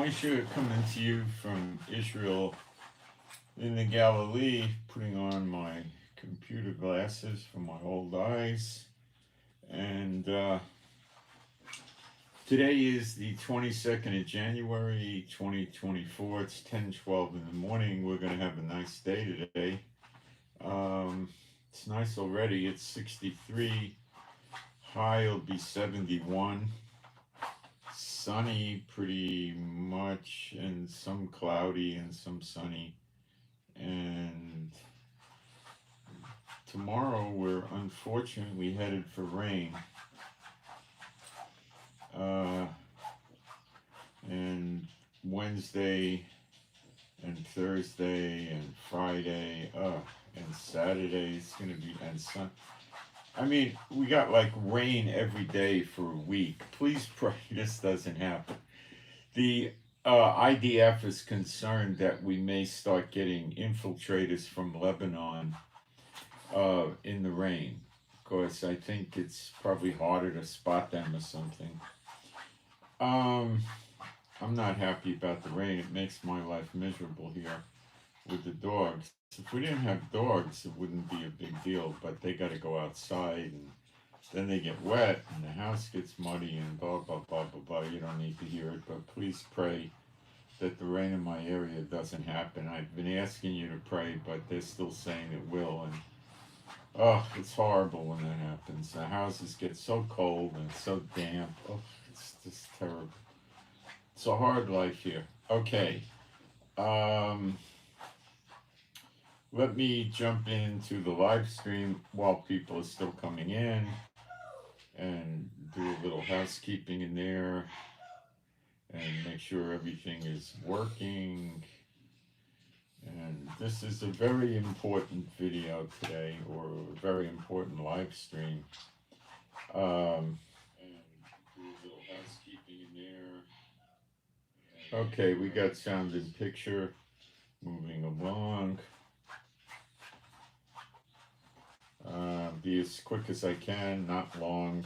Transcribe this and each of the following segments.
Moshe coming to you from Israel in the Galilee, putting on my computer glasses for my old eyes. And today is the 22nd of January, 2024. It's 10:12 in the morning. We're going to have a nice day today. It's nice already. It's 63. High will be 71. Sunny pretty much, and some cloudy and some sunny. And tomorrow we're unfortunately headed for rain. And Wednesday and Thursday and Friday, and Saturday is going to be, and I mean, we got like rain every day for a week. Please pray this doesn't happen. The IDF is concerned that we may start getting infiltrators from Lebanon in the rain. Of course, I think it's probably harder to spot them or something. I'm not happy about the rain. It makes my life miserable here with the dogs. If we didn't have dogs, it wouldn't be a big deal, but they got to go outside, and then they get wet, and the house gets muddy, and blah, blah, blah, blah, blah. You don't need to hear it, but please pray that the rain in my area doesn't happen. I've been asking you to pray, but they're still saying it will, and oh, it's horrible when that happens. The houses get so cold and so damp. Oh, it's just terrible. It's a hard life here. Okay. Let me jump into the live stream while people are still coming in and do a little housekeeping in there and make sure everything is working. And this is a very important video today, or a very important live stream. And do a little housekeeping in there. Okay, we got sound and picture moving along. Be as quick as I can, not long.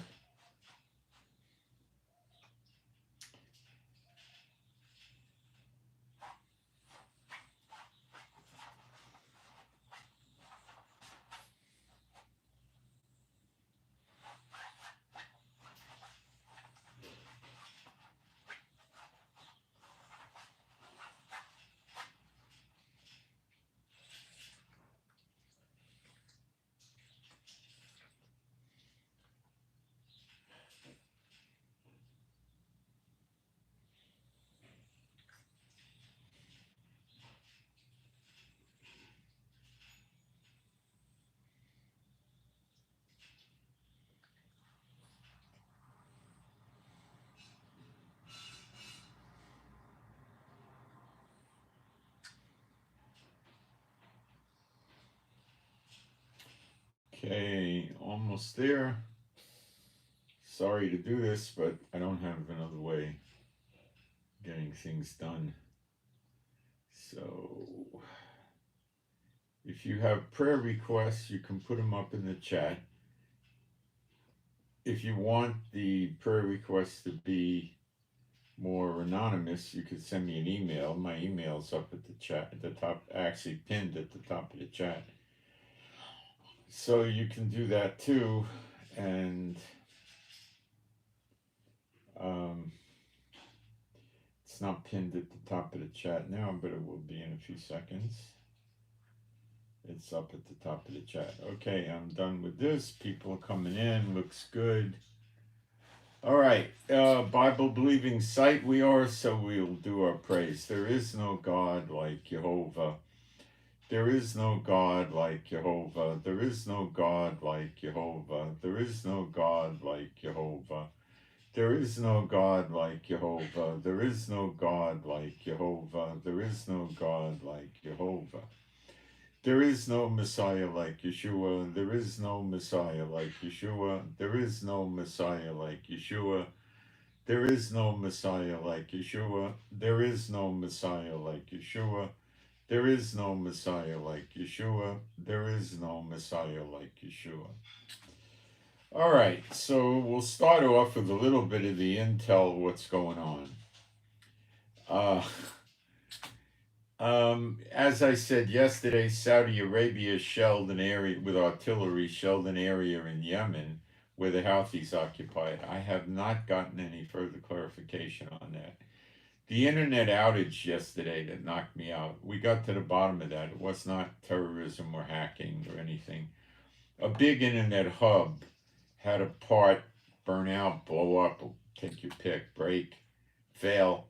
Okay, almost there. Sorry to do this, but I don't have another way of getting things done. So, if you have prayer requests, you can put them up in the chat. If you want the prayer requests to be more anonymous, you could send me an email. My email's up at the chat, at the top, actually pinned at the top of the chat. So you can do that too, and it's not pinned at the top of the chat now, but it will be in a few seconds. It's up at the top of the chat. Okay, I'm done with this. People are coming in. Looks good. All right, Bible-believing site we are, so we'll do our praise. There is no God like Jehovah. There is no God like Jehovah. There is no God like Jehovah. There is no God like Jehovah. There is no God like Jehovah. There is no God like Jehovah. There is no God like Jehovah. There is no Messiah like Yeshua. There is no Messiah like Yeshua. There is no Messiah like Yeshua. There is no Messiah like Yeshua. There is no Messiah like Yeshua. There is no Messiah like Yeshua. There is no Messiah like Yeshua. All right, so we'll start off with a little bit of the intel of what's going on. Uh, as I said yesterday, Saudi Arabia shelled an area with artillery, shelled an area in Yemen where the Houthis occupy it. I have not gotten any further clarification on that. The internet outage yesterday that knocked me out, we got to the bottom of that. It was not terrorism or hacking or anything. A big internet hub had a part burn out, blow up, take your pick, break, fail,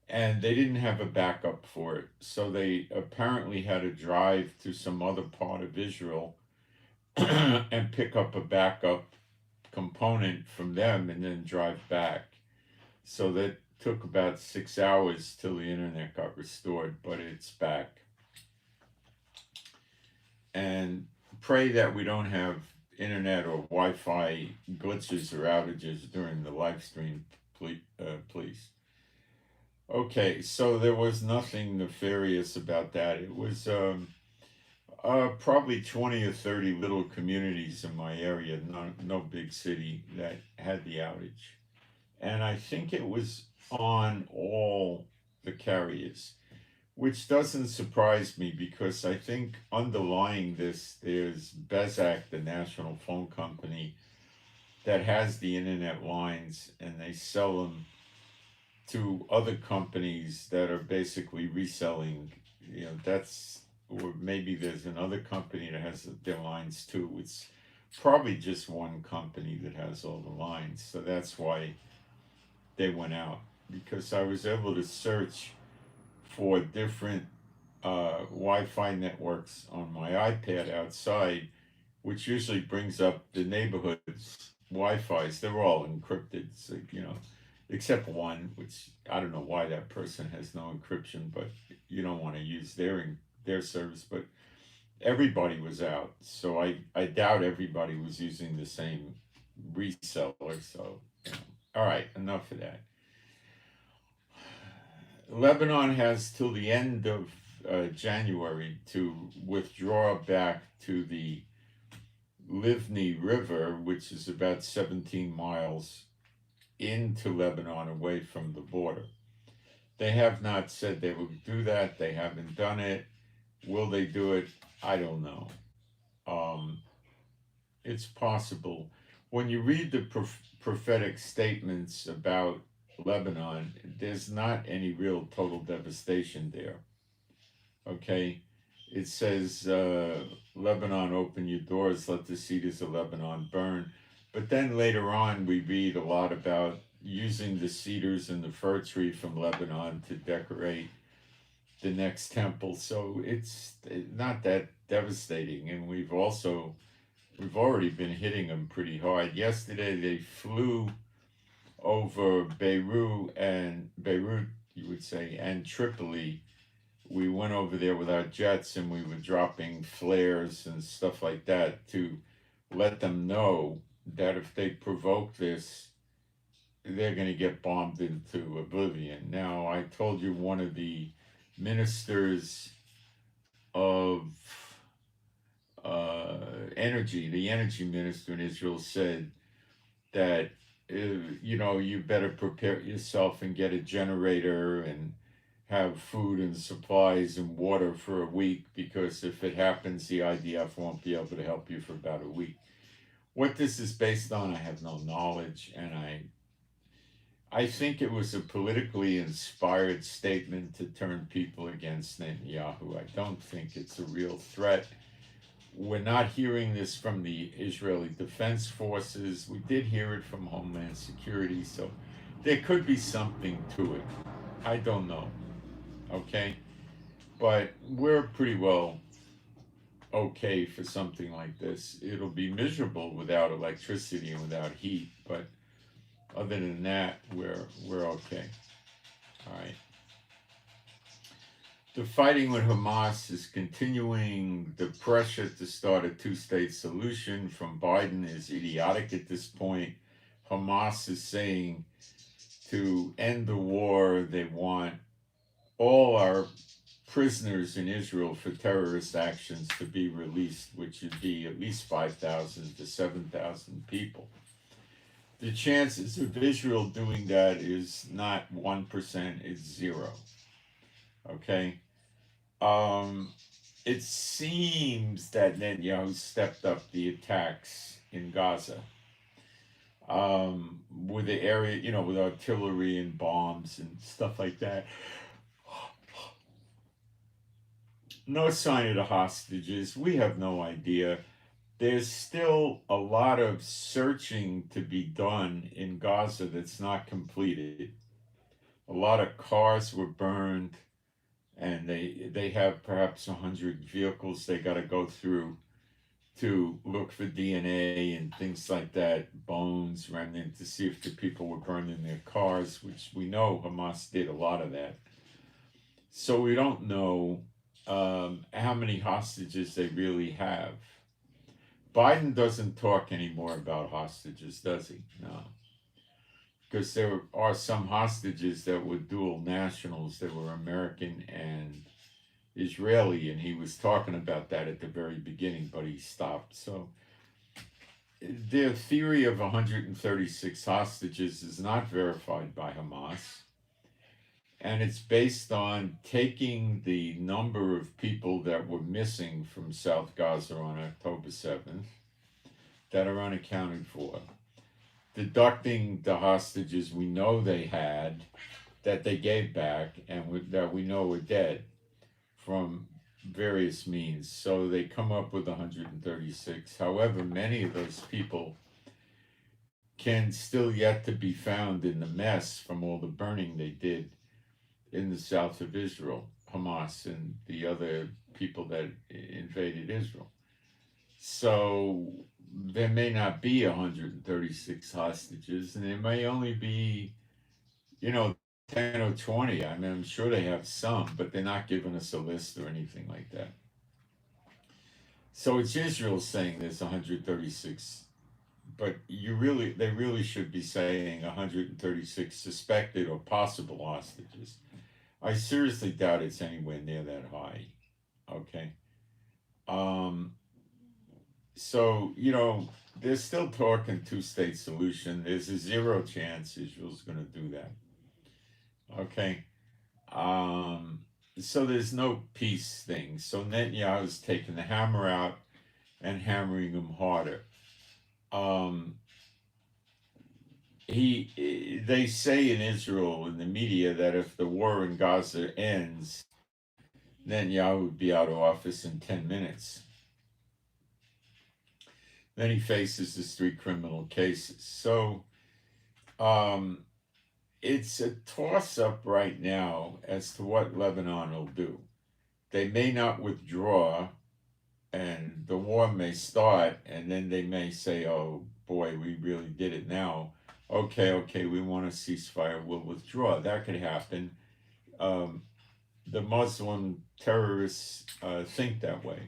and they didn't have a backup for it. So they apparently had to drive to some other part of Israel and pick up a backup component from them and then drive back. So that took about 6 hours till the internet got restored, but it's back. And pray that we don't have internet or Wi-Fi glitches or outages during the live stream, please. Okay, so there was nothing nefarious about that. It was probably 20 or 30 little communities in my area, no big city, that had the outage. And I think it was on all the carriers, which doesn't surprise me because I think underlying this, there's Bezak, the national phone company, that has the internet lines, and they sell them to other companies that are basically reselling. That's, or maybe there's another company that has their lines too. It's probably just one company that has all the lines, so that's why they went out, because I was able to search for different Wi-Fi networks on my iPad outside, which usually brings up the neighborhood's Wi-Fi's. They're all encrypted, so, except one, which I don't know why that person has no encryption, but you don't want to use their service. But everybody was out, so I doubt everybody was using the same reseller. So, all right, enough of that. Lebanon has till the end of January to withdraw back to the Livni River, which is about 17 miles into Lebanon away from the border. They have not said they will do that. They haven't done it. Will they do it? I don't know. It's possible. When you read the prophetic statements about Lebanon, there's not any real total devastation there. Okay? It says, Lebanon, open your doors, let the cedars of Lebanon burn. But then later on, we read a lot about using the cedars and the fir tree from Lebanon to decorate the next temple. So it's not that devastating. And we've already been hitting them pretty hard. Yesterday, they flew over Beirut, you would say, and Tripoli. We went over there with our jets and we were dropping flares and stuff like that to let them know that if they provoke this, they're going to get bombed into oblivion. Now, I told you one of the ministers of energy, the energy minister in Israel, said that, you better prepare yourself and get a generator and have food and supplies and water for a week, because if it happens, the IDF won't be able to help you for about a week. What this is based on, I have no knowledge, and I think it was a politically inspired statement to turn people against Netanyahu. I don't think it's a real threat. We're not hearing this from the Israeli Defense Forces. We did hear it from Homeland Security, so there could be something to it. I don't know. Okay? But we're pretty well okay for something like this. It'll be miserable without electricity and without heat, but other than that, we're okay. All right. The fighting with Hamas is continuing. The pressure to start a two-state solution from Biden is idiotic at this point. Hamas is saying to end the war, they want all our prisoners in Israel for terrorist actions to be released, which would be at least 5,000 to 7,000 people. The chances of Israel doing that is not 1%, it's zero. Okay? Um, it seems that Netanyahu stepped up the attacks in Gaza with the area, with artillery and bombs and stuff like that. No sign of the hostages. We have no idea. There's still a lot of searching to be done in Gaza that's not completed. A lot of cars were burned, and they have perhaps 100 vehicles they got to go through to look for DNA and things like that, bones, remnant, to see if the people were burned in their cars, which we know Hamas did a lot of that. So we don't know how many hostages they really have. Biden doesn't talk anymore about hostages, does he? No. Because there are some hostages that were dual nationals, that were American and Israeli, and he was talking about that at the very beginning, but he stopped. So the theory of 136 hostages is not verified by Hamas, and it's based on taking the number of people that were missing from South Gaza on October 7th that are unaccounted for, deducting the hostages we know they had that they gave back and that we know were dead from various means. So they come up with 136. However, many of those people can still yet to be found in the mess from all the burning they did in the south of Israel, Hamas and the other people that invaded Israel. So there may not be 136 hostages, and there may only be, 10 or 20. I mean, I'm sure they have some, but they're not giving us a list or anything like that. So it's Israel saying there's 136, but they really should be saying 136 suspected or possible hostages. I seriously doubt it's anywhere near that high. Okay. Um, so, they're still talking two-state solution. There's a zero chance Israel's going to do that. Okay. Um, so there's no peace thing. So Netanyahu's taking the hammer out and hammering him harder. Um, they say in Israel, in the media, that if the war in Gaza ends, Netanyahu would be out of office in 10 minutes. Then he faces his 3 criminal cases. So it's a toss up right now as to what Lebanon will do. They may not withdraw, and the war may start, and then they may say, oh boy, we really did it now. Okay, we want a ceasefire, we'll withdraw. That could happen. The Muslim terrorists think that way.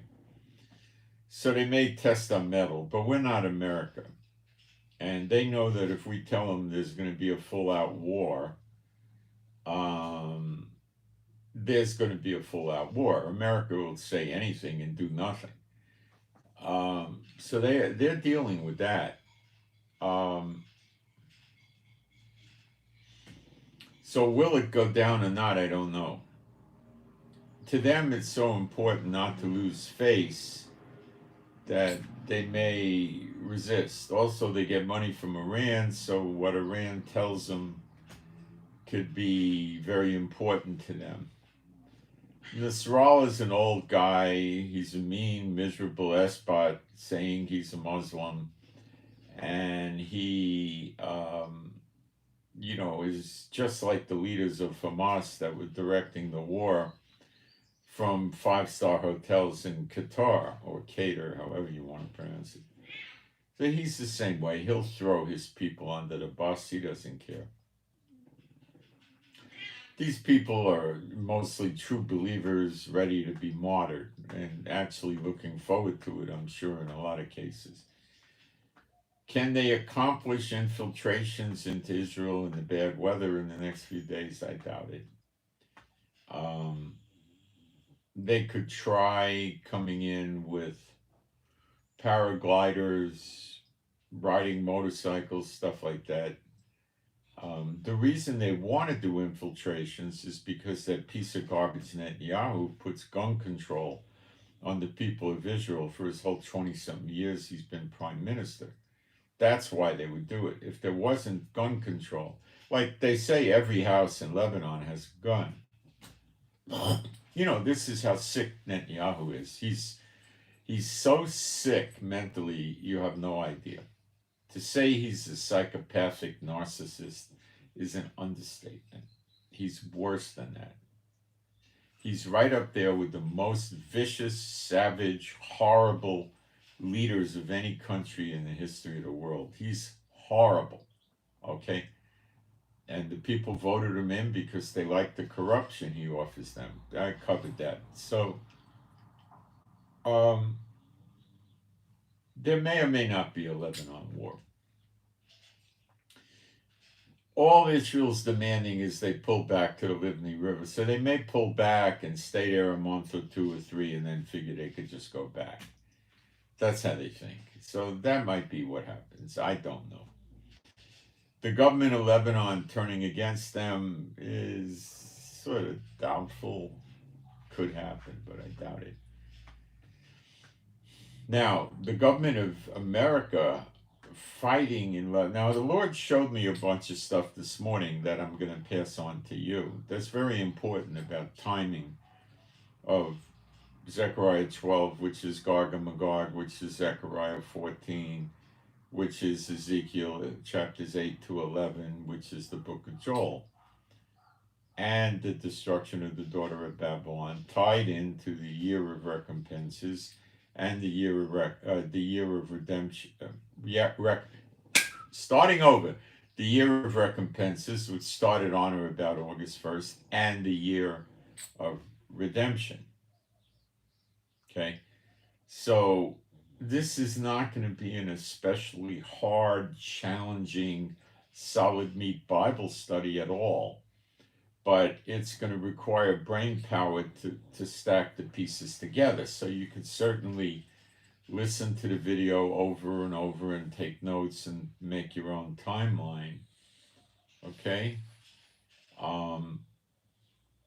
So they may test our mettle, but we're not America. And they know that if we tell them there's going to be a full-out war, there's going to be a full-out war. America will say anything and do nothing. So they're dealing with that. So will it go down or not? I don't know. To them, it's so important not to lose face that they may resist. Also, they get money from Iran, so what Iran tells them could be very important to them. Nasrallah is an old guy. He's a mean, miserable espot saying he's a Muslim. And he, is just like the leaders of Hamas that were directing the war from 5-star hotels in Qatar, or Qatar, however you want to pronounce it. So he's the same way. He'll throw his people under the bus. He doesn't care. These people are mostly true believers, ready to be martyred, and actually looking forward to it, I'm sure, in a lot of cases. Can they accomplish infiltrations into Israel in the bad weather in the next few days? I doubt it. They could try coming in with paragliders, riding motorcycles, stuff like that. The reason they want to do infiltrations is because that piece of garbage Netanyahu puts gun control on the people of Israel for his whole 20-something years he's been prime minister. That's why they would do it. If there wasn't gun control, like they say every house in Lebanon has a gun. You know, this is how sick Netanyahu is. He's so sick mentally, you have no idea. To say he's a psychopathic narcissist is an understatement. He's worse than that. He's right up there with the most vicious, savage, horrible leaders of any country in the history of the world. He's horrible, okay? And the people voted him in because they like the corruption he offers them. I covered that. So, there may or may not be a Lebanon war. All Israel's demanding is they pull back to the Livni River. So they may pull back and stay there a month or 2 or 3 and then figure they could just go back. That's how they think. So that might be what happens. I don't know. The government of Lebanon turning against them is sort of doubtful. Could happen, but I doubt it. Now, the government of America fighting in Lebanon. Now, the Lord showed me a bunch of stuff this morning that I'm going to pass on to you. That's very important about timing of Zechariah 12, which is Gog and Magog, which is Zechariah 14, which is Ezekiel chapters 8 to 11, which is the book of Joel, and the destruction of the daughter of Babylon, tied into the year of recompenses and the year of redemption. Starting over, the year of recompenses, which started on or about August 1st, and the year of redemption. Okay, so this is not going to be an especially hard, challenging, solid meat Bible study at all, but it's going to require brain power to stack the pieces together. So you can certainly listen to the video over and over and take notes and make your own timeline. Okay?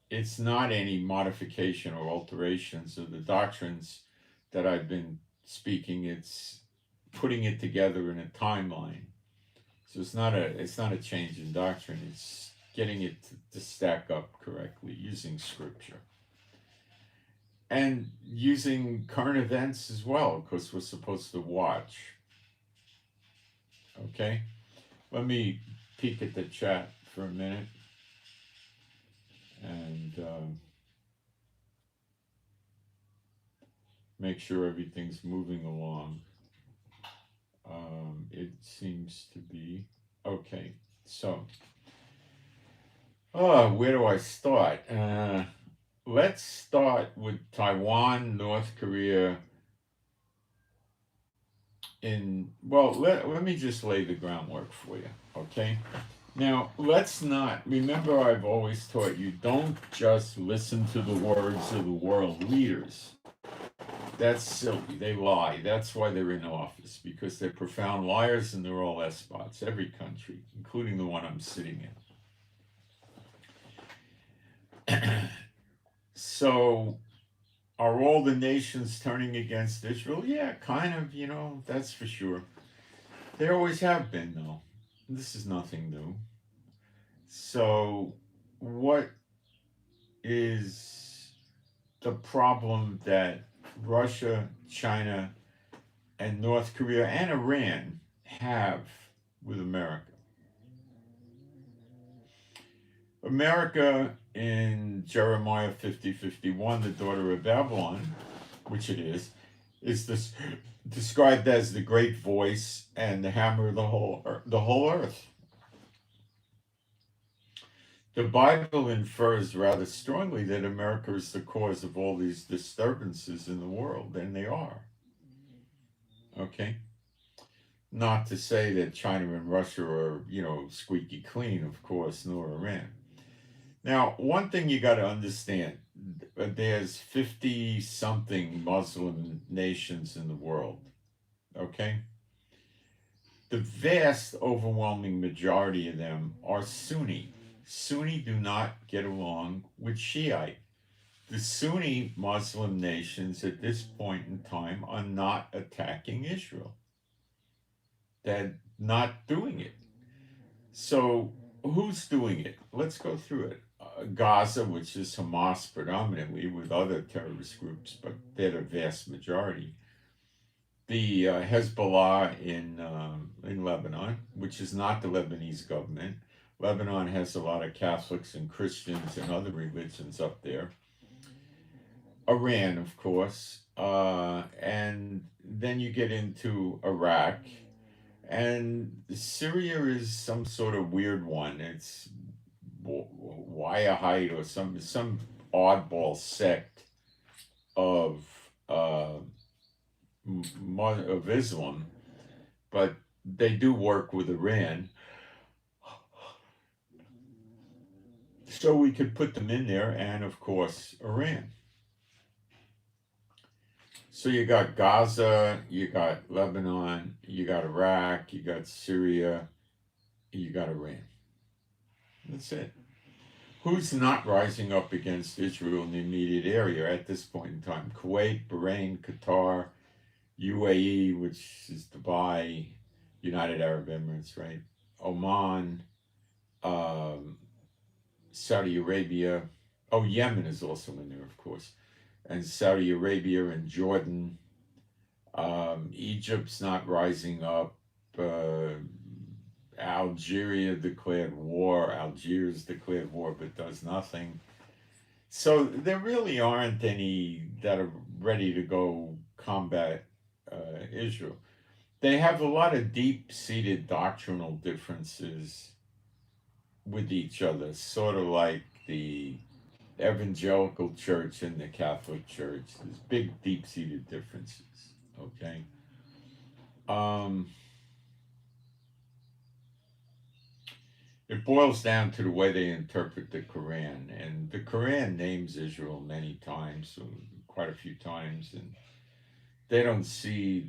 It's not any modification or alterations of the doctrines that I've been speaking. It's putting it together in a timeline. So it's not a change in doctrine. It's getting it to stack up correctly using scripture. And using current events as well, because we're supposed to watch. Okay? Let me peek at the chat for a minute. And make sure everything's moving along. It seems to be. Okay, so. Where do I start? Let's start with Taiwan, North Korea. Let me just lay the groundwork for you, okay? Now, let's not, remember I've always taught you, don't just listen to the words of the world leaders. That's silly. They lie. That's why they're in office, because they're profound liars and they're all S-spots, every country, including the one I'm sitting in. So, are all the nations turning against Israel? Yeah, kind of, that's for sure. They always have been, though. This is nothing new. So, what is the problem that Russia, China, and North Korea, and Iran have with America? America, in Jeremiah 50:51, the daughter of Babylon, which it is this described as the great voice and the hammer of the whole earth. The Bible infers rather strongly that America is the cause of all these disturbances in the world, and they are. Okay? Not to say that China and Russia are, squeaky clean, of course, nor Iran. Now, one thing you got to understand, there's 50-something Muslim nations in the world, okay? The vast, overwhelming majority of them are Sunni. Sunni do not get along with Shiite. The Sunni Muslim nations at this point in time are not attacking Israel. They're not doing it. So who's doing it? Let's go through it. Gaza, which is Hamas predominantly, with other terrorist groups, but they're the vast majority. The Hezbollah in Lebanon, which is not the Lebanese government. Lebanon has a lot of Catholics and Christians and other religions up there. Iran, of course, and then you get into Iraq, and Syria is some sort of weird one. It's Wahhabite or some oddball sect of of Islam, but they do work with Iran. So we could put them in there, and of course, Iran. So you got Gaza, you got Lebanon, you got Iraq, you got Syria, you got Iran. That's it. Who's not rising up against Israel in the immediate area at this point in time? Kuwait, Bahrain, Qatar, UAE, which is Dubai, United Arab Emirates, right? Oman, Saudi Arabia. Oh, Yemen is also in there, of course. And Saudi Arabia and Jordan. Egypt's not rising up. Algeria declared war. Algiers declared war but does nothing. So there really aren't any that are ready to go combat Israel. They have a lot of deep-seated doctrinal differences with each other, sort of like the evangelical church and the Catholic church. There's big, deep-seated differences, okay? It boils down to the way they interpret the Quran, and the Quran names Israel many times, quite a few times, and they don't see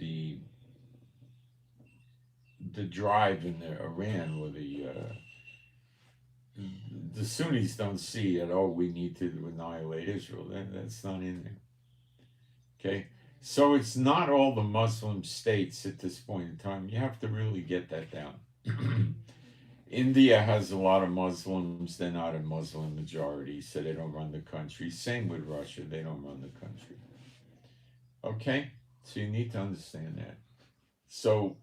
the drive in the Iran, or the Sunnis don't see it. Oh, we need to annihilate Israel. That's not in there. Okay, so it's not all the Muslim states at this point in time. You have to really get that down. India has a lot of Muslims. They're not a Muslim majority, so they don't run the country. Same with Russia. They don't run the country. Okay, so you need to understand that. So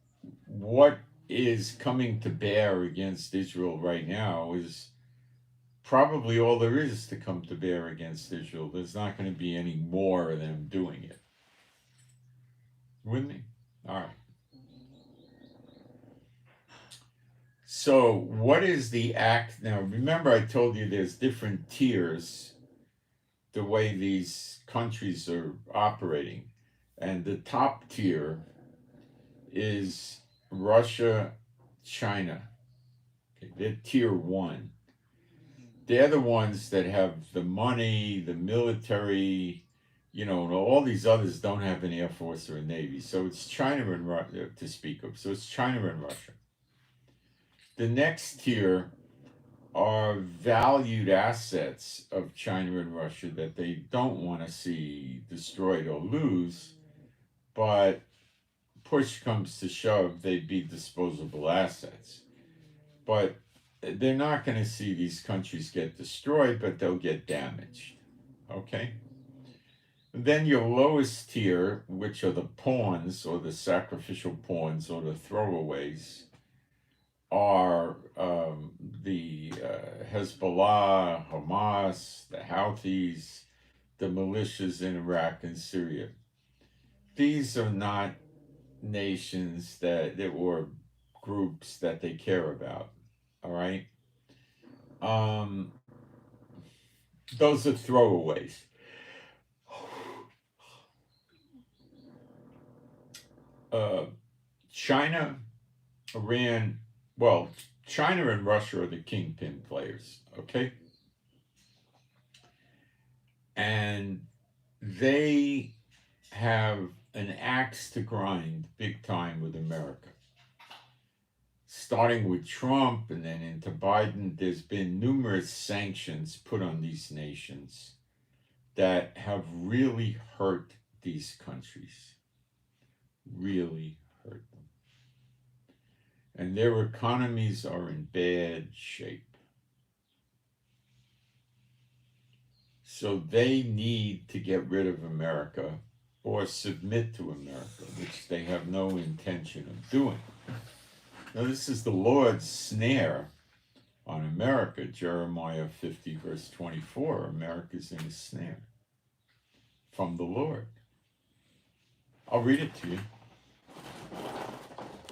what is coming to bear against Israel right now is probably all there is to come to bear against Israel. There's not going to be any more of them doing it. With me? All right. So what is the act? Now, remember I told you there's different tiers the way these countries are operating. And the top tier is Russia, China. Okay, they're tier 1. They're the ones that have the money, the military, all these others don't have an air force or a navy. So it's China and Russia to speak of. So it's China and Russia. The next tier are valued assets of China and Russia that they don't want to see destroyed or lose, but push comes to shove, they'd be disposable assets. But they're not going to see these countries get destroyed, but they'll get damaged. Okay? Then your lowest tier, which are the pawns or the sacrificial pawns or the throwaways, are the Hezbollah, Hamas, the Houthis, the militias in Iraq and Syria. These are not nations or groups that they care about. All right? Those are throwaways. China, Iran, China and Russia are the kingpin players, okay? And they have an axe to grind big time with America. starting with Trump and then into Biden, there's been numerous sanctions put on these nations that have really hurt these countries, really hurt them. And their economies are in bad shape. So they need to get rid of America or submit to America, which they have no intention of doing. Now, this is the Lord's snare on America. Jeremiah 50, verse 24. America's in a snare from the Lord. I'll read it to you.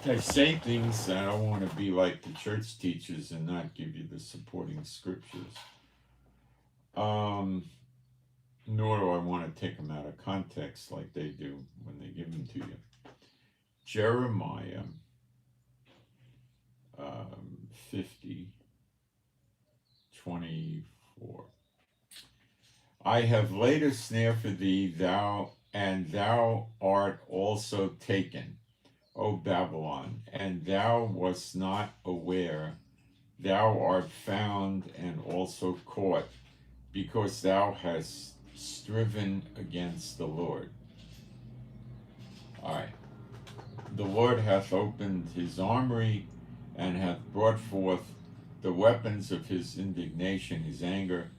I say things that I don't want to be like the church teachers and not give you the supporting scriptures. Nor do I want to take them out of context like they do when they give them to you. Jeremiah 50, 24. I have laid a snare for thee, thou art also taken, O Babylon, and thou wast not aware. Thou art found and also caught, because thou hast striven against the Lord. All right. The Lord hath opened his armory and hath brought forth the weapons of his indignation, his anger.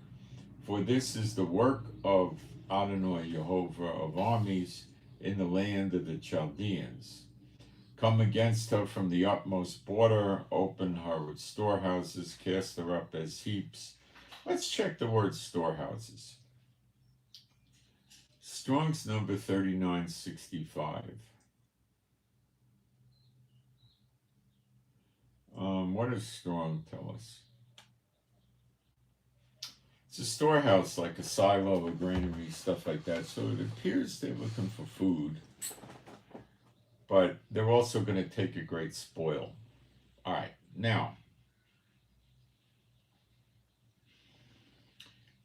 For this is the work of Adonai Jehovah of armies in the land of the Chaldeans. Come against her from the utmost border, open her with storehouses, cast her up as heaps. Let's check the word storehouses. Strong's number 3965. What does Strong tell us? It's a storehouse, like a silo, a granary, stuff like that. So it appears they're looking for food, but they're also going to take a great spoil. All right, now,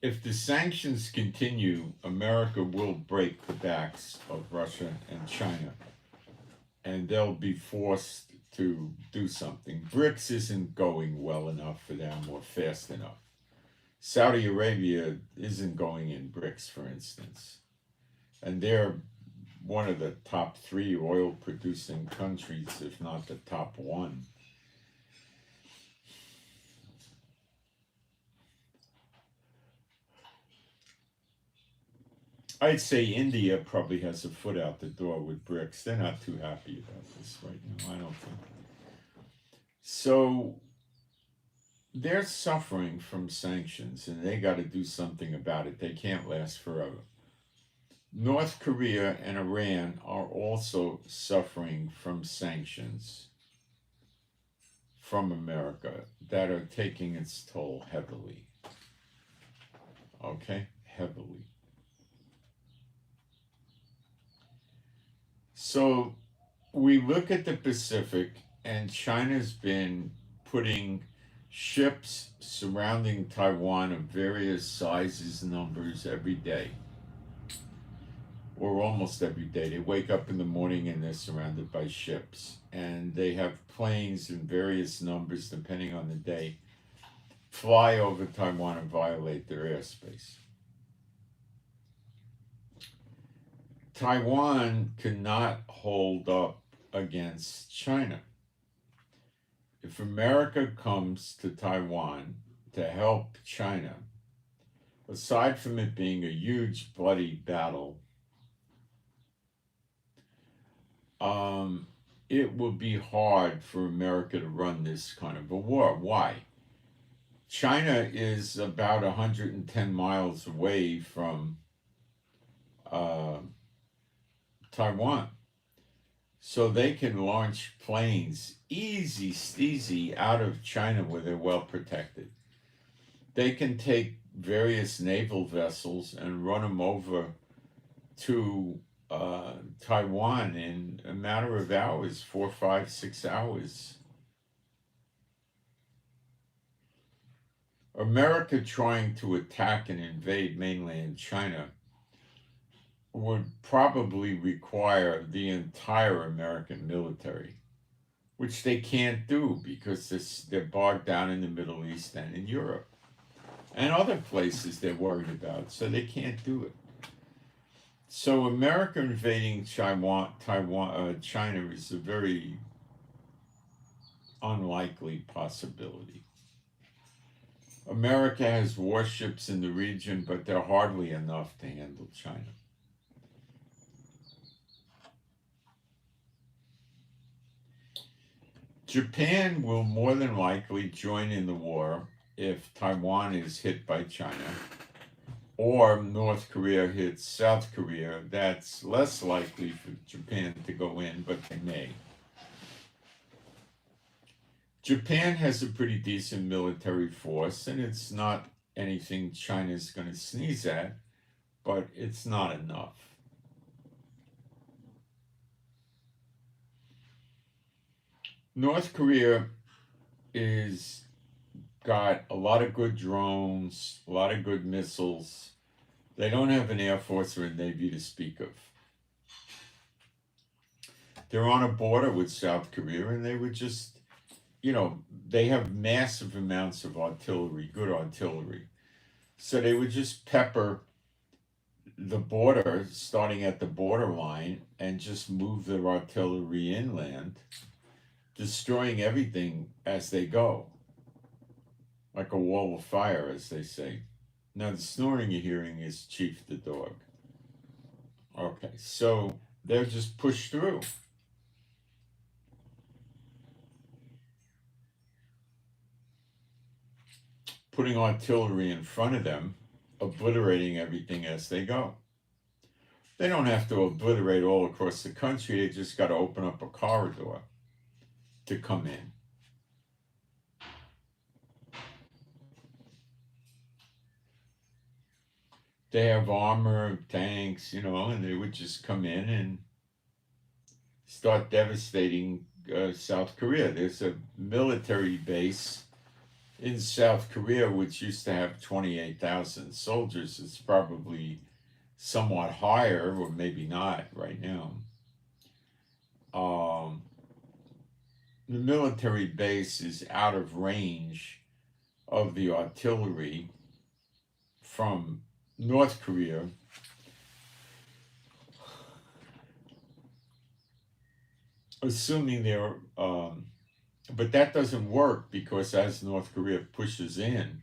if the sanctions continue, America will break the backs of Russia and China, and they'll be forced to do something. BRICS isn't going well enough for them or fast enough. Saudi Arabia isn't going in BRICS, for instance, and they're one of the top 3 oil-producing countries, if not the top 1. I'd say India probably has a foot out the door with BRICS. They're not too happy about this right now, I don't think. So they're suffering from sanctions, and they got to do something about it. They can't last forever. North Korea and Iran are also suffering from sanctions from America that are taking its toll heavily. Okay? Heavily. So we look at the Pacific, and China's been putting ships surrounding Taiwan of various sizes and numbers every day, or almost every day. They wake up in the morning and they're surrounded by ships, and they have planes in various numbers, depending on the day, fly over Taiwan and violate their airspace. Taiwan cannot hold up against China. If America comes to Taiwan to help China, aside from it being a huge bloody battle, it will be hard for America to run this kind of a war. Why? China is about 110 miles away from Taiwan. So they can launch planes easy steezy out of China where they're well protected. They can take various naval vessels and run them over to Taiwan in a matter of hours, 4, 5, 6 hours. America trying to attack and invade mainland China would probably require the entire American military, which they can't do because they're bogged down in the Middle East and in Europe and other places they're worried about, so they can't do it. So America invading China is a very unlikely possibility. America has warships in the region, but they're hardly enough to handle China. Japan will more than likely join in the war if Taiwan is hit by China or North Korea hits South Korea. That's less likely for Japan to go in, but they may. Japan has a pretty decent military force, and it's not anything China's going to sneeze at, but it's not enough. North Korea is got a lot of good drones, a lot of good missiles. They don't have an air force or a navy to speak of. They're on a border with South Korea, and they would just, they have massive amounts of artillery, good artillery. So they would just pepper the border, starting at the borderline, and just move their artillery inland, destroying everything as they go. Like a wall of fire, as they say. Now, the snoring you're hearing is Chief the dog. Okay, so they're just pushed through. Putting artillery in front of them, obliterating everything as they go. They don't have to obliterate all across the country. They just got to open up a corridor to come in. They have armor, tanks, and they would just come in and start devastating South Korea. There's a military base in South Korea which used to have 28,000 soldiers. It's probably somewhat higher, or maybe not right now. The military base is out of range of the artillery from North Korea. Assuming they're, but that doesn't work because as North Korea pushes in,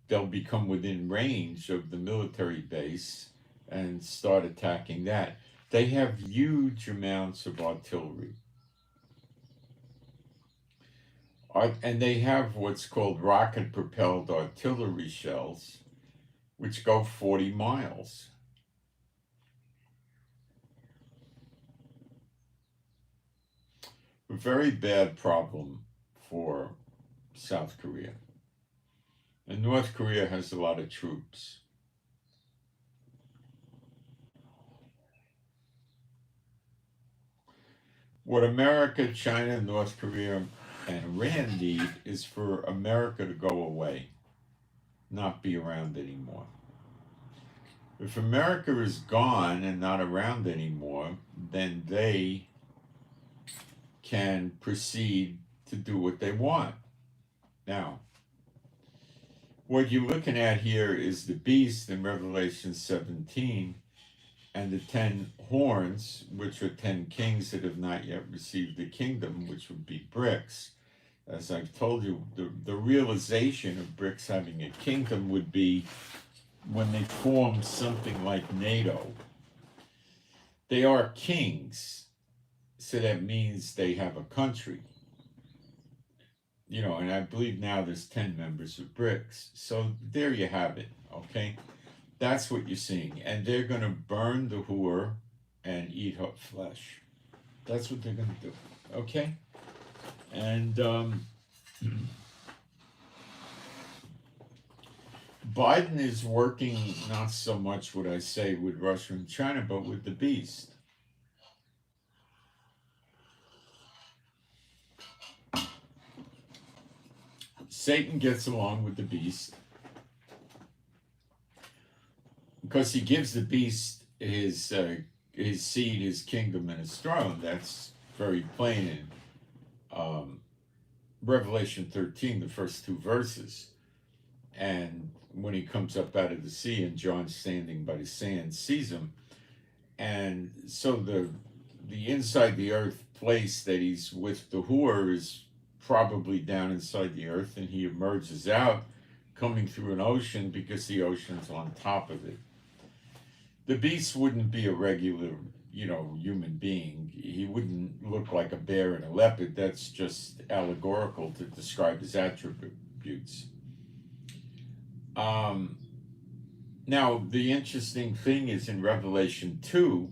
they'll become within range of the military base and start attacking that. They have huge amounts of artillery. And they have what's called rocket-propelled artillery shells, which go 40 miles. A very bad problem for South Korea. And North Korea has a lot of troops. What America, China, North Korea, and Iran need is for America to go away, not be around anymore. If America is gone and not around anymore, then they can proceed to do what they want. Now, what you're looking at here is the beast in Revelation 17 and the 10 horns, which are 10 kings that have not yet received the kingdom, which would be BRICS. As I've told you, the realization of BRICS having a kingdom would be when they form something like NATO. They are kings, so that means they have a country. And I believe now there's 10 members of BRICS. So there you have it, okay? That's what you're seeing. And they're going to burn the whore and eat her flesh. That's what they're going to do, okay? And Biden is working not so much, what I say, with Russia and China, but with the beast. Satan gets along with the beast because he gives the beast his seed, his kingdom, and his throne. That's very plain Revelation 13, the first two verses. And when he comes up out of the sea and John standing by the sand sees him. And so the inside the earth place that he's with the whore is probably down inside the earth, and he emerges out coming through an ocean because the ocean's on top of it. The beast wouldn't be a regular, human being. He wouldn't look like a bear and a leopard. That's just allegorical to describe his attributes. Now, the interesting thing is in Revelation 2,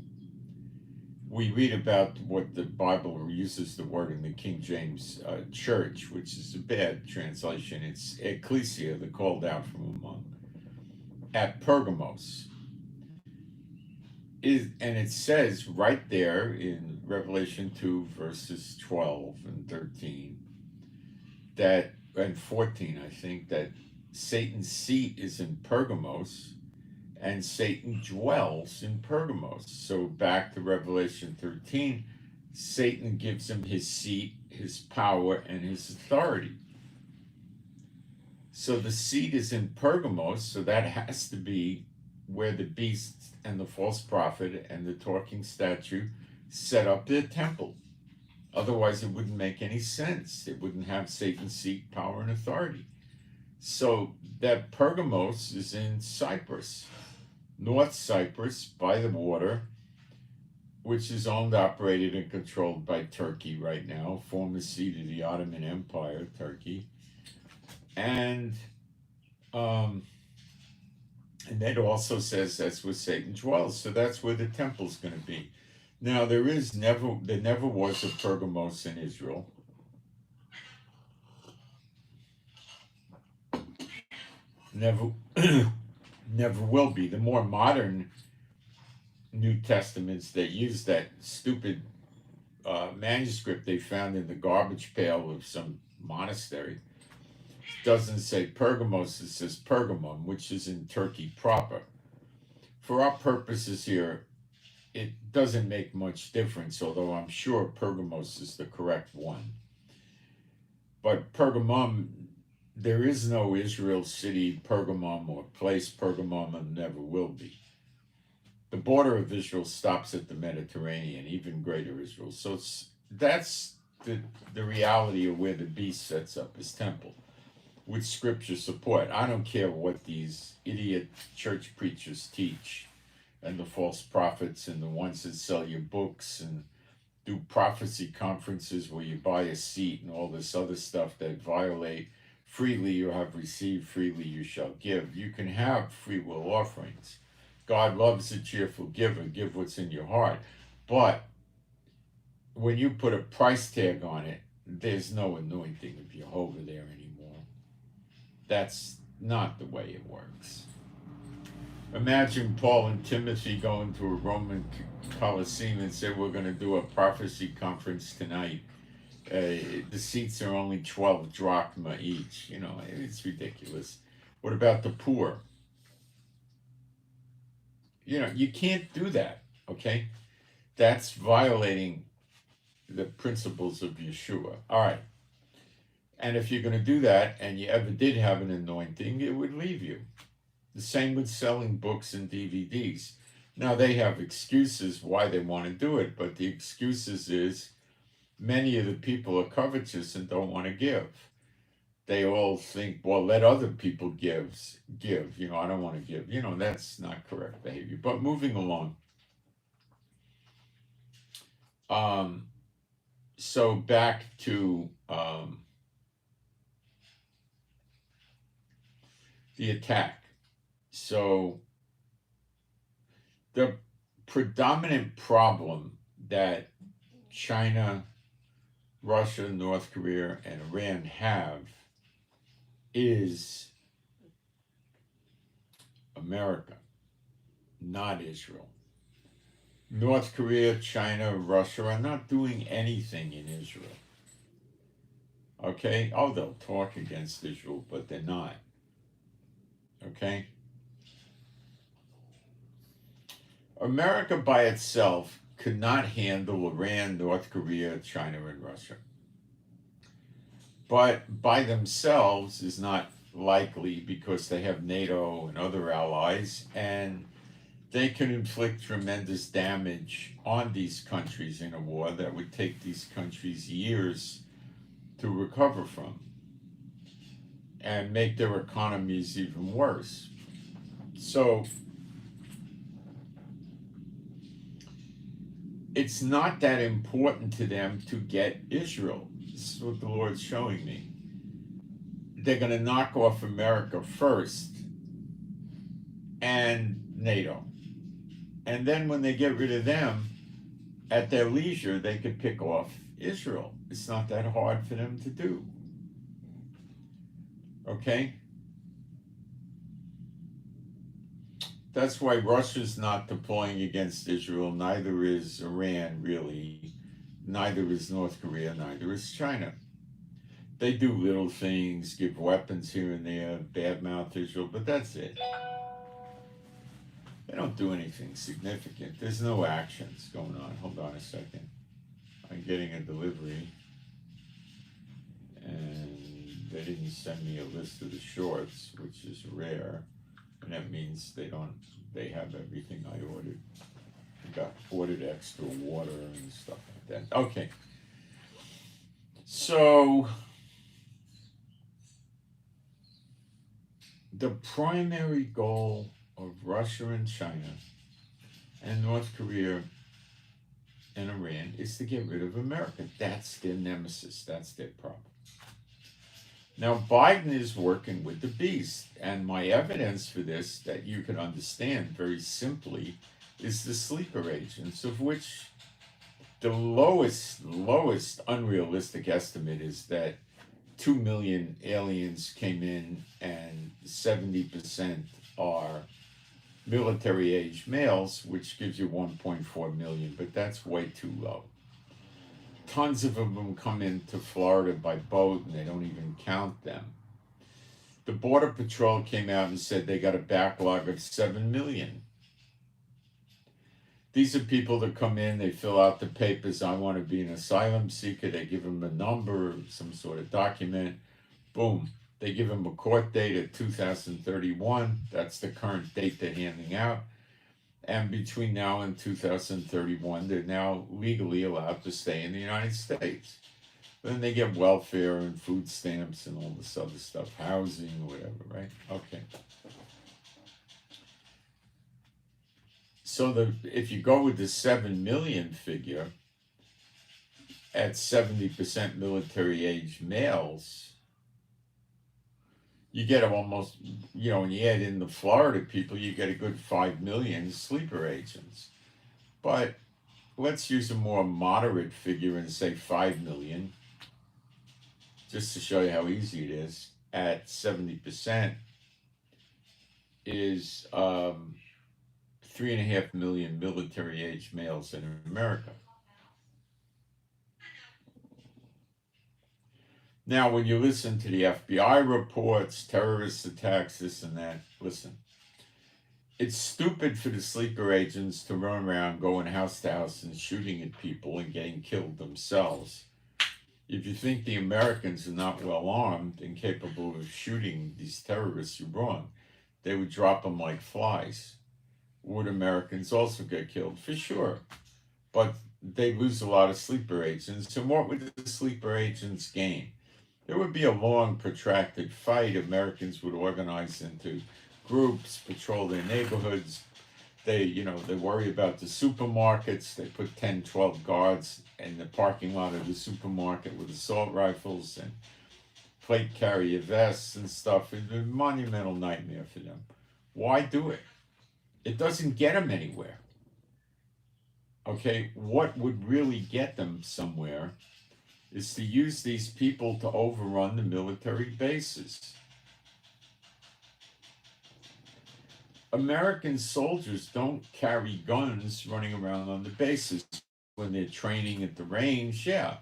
we read about what the Bible uses the word in the King James Church, which is a bad translation. It's ecclesia, the called out from among, at Pergamos. And it says right there in Revelation 2, verses 12 and 13, and 14, I think, that Satan's seat is in Pergamos, and Satan dwells in Pergamos. So back to Revelation 13, Satan gives him his seat, his power, and his authority. So the seat is in Pergamos, so that has to be where the beast and the false prophet and the talking statue set up their temple. Otherwise, it wouldn't make any sense. It wouldn't have Satan's seat, power, and authority. So that Pergamos is in Cyprus, North Cyprus, by the water, which is owned, operated, and controlled by Turkey right now, former seat of the Ottoman Empire, Turkey. And that also says that's where Satan dwells. So that's where the temple's going to be. Now, there never was a Pergamos in Israel. Never will be. The more modern New Testaments that use that stupid manuscript they found in the garbage pail of some monastery doesn't say Pergamos, it says Pergamum, which is in Turkey proper. For our purposes here, it doesn't make much difference, although I'm sure Pergamos is the correct one. But Pergamum, there is no Israel city Pergamum or place Pergamum, and never will be. The border of Israel stops at the Mediterranean, even greater Israel. So that's the reality of where the beast sets up his temple, with scripture support. I don't care what these idiot church preachers teach, and the false prophets, and the ones that sell you books and do prophecy conferences where you buy a seat and all this other stuff that violate freely you have received, freely you shall give. You can have free will offerings. God loves a cheerful giver. Give what's in your heart. But when you put a price tag on it, there's no anointing of Jehovah there anymore. That's not the way it works. Imagine Paul and Timothy going to a Roman Colosseum and say, we're going to do a prophecy conference tonight. The seats are only 12 drachma each. It's ridiculous. What about the poor? You can't do that, okay? That's violating the principles of Yeshua. All right. And if you're going to do that, and you ever did have an anointing, it would leave you. The same with selling books and DVDs. Now, they have excuses why they want to do it, but the excuses is many of the people are covetous and don't want to give. They all think, well, let other people give. I don't want to give. That's not correct behavior. But moving along. So back to the attack. So the predominant problem that China, Russia, North Korea, and Iran have is America, not Israel. North Korea, China, Russia are not doing anything in Israel. Okay? Oh, they'll talk against Israel, but they're not. Okay? America by itself could not handle Iran, North Korea, China, and Russia. but by themselves is not likely because they have NATO and other allies, and they can inflict tremendous damage on these countries in a war that would take these countries years to recover from and make their economies even worse. So it's not that important to them to get Israel. This is what the Lord's showing me. They're going to knock off America first and NATO. And then when they get rid of them, at their leisure, they could pick off Israel. It's not that hard for them to do. Okay? That's why Russia's not deploying against Israel. Neither is Iran, really. Neither is North Korea. Neither is China. They do little things, give weapons here and there, badmouth Israel, but that's it. They don't do anything significant. There's no actions going on. Hold on a second. I'm getting a delivery, and they didn't send me a list of the shorts, which is rare, and that means they have everything I ordered. I ordered extra water and stuff like that. Okay. So the primary goal of Russia and China and North Korea and Iran is to get rid of America. That's their nemesis. That's their problem. Now, Biden is working with the beast, and my evidence for this that you can understand very simply is the sleeper agents, of which the lowest unrealistic estimate is that 2 million aliens came in and 70% are military age males, which gives you 1.4 million, but that's way too low. Tons of them come into Florida by boat and they don't even count them. The Border Patrol came out and said they got a backlog of 7 million. These are people that come in, they fill out the papers, I want to be an asylum seeker, they give them a number, some sort of document, boom. They give them a court date at 2031, that's the current date they're handing out. And between now and 2031, they're now legally allowed to stay in the United States. Then they get welfare and food stamps and all this other stuff, housing or whatever, right? Okay. So if you go with the 7 million figure at 70% military age males, you get almost, when you add in the Florida people, you get a good 5 million sleeper agents. But let's use a more moderate figure and say 5 million, just to show you how easy it is. At 70% is 3.5 million military age males in America. Now, when you listen to the FBI reports, terrorist attacks, this and that, listen. It's stupid for the sleeper agents to run around going house to house and shooting at people and getting killed themselves. If you think the Americans are not well armed and capable of shooting these terrorists, you're wrong. They would drop them like flies. Would Americans also get killed? For sure. But they lose a lot of sleeper agents. And what would the sleeper agents gain? There would be a long, protracted fight. Americans would organize into groups, patrol their neighborhoods. They worry about the supermarkets. They put 10, 12 guards in the parking lot of the supermarket with assault rifles and plate carrier vests and stuff. It's a monumental nightmare for them. Why do it? It doesn't get them anywhere. Okay, what would really get them somewhere is to use these people to overrun the military bases. American soldiers don't carry guns running around on the bases when they're training at the range, yeah.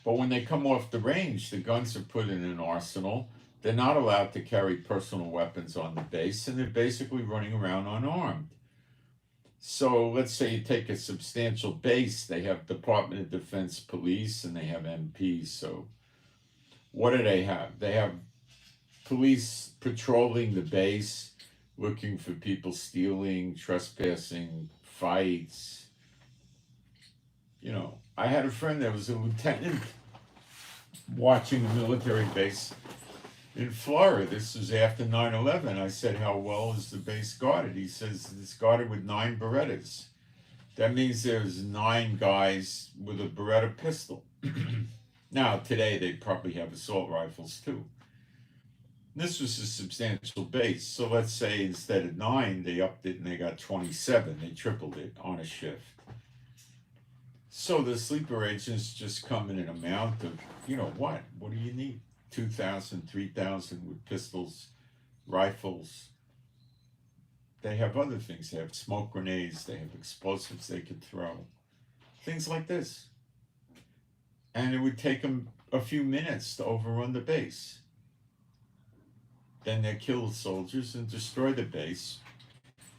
But when they come off the range, the guns are put in an arsenal. They're not allowed to carry personal weapons on the base, and they're basically running around unarmed. So let's say you take a substantial base, they have Department of Defense police and they have MPs. So What do they have? They have police patrolling the base, looking for people stealing, trespassing, fights. You know, I had a friend that was a lieutenant watching a military base in Florida. This was after 9/11. I said, how well is the base guarded? He says it's guarded with 9 Berettas. That means there's 9 guys with a Beretta pistol. Now, today, they probably have assault rifles too. This was a substantial base. So let's say instead of 9, they upped it and they got 27. They tripled it on a shift. So the sleeper agents just come in an amount of, you know what? What do you need? 2,000, 3,000 with pistols, rifles. They have other things. They have smoke grenades. They have explosives they could throw. Things like this. And it would take them a few minutes to overrun the base. Then they kill the soldiers and destroy the base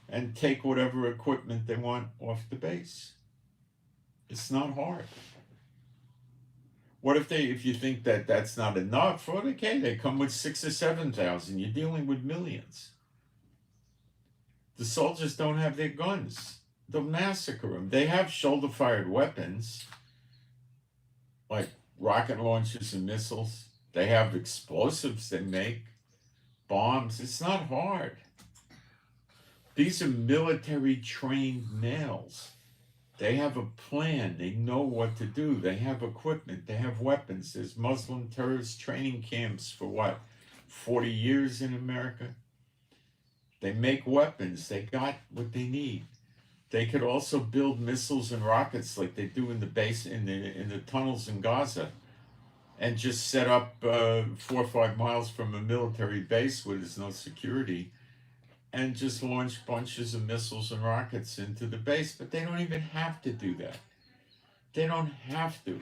and take whatever equipment they want off the base. It's not hard. What if you think that that's not enough? Well, okay, they come with 6,000 or 7,000. You're dealing with millions. The soldiers don't have their guns. They'll massacre them. They have shoulder-fired weapons, like rocket launchers and missiles. They have explosives they make, bombs. It's not hard. These are military-trained males. They have a plan. They know what to do. They have equipment. They have weapons. There's Muslim terrorist training camps for what, 40 years in America? They make weapons. They got what they need. They could also build missiles and rockets like they do in the base, in the tunnels in Gaza, and just set up 4 or 5 miles from a military base where there's no security, and just launch bunches of missiles and rockets into the base. But they don't even have to do that. They don't have to.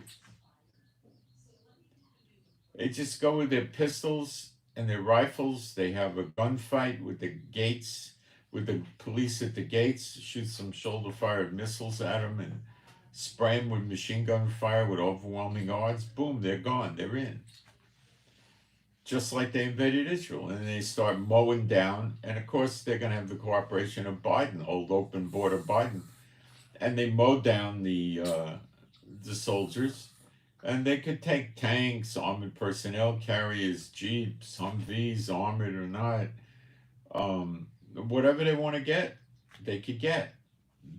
They just go with their pistols and their rifles. They have a gunfight with the gates, with the police at the gates, shoot some shoulder-fired missiles at them and spray them with machine gun fire with overwhelming odds. Boom, they're gone. They're in. Just like they invaded Israel, and they start mowing down, and of course they're going to have the cooperation of Biden, old open border Biden, and they mow down the soldiers, and they could take tanks, armored personnel carriers, jeeps, Humvees, armored or not, whatever they want to get, they could get.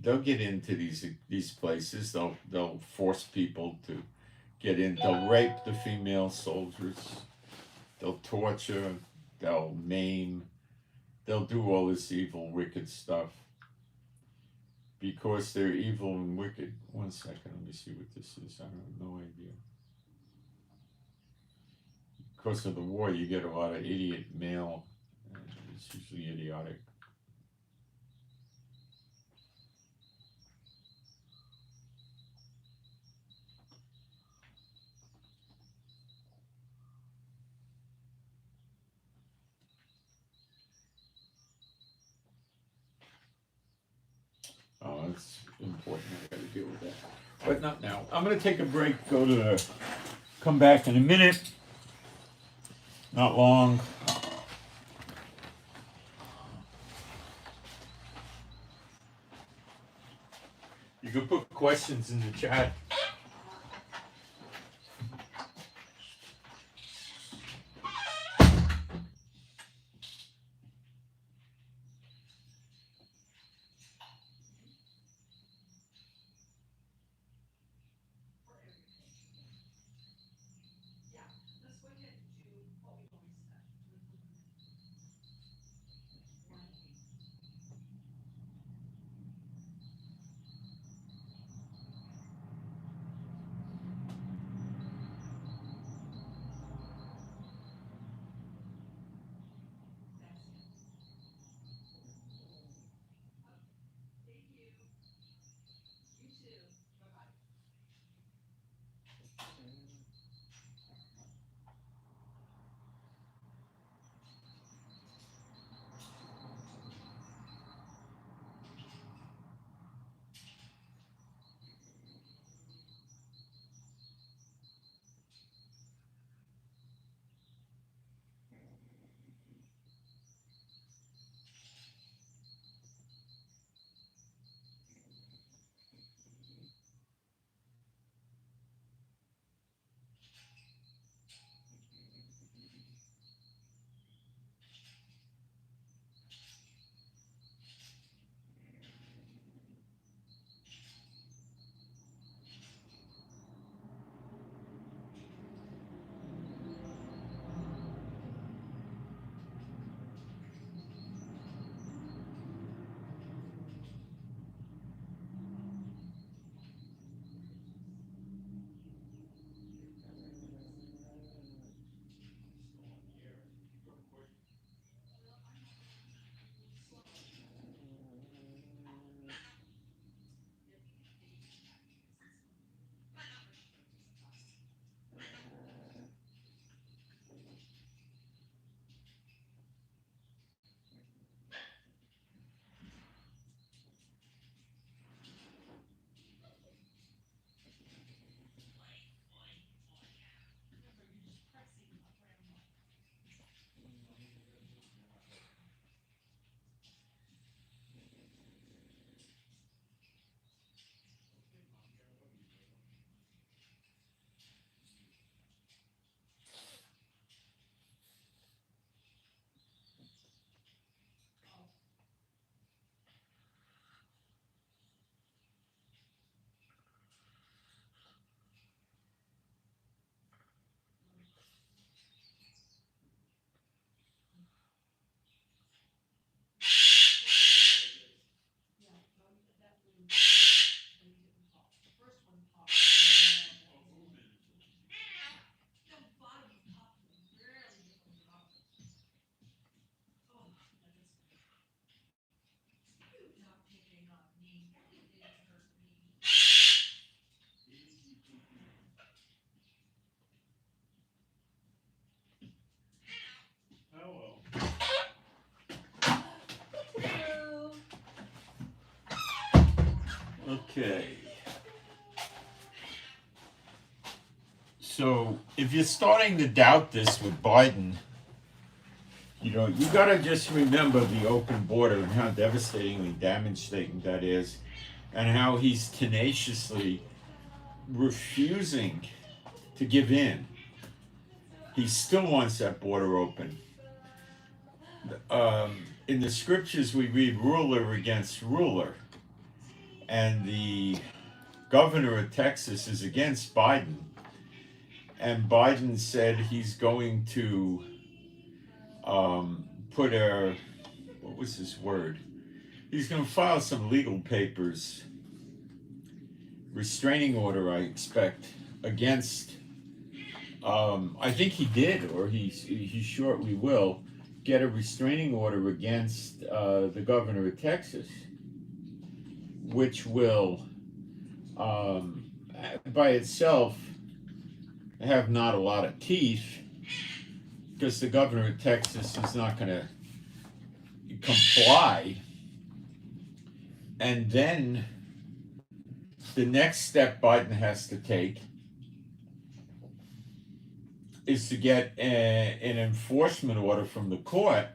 They'll get into these places. They'll force people to get in. They'll rape the female soldiers. They'll torture, they'll maim, they'll do all this evil, wicked stuff. Because they're evil and wicked. 1 second, let me see what this is. I have no idea. Because of the war, you get a lot of idiot mail. It's usually idiotic. Oh, that's important. I got to deal with that. But not now. I'm going to take a break, come back in a minute. Not long. You can put questions in the chat. Okay. So if you're starting to doubt this with Biden, you gotta just remember the open border and how devastatingly devastating that is, and how he's tenaciously refusing to give in. He still wants that border open. In the scriptures, we read ruler against ruler, and the governor of Texas is against Biden. And Biden said he's going to put what was his word? He's going to file some legal papers, restraining order, I expect, against, I think he did, or he shortly will, get a restraining order against the governor of Texas, which will, by itself, have not a lot of teeth, because the governor of Texas is not going to comply. And then the next step Biden has to take is to get an enforcement order from the court,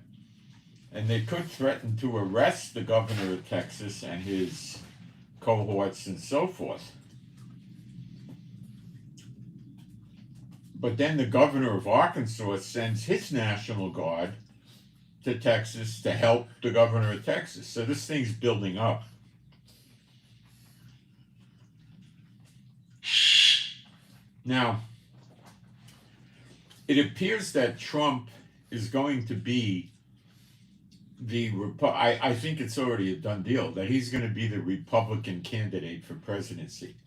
and they could threaten to arrest the governor of Texas and his cohorts and so forth. But then the governor of Arkansas sends his National Guard to Texas to help the governor of Texas. So this thing's building up. Now, it appears that Trump is going to be I think it's already a done deal, that he's going to be the Republican candidate for presidency.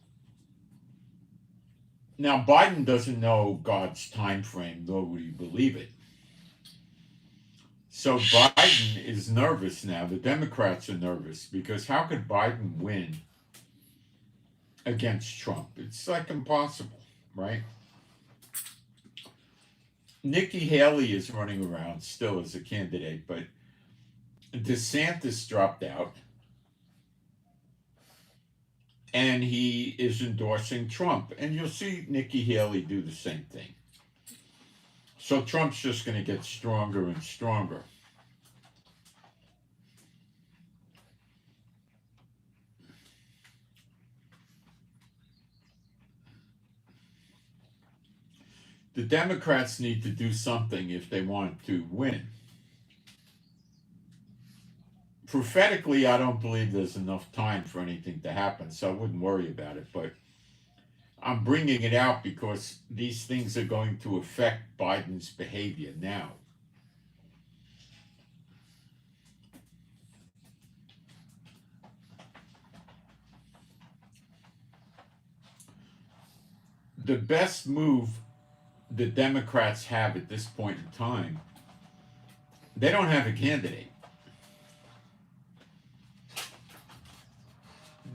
Now, Biden doesn't know God's time frame, nor would he believe it. So Biden is nervous now. The Democrats are nervous, because how could Biden win against Trump? It's like impossible, right? Nikki Haley is running around still as a candidate, but DeSantis dropped out. And he is endorsing Trump. And you'll see Nikki Haley do the same thing. So Trump's just going to get stronger and stronger. The Democrats need to do something if they want to win. Prophetically, I don't believe there's enough time for anything to happen, so I wouldn't worry about it. But I'm bringing it out because these things are going to affect Biden's behavior now. The best move the Democrats have at this point in time, they don't have a candidate.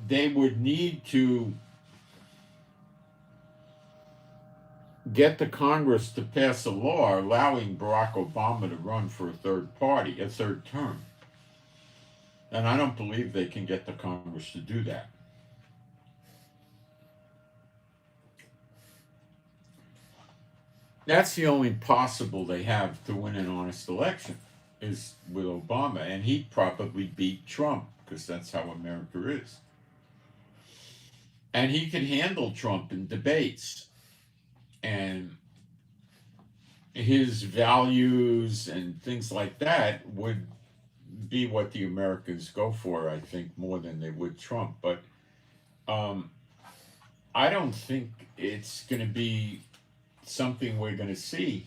They would need to get the Congress to pass a law allowing Barack Obama to run for a third term. And I don't believe they can get the Congress to do that. That's the only possible they have to win an honest election, is with Obama. And he'd probably beat Trump, because that's how America is. And he could handle Trump in debates. And his values and things like that would be what the Americans go for, I think, more than they would Trump. But I don't think it's going to be something we're going to see,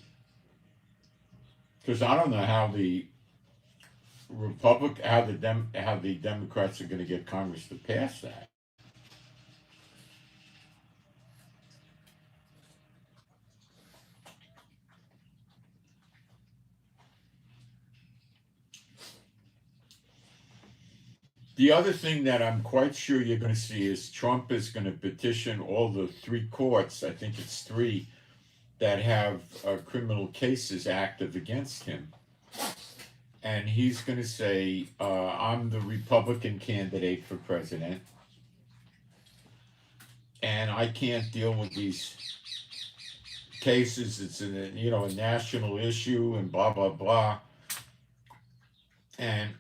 because I don't know how the how the Democrats are going to get Congress to pass that. The other thing that I'm quite sure you're going to see is Trump is going to petition all the three courts, I think it's three, that have criminal cases active against him. And he's going to say, I'm the Republican candidate for president, and I can't deal with these cases. It's a national issue and blah blah blah, and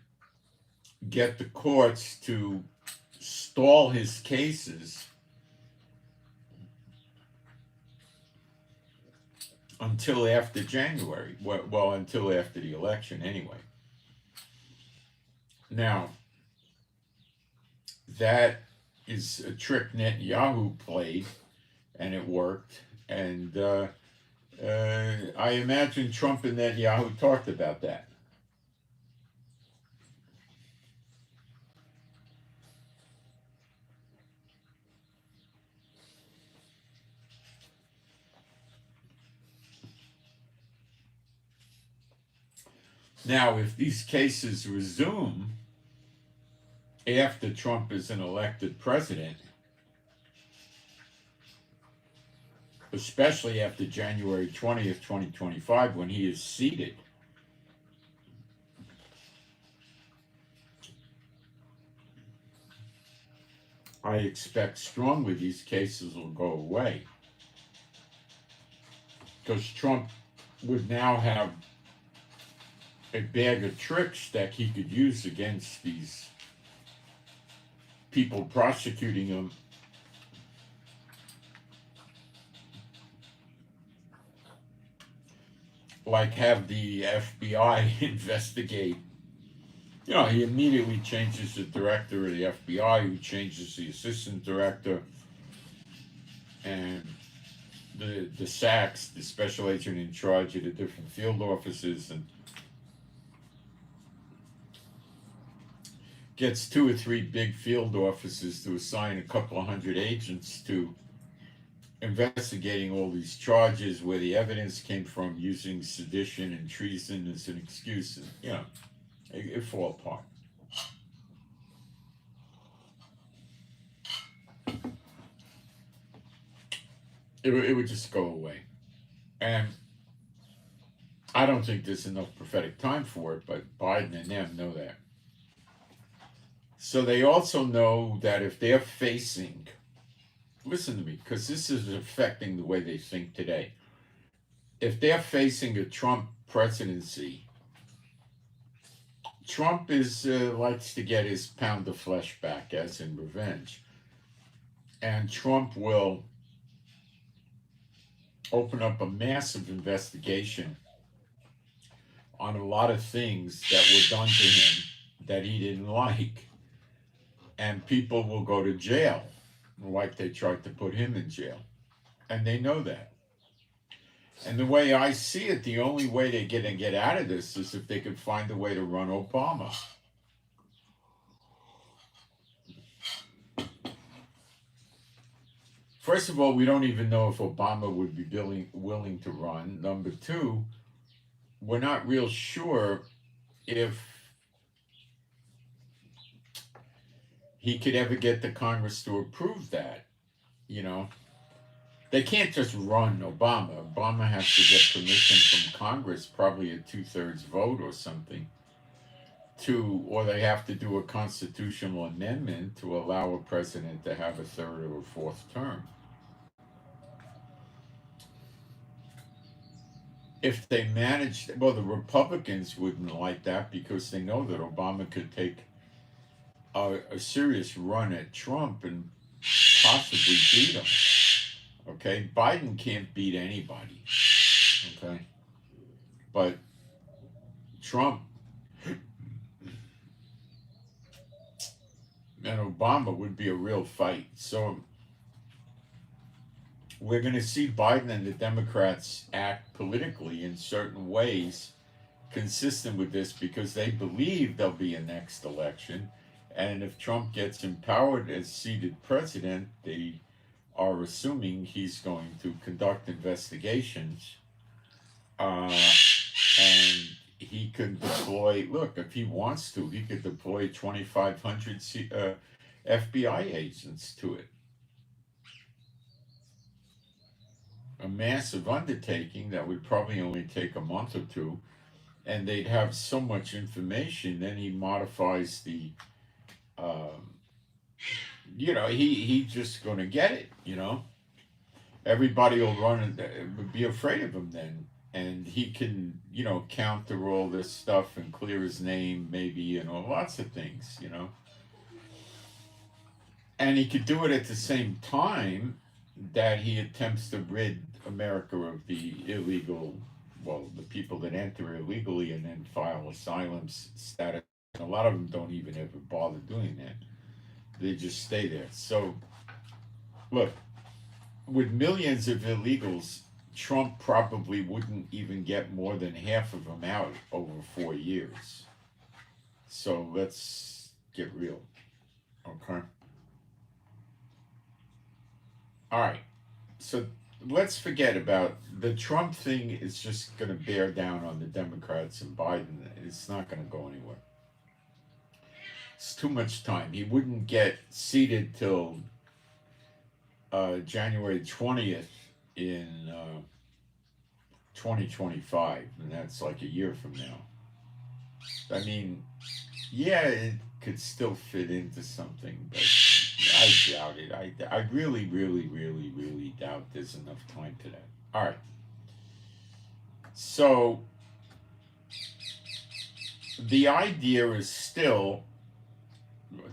get the courts to stall his cases until after January. Well, until after the election, anyway. Now, that is a trick Netanyahu played, and it worked. And I imagine Trump and Netanyahu talked about that. Now, if these cases resume after Trump is an elected president, especially after January 20th, 2025, when he is seated, I expect strongly these cases will go away. Because Trump would now have a bag of tricks that he could use against these people prosecuting him. Like have the FBI investigate. He immediately changes the director of the FBI, who changes the assistant director, and the SACs, the special agent in charge of the different field offices, and gets 2 or 3 big field offices to assign a couple of hundred agents to investigating all these charges, where the evidence came from, using sedition and treason as an excuse. And, it fall apart. It would just go away. And I don't think there's enough prophetic time for it, but Biden and them know that. So they also know that if they're facing, listen to me, because this is affecting the way they think today. If they're facing a Trump presidency, Trump likes to get his pound of flesh back, as in revenge. And Trump will open up a massive investigation on a lot of things that were done to him that he didn't like. And people will go to jail, like they tried to put him in jail. And they know that. And the way I see it, the only way they're going to get out of this is if they could find a way to run Obama. First of all, we don't even know if Obama would be willing to run. Number two, we're not real sure if he could ever get the Congress to approve that. They can't just run Obama. Obama has to get permission from Congress, probably a 2/3 vote or something, or they have to do a constitutional amendment to allow a president to have a 3rd or a 4th term. If they managed, the Republicans wouldn't like that, because they know that Obama could take a serious run at Trump and possibly beat him. Okay, Biden can't beat anybody. Okay, but Trump and Obama would be a real fight. So we're going to see Biden and the Democrats act politically in certain ways consistent with this, because they believe there'll be a next election. And if Trump gets empowered as seated president, they are assuming he's going to conduct investigations, and he can deploy, if he wants to, he could deploy 2,500 FBI agents to it. A massive undertaking that would probably only take a month or two, and they'd have so much information. Then he modifies he's just going to get it. Everybody will run and be afraid of him then, and he can counter all this stuff and clear his name, maybe lots of things. And he could do it at the same time that he attempts to rid America of the the people that enter illegally and then file asylum status. A lot of them don't even ever bother doing that. They just stay there. So, look, with millions of illegals, Trump probably wouldn't even get more than half of them out over 4 years. So let's get real. Okay? All right. So let's forget about the Trump thing. Is just going to bear down on the Democrats and Biden. It's not going to go anywhere. It's too much time. He wouldn't get seated till January 20th in 2025, and that's like a year from now. I mean, yeah, it could still fit into something, but I doubt it. I really, really, really, really doubt there's enough time to that. All right. So the idea is still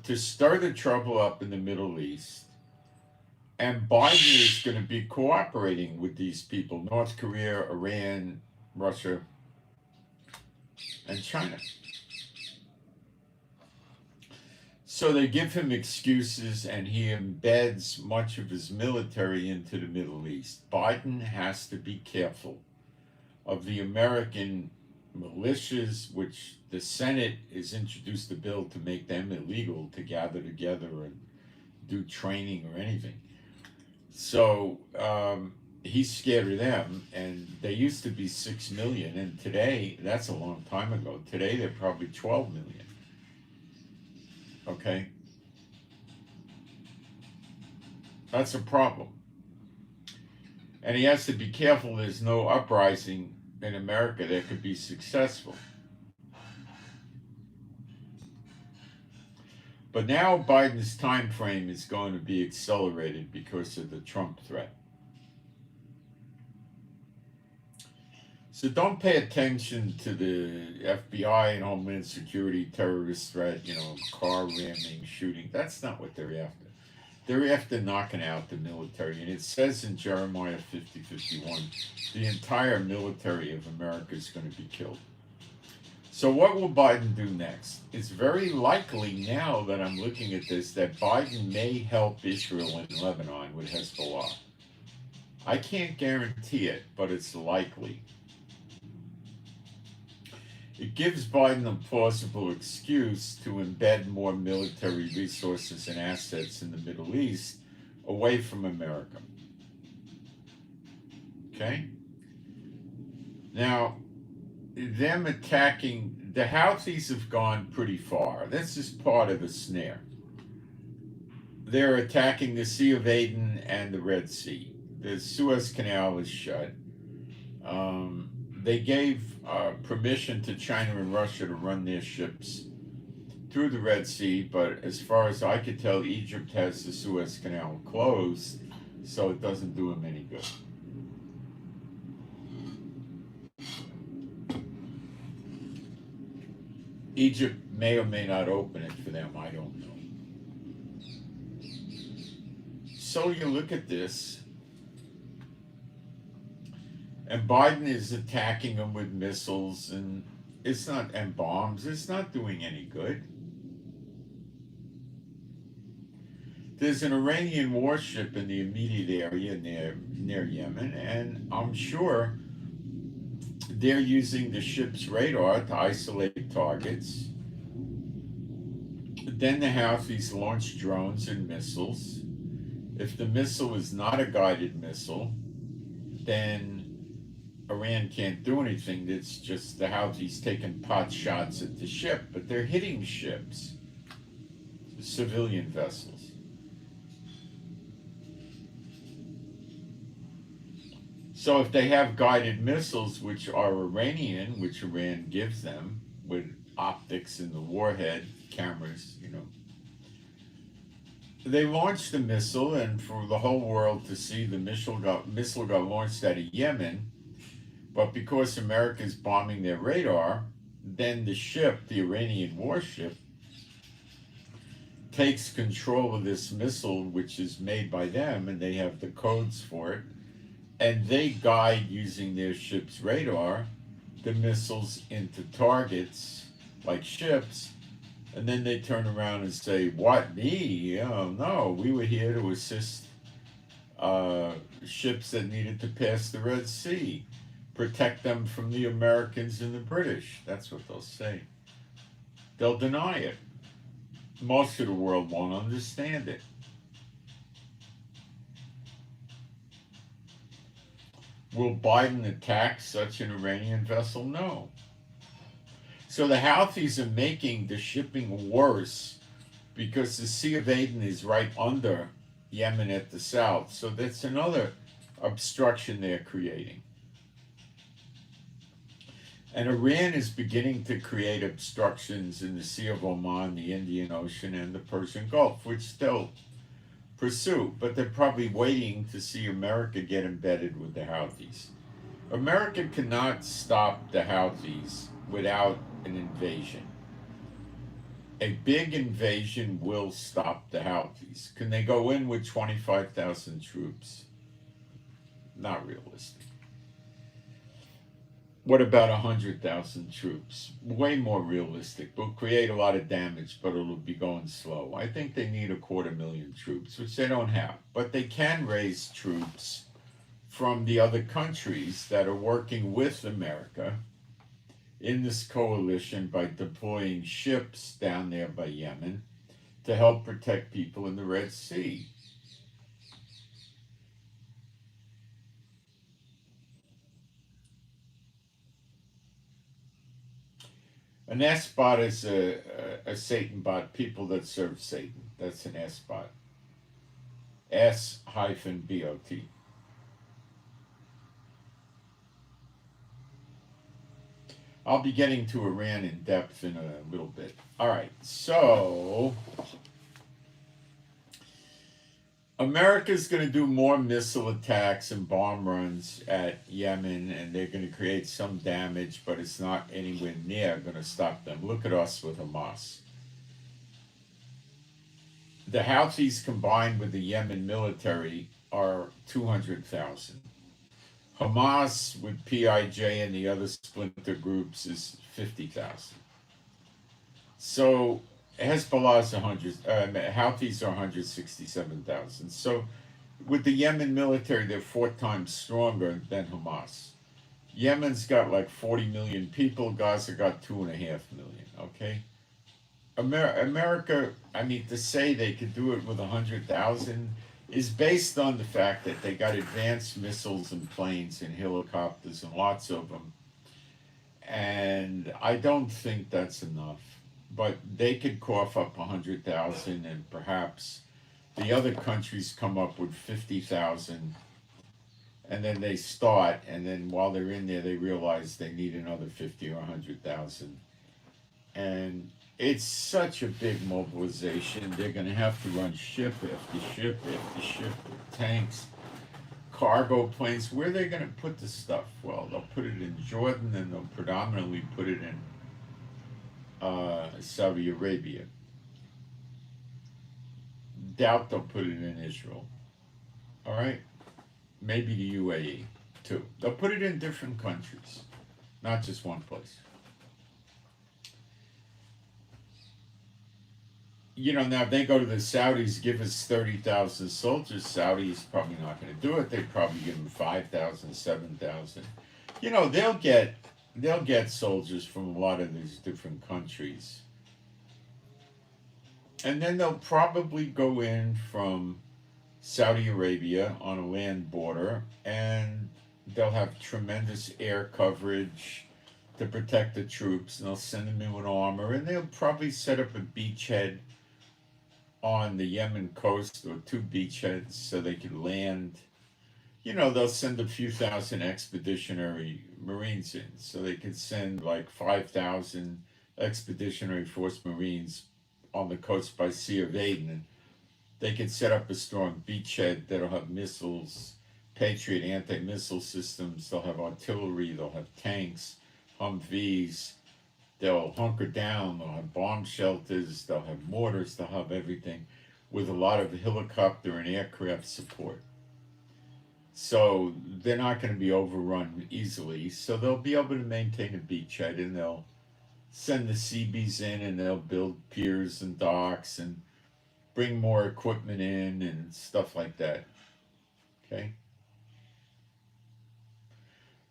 to stir the trouble up in the Middle East, and Biden is going to be cooperating with these people: North Korea, Iran, Russia, and China. So they give him excuses, and he embeds much of his military into the Middle East. Biden has to be careful of the American militias, which the Senate has introduced a bill to make them illegal to gather together and do training or anything. So he's scared of them, and they used to be 6 million, and today, that's a long time ago, today they're probably 12 million. Okay? That's a problem. And he has to be careful there's no uprising in America that could be successful. But now Biden's time frame is going to be accelerated because of the Trump threat. So don't pay attention to the FBI and Homeland Security terrorist threat, car ramming, shooting. That's not what they're after. They're after knocking out the military. And it says in Jeremiah 50:51, the entire military of America is going to be killed. So what will Biden do next? It's very likely now that I'm looking at this that Biden may help Israel in Lebanon with Hezbollah. I can't guarantee it, but it's likely. It gives Biden a plausible excuse to embed more military resources and assets in the Middle East away from America. Okay? Now, them attacking, the Houthis have gone pretty far. This is part of the snare. They're attacking the Sea of Aden and the Red Sea. The Suez Canal is shut. They gave permission to China and Russia to run their ships through the Red Sea, but as far as I could tell, Egypt has the Suez Canal closed, so it doesn't do them any good. Egypt may or may not open it for them, I don't know. So you look at this, and Biden is attacking them with missiles and bombs. It's not doing any good. There's an Iranian warship in the immediate area near Yemen, and I'm sure they're using the ship's radar to isolate targets. Then the Houthis launch drones and missiles. If the missile is not a guided missile, then Iran can't do anything. It's just the Houthis taking pot shots at the ship, but they're hitting ships, civilian vessels. So if they have guided missiles, which are Iranian, which Iran gives them, with optics in the warhead, cameras, they launched the missile, and for the whole world to see, the missile got launched out of Yemen. But because America's bombing their radar, then the ship, the Iranian warship, takes control of this missile, which is made by them, and they have the codes for it, and they guide, using their ship's radar, the missiles into targets like ships, and then they turn around and say, "What, me? Oh no, we were here to assist ships that needed to pass the Red Sea, protect them from the Americans and the British." That's what they'll say. They'll deny it. Most of the world won't understand it. Will Biden attack such an Iranian vessel? No. So the Houthis are making the shipping worse because the Sea of Aden is right under Yemen at the south. So that's another obstruction they're creating. And Iran is beginning to create obstructions in the Sea of Oman, the Indian Ocean, and the Persian Gulf, which they'll pursue, but they're probably waiting to see America get embedded with the Houthis. America cannot stop the Houthis without an invasion. A big invasion will stop the Houthis. Can they go in with 25,000 troops? Not realistic. What about 100,000 troops? Way more realistic. Will create a lot of damage, but it'll be going slow. I think they need 250,000 troops, which they don't have. But they can raise troops from the other countries that are working with America in this coalition by deploying ships down there by Yemen to help protect people in the Red Sea. An S-bot is a Satan bot, people that serve Satan. That's an S-bot. S-bot. I'll be getting to Iran in depth in a little bit. All right, so America's going to do more missile attacks and bomb runs at Yemen, and they're going to create some damage, but it's not anywhere near going to stop them. Look at us with Hamas. The Houthis combined with the Yemen military are 200,000. Hamas with PIJ and the other splinter groups is 50,000. So Hezbollah's 100, Houthis are 167,000. So with the Yemen military, they're 4 times stronger than Hamas. Yemen's got like 40 million people. Gaza got 2.5 million. Okay, America. I mean, to say they could do it with 100,000 is based on the fact that they got advanced missiles and planes and helicopters and lots of them. And I don't think that's enough. But they could cough up 100,000, and perhaps the other countries come up with 50,000, and then they start, and then while they're in there, they realize they need another 50 or 100,000. And it's such a big mobilization. They're going to have to run ship after ship after ship with tanks, cargo planes. Where are they going to put the stuff? Well, they'll put it in Jordan, and they'll predominantly put it in Saudi Arabia. Doubt they'll put it in Israel. All right? Maybe the UAE, too. They'll put it in different countries, not just one place. You know, now if they go to the Saudis, give us 30,000 soldiers, Saudis probably not going to do it. They'd probably give them 5,000, 7,000. You know, they'll get soldiers from a lot of these different countries. And then they'll probably go in from Saudi Arabia on a land border, and they'll have tremendous air coverage to protect the troops, and they'll send them in with armor, and they'll probably set up a beachhead on the Yemen coast, or 2 beachheads, so they could land. You know, they'll send a few thousand expeditionary Marines in, so they could send like 5,000 expeditionary force Marines on the coast by Sea of Aden, and They could set up a strong beachhead that'll have missiles, Patriot anti-missile systems. They'll have artillery. They'll have tanks, Humvees. They'll hunker down. They'll have bomb shelters. They'll have mortars. They'll have everything, with a lot of helicopter and aircraft support. So they're not going to be overrun easily. So they'll be able to maintain a beachhead, and they'll send the Seabees in, and they'll build piers and docks and bring more equipment in and stuff like that. Okay?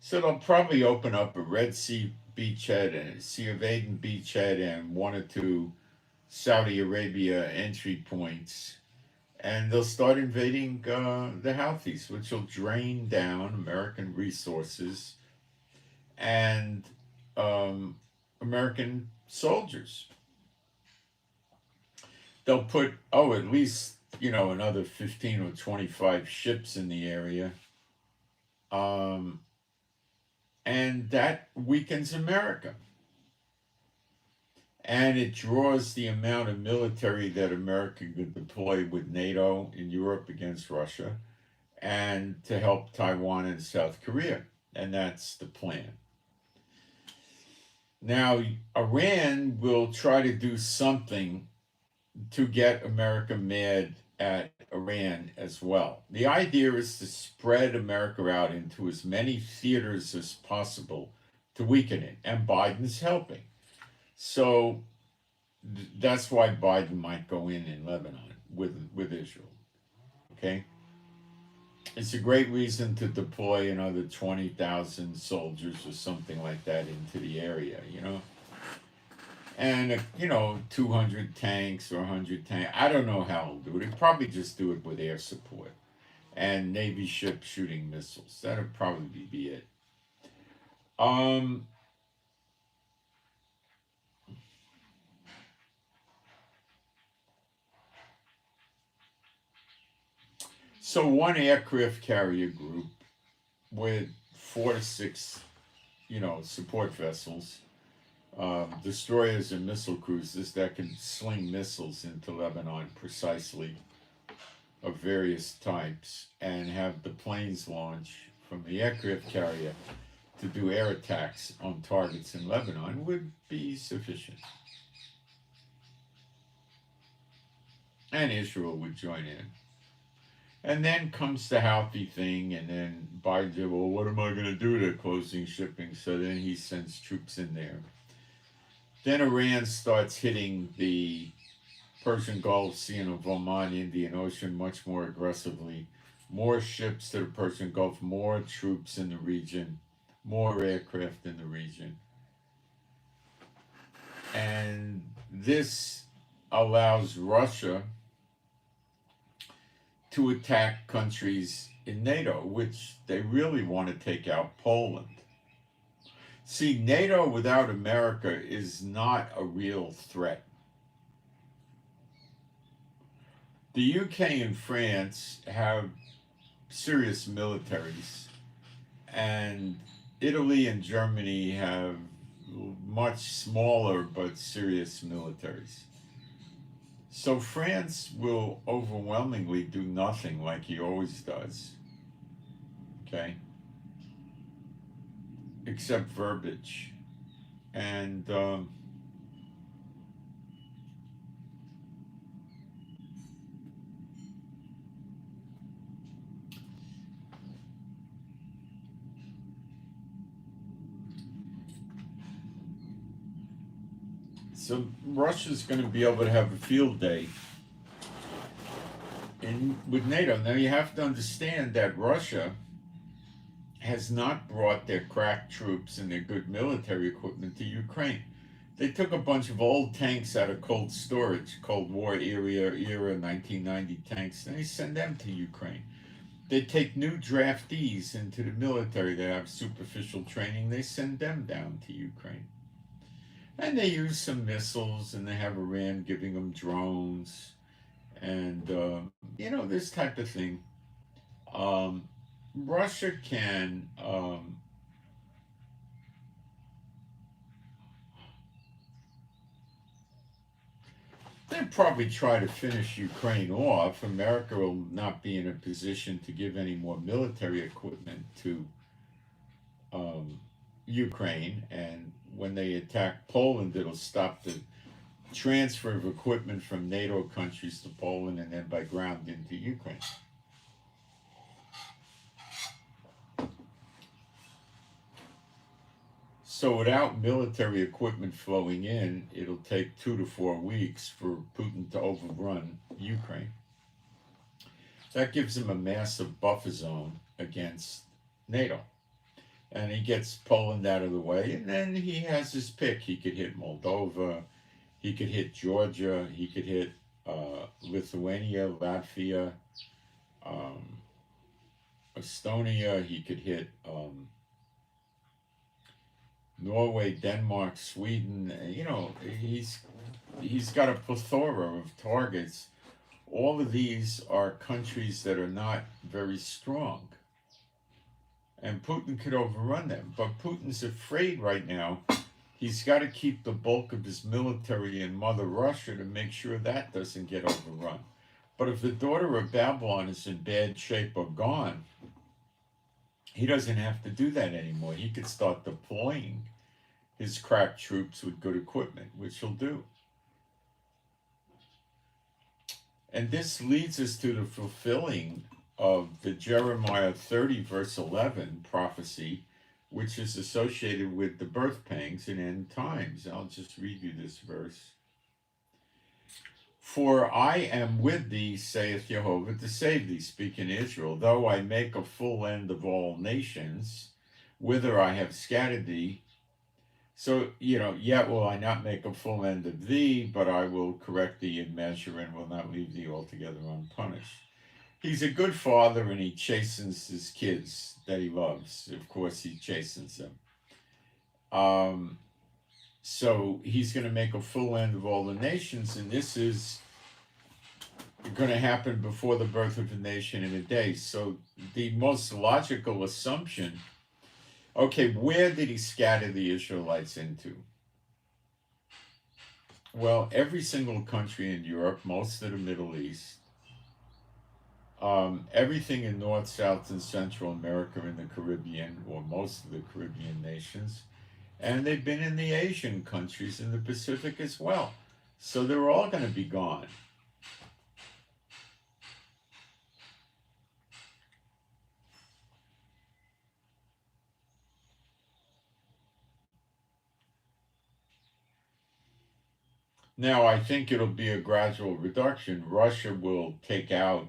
So they'll probably open up a Red Sea beachhead and a Sea of Aden beachhead and one or two Saudi Arabia entry points. And they'll start invading the Houthis, which will drain down American resources and American soldiers. They'll put, at least, another 15 or 25 ships in the area. And that weakens America. And it draws the amount of military that America could deploy with NATO in Europe against Russia, and to help Taiwan and South Korea. And that's the plan. Now, Iran will try to do something to get America mad at Iran as well. The idea is to spread America out into as many theaters as possible to weaken it, and Biden's helping. So that's why Biden might go in Lebanon with Israel. Okay? It's a great reason to deploy another 20,000 soldiers or something like that into the area, And, 200 tanks or 100 tanks. I don't know how he'll do it. He'll probably just do it with air support and Navy ships shooting missiles. That'll probably be it. So one aircraft carrier group with 4 to 6, support vessels, destroyers and missile cruisers that can sling missiles into Lebanon precisely, of various types, and have the planes launch from the aircraft carrier to do air attacks on targets in Lebanon would be sufficient. And Israel would join in. And then comes the Houthi thing, and then Biden said, well, what am I going to do to closing shipping? So then he sends troops in there. Then Iran starts hitting the Persian Gulf, Sea of Oman, Indian Ocean much more aggressively. More ships to the Persian Gulf, more troops in the region, more aircraft in the region. And this allows Russia to attack countries in NATO, which they really want to take out Poland. See, NATO without America is not a real threat. The UK and France have serious militaries, and Italy and Germany have much smaller but serious militaries. So France will overwhelmingly do nothing like he always does, okay? Except verbiage. And so Russia's going to be able to have a field day with NATO. Now you have to understand that Russia has not brought their crack troops and their good military equipment to Ukraine. They took a bunch of old tanks out of cold storage, Cold War era 1990 tanks, and they send them to Ukraine. They take new draftees into the military that have superficial training, they send them down to Ukraine. And they use some missiles, and they have Iran giving them drones, and, this type of thing. Russia can going to probably try to finish Ukraine off. America will not be in a position to give any more military equipment to Ukraine, and when they attack Poland, it'll stop the transfer of equipment from NATO countries to Poland and then by ground into Ukraine. So without military equipment flowing in, it'll take 2 to 4 weeks for Putin to overrun Ukraine. That gives him a massive buffer zone against NATO. And he gets Poland out of the way, and then he has his pick. He could hit Moldova, he could hit Georgia, he could hit Lithuania, Latvia, Estonia, he could hit Norway, Denmark, Sweden. You know, he's got a plethora of targets. All of these are countries that are not very strong. And Putin could overrun them. But Putin's afraid right now. He's got to keep the bulk of his military in Mother Russia to make sure that doesn't get overrun. But if the daughter of Babylon is in bad shape or gone, he doesn't have to do that anymore. He could start deploying his crack troops with good equipment, which he'll do. And this leads us to the fulfilling of the Jeremiah 30 verse 11 prophecy, which is associated with the birth pangs in end times. I'll just read you this verse. For I am with thee, saith Jehovah, to save thee, speaking Israel, though I make a full end of all nations, whither I have scattered thee. So, yet will I not make a full end of thee, but I will correct thee in measure and will not leave thee altogether unpunished. He's a good father, and he chastens his kids that he loves. Of course, he chastens them. So he's going to make a full end of all the nations, and this is going to happen before the birth of a nation in a day. So the most logical assumption, okay, where did he scatter the Israelites into? Well, every single country in Europe, most of the Middle East, everything in North, South, and Central America and the Caribbean, or most of the Caribbean nations, and they've been in the Asian countries in the Pacific as well. So they're all going to be gone. Now, I think it'll be a gradual reduction. Russia will take out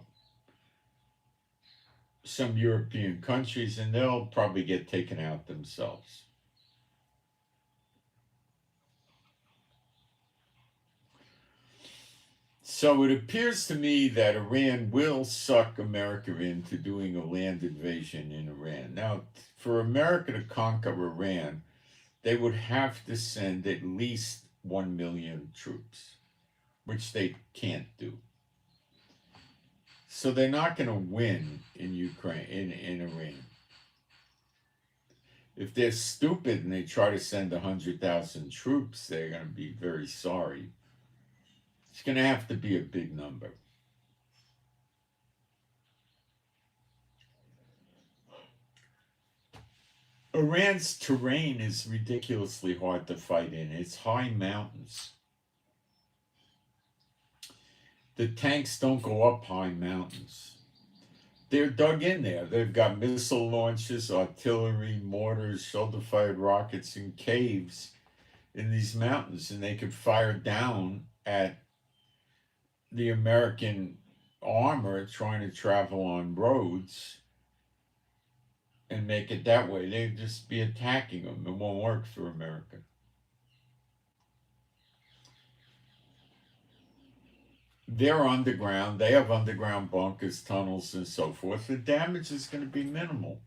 some European countries, and they'll probably get taken out themselves. So it appears to me that Iran will suck America into doing a land invasion in Iran. Now, for America to conquer Iran, they would have to send at least 1 million troops, which they can't do. So they're not going to win in Ukraine, in Iran. If they're stupid and they try to send 100,000 troops, they're going to be very sorry. It's going to have to be a big number. Iran's terrain is ridiculously hard to fight in. It's high mountains. The tanks don't go up high mountains. They're dug in there. They've got missile launches, artillery, mortars, shoulder-fired rockets, and caves in these mountains, and they could fire down at the American armor trying to travel on roads and make it that way. They'd just be attacking them. It won't work for America. They're underground. They have underground bunkers, tunnels, and so forth. The damage is going to be minimal.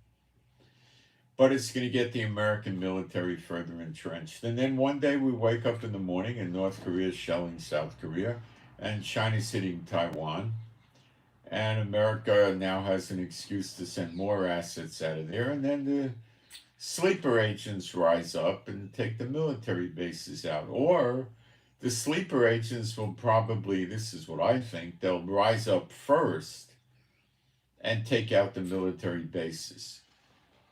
But it's going to get the American military further entrenched. And then one day we wake up in the morning and North Korea is shelling South Korea and China's hitting Taiwan. And America now has an excuse to send more assets out of there. And then the sleeper agents rise up and take the military bases out. Or The sleeper agents will probably, this is what I think, they'll rise up first and take out the military bases.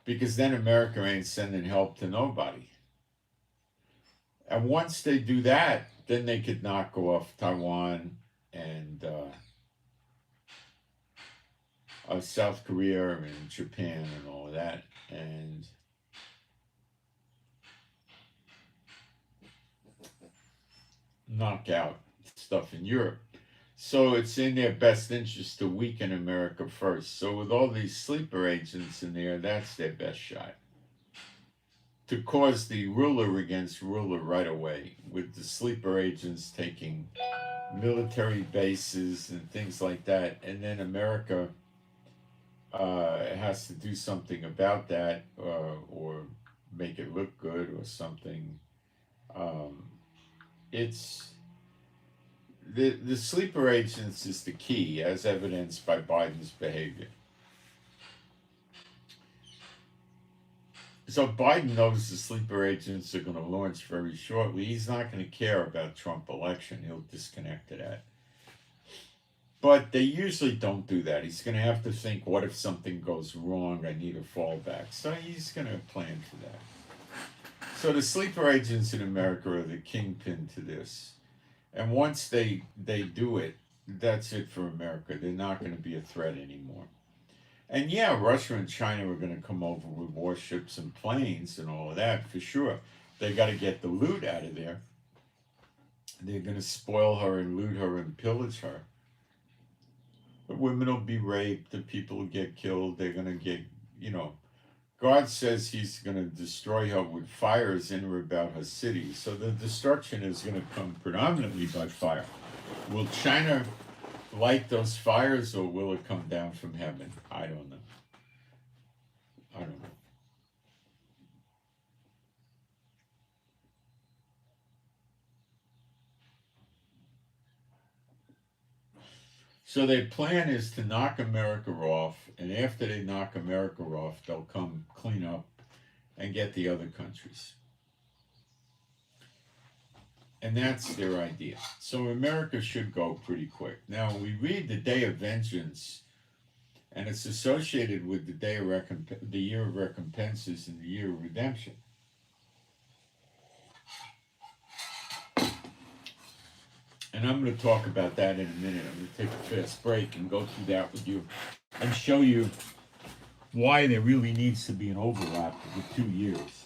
Because then America ain't sending help to nobody. And once they do that, then they could knock off Taiwan and South Korea and Japan and all of that, and knock out stuff in Europe. So it's in their best interest to weaken America first. So with all these sleeper agents in there, that's their best shot. To cause the ruler against ruler right away, with the sleeper agents taking military bases and things like that, and then America has to do something about that, or make it look good or something. It's the sleeper agents is the key, as evidenced by Biden's behavior. So Biden knows the sleeper agents are going to launch very shortly. He's not going to care about Trump election. He'll disconnect to that. But they usually don't do that. He's going to have to think, what if something goes wrong? I need a fallback. So he's going to plan for that. So the sleeper agents in America are the kingpin to this. And once they do it, that's it for America. They're not going to be a threat anymore. And yeah, Russia and China are going to come over with warships and planes and all of that, for sure. They got to get the loot out of there. They're going to spoil her and loot her and pillage her. The women will be raped, the people will get killed, they're going to get, God says he's going to destroy her with fires in or about her city. So the destruction is going to come predominantly by fire. Will China light those fires, or will it come down from heaven? I don't know. So their plan is to knock America off, and after they knock America off, they'll come clean up and get the other countries. And that's their idea. So America should go pretty quick. Now, we read the Day of Vengeance, and it's associated with the day of the year of recompenses and the year of redemption. And I'm going to talk about that in a minute. I'm going to take a fast break and go through that with you and show you why there really needs to be an overlap of the 2 years.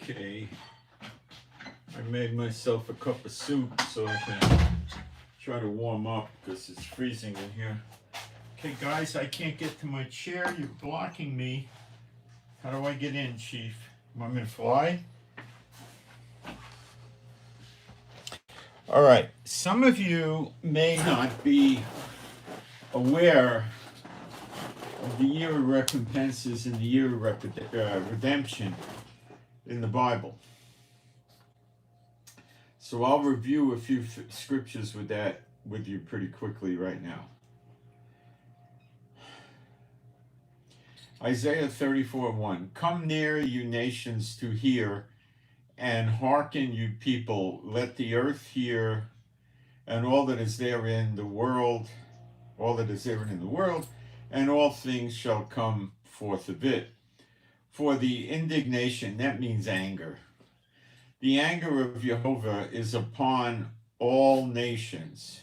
Okay, I made myself a cup of soup so I can try to warm up because it's freezing in here. Okay, guys, I can't get to my chair. You're blocking me. How do I get in, Chief? Want me to fly? All right. Some of you may not be aware of the year of recompenses and the year of redemption in the Bible. So I'll review a few scriptures with you pretty quickly right now. Isaiah 34:1. Come near, you nations, to hear, and hearken, you people. Let the earth hear, and all that is therein the world, all that is therein in the world, and all things shall come forth of it. For the indignation, that means anger. The anger of Jehovah is upon all nations,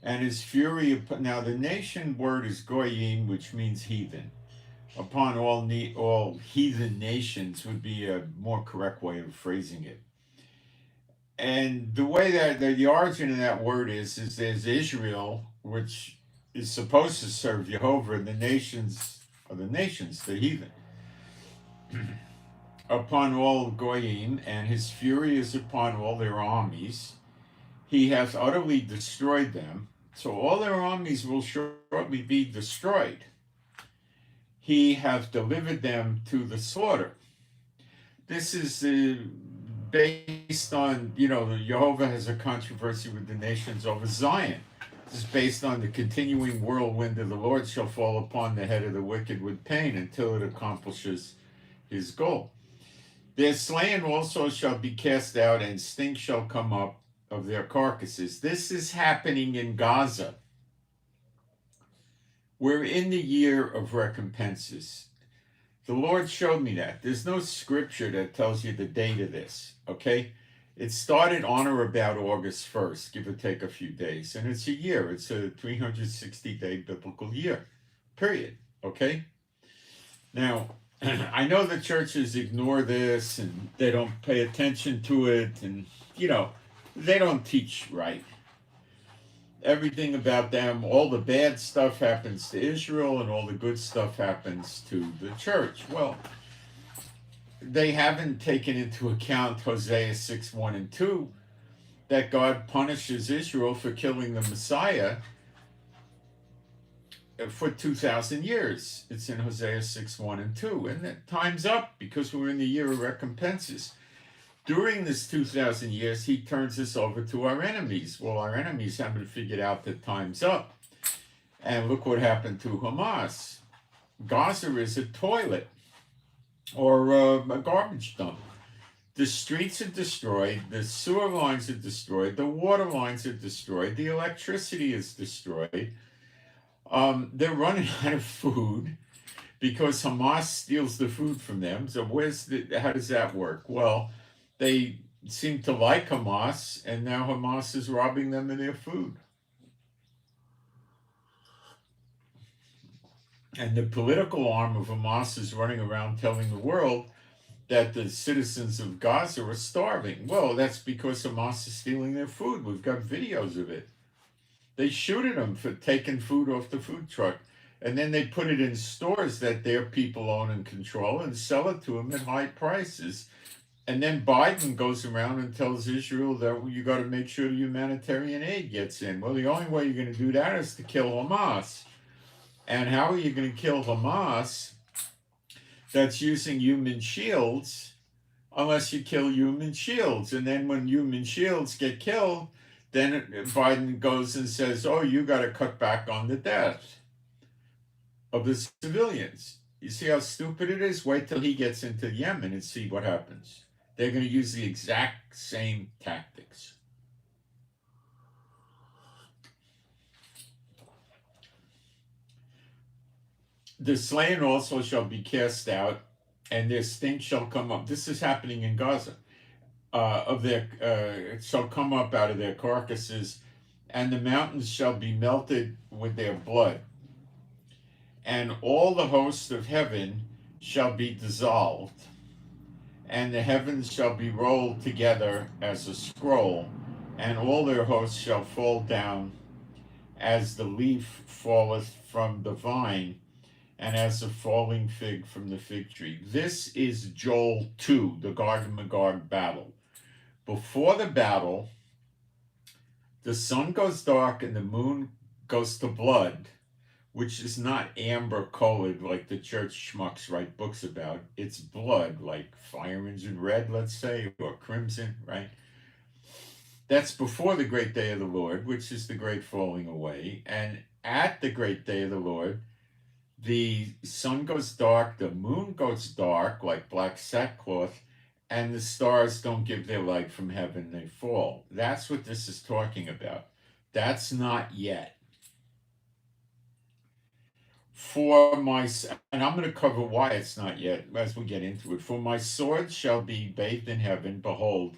and his fury now the nation word is goyim, which means heathen. Upon all heathen nations would be a more correct way of phrasing it. And the way that the origin of that word is there's Israel, which is supposed to serve Jehovah, and the nations are the heathen. Upon all goyim, and his fury is upon all their armies. He hath utterly destroyed them, so all their armies will shortly be destroyed. He hath delivered them to the slaughter. This is based on, Jehovah has a controversy with the nations over Zion. This is based on the continuing whirlwind of the Lord shall fall upon the head of the wicked with pain until it accomplishes his goal. Their slain also shall be cast out, and stink shall come up of their carcasses. This is happening in Gaza. We're in the year of recompenses. The Lord showed me that. There's no scripture that tells you the date of this, okay? It started on or about August 1st, give or take a few days. And it's a year. It's a 360-day biblical year, period, okay? Now, I know the churches ignore this and they don't pay attention to it and, they don't teach right. Everything about them, all the bad stuff happens to Israel and all the good stuff happens to the church. Well, they haven't taken into account Hosea 6:1 and 2, that God punishes Israel for killing the Messiah for 2,000 years. It's in Hosea 6, 1 and 2. And that time's up because we're in the year of recompenses. During this 2,000 years, he turns us over to our enemies. Well, our enemies haven't figured out that time's up. And look what happened to Hamas. Gaza is a toilet or a garbage dump. The streets are destroyed, the sewer lines are destroyed, the water lines are destroyed, the electricity is destroyed. They're running out of food because Hamas steals the food from them. So how does that work? Well, they seem to like Hamas, and now Hamas is robbing them of their food. And the political arm of Hamas is running around telling the world that the citizens of Gaza are starving. Well, that's because Hamas is stealing their food. We've got videos of it. They shoot at them for taking food off the food truck. And then they put it in stores that their people own and control and sell it to them at high prices. And then Biden goes around and tells Israel that you got to make sure the humanitarian aid gets in. Well, the only way you're going to do that is to kill Hamas. And how are you going to kill Hamas that's using human shields unless you kill human shields? And then when human shields get killed, then Biden goes and says, oh, you got to cut back on the death of the civilians. You see how stupid it is? Wait till he gets into Yemen and see what happens. They're going to use the exact same tactics. The slain also shall be cast out, and their stink shall come up. This is happening in Gaza. It shall come up out of their carcasses, and the mountains shall be melted with their blood. And all the hosts of heaven shall be dissolved, and the heavens shall be rolled together as a scroll, and all their hosts shall fall down as the leaf falleth from the vine, and as a falling fig from the fig tree. This is Joel 2, the Gog and Magog battle. Before the battle, the sun goes dark and the moon goes to blood, which is not amber colored like the church schmucks write books about. It's blood, like fire engine red, let's say, or crimson, right? That's before the great day of the Lord, which is the great falling away. And at the great day of the Lord, the sun goes dark, the moon goes dark like black sackcloth, and the stars don't give their light from heaven, they fall. That's what this is talking about. That's not yet. And I'm going to cover why it's not yet as we get into it. For my sword shall be bathed in heaven, behold,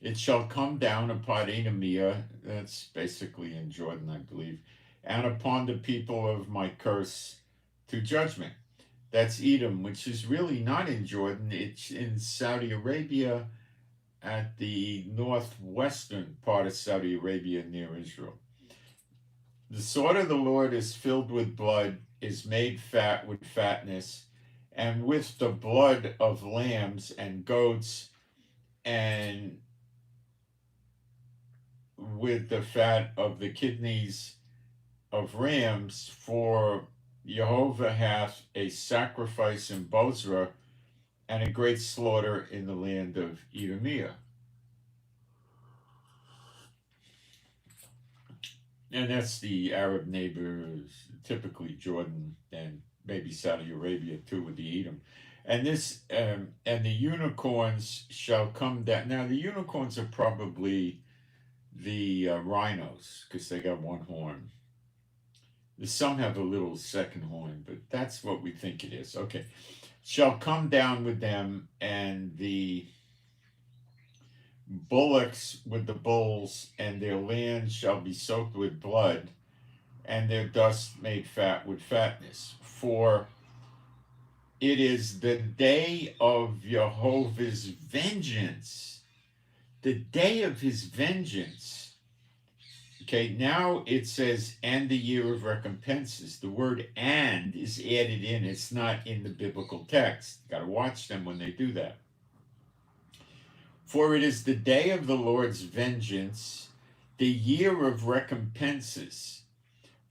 it shall come down upon Edomia, that's basically in Jordan, I believe, and upon the people of my curse to judgment. That's Edom, which is really not in Jordan. It's in Saudi Arabia, at the northwestern part of Saudi Arabia near Israel. The sword of the Lord is filled with blood, is made fat with fatness, and with the blood of lambs and goats, and with the fat of the kidneys of rams, for Jehovah hath a sacrifice in Bozrah, and a great slaughter in the land of Edomia. And that's the Arab neighbors, typically Jordan and maybe Saudi Arabia too, with the Edom. And and the unicorns shall come down. Now the unicorns are probably the rhinos, because they got one horn. Some have a little second horn, but that's what we think it is. Okay. Shall come down with them, and the bullocks with the bulls, and their land shall be soaked with blood, and their dust made fat with fatness. For it is the day of Jehovah's vengeance, the day of his vengeance. Okay, now it says, and the year of recompenses. The word and is added in. It's not in the biblical text. You got to watch them when they do that. For it is the day of the Lord's vengeance, the year of recompenses.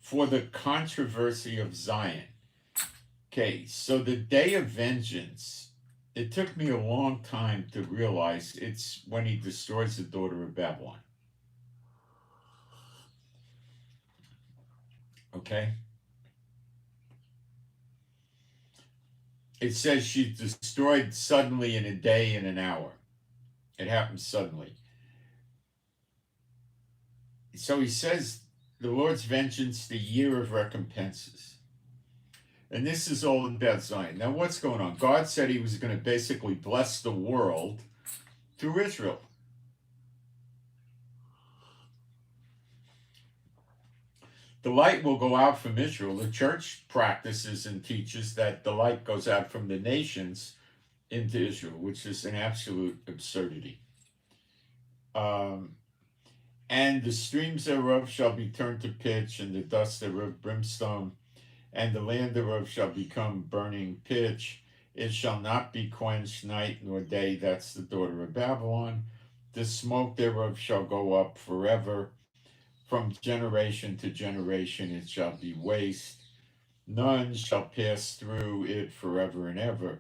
for the controversy of Zion. Okay, so the day of vengeance, it took me a long time to realize it's when he destroys the daughter of Babylon. Okay? It says she's destroyed suddenly in a day and an hour. It happens suddenly. So he says the Lord's vengeance, the year of recompenses. And this is all about Zion. Now, what's going on? God said he was going to basically bless the world through Israel. The light will go out from Israel. The church practices and teaches that the light goes out from the nations into Israel, which is an absolute absurdity. And the streams thereof shall be turned to pitch, and the dust thereof brimstone, and the land thereof shall become burning pitch. It shall not be quenched night nor day. That's the daughter of Babylon. The smoke thereof shall go up forever. From generation to generation it shall be waste. None shall pass through it forever and ever.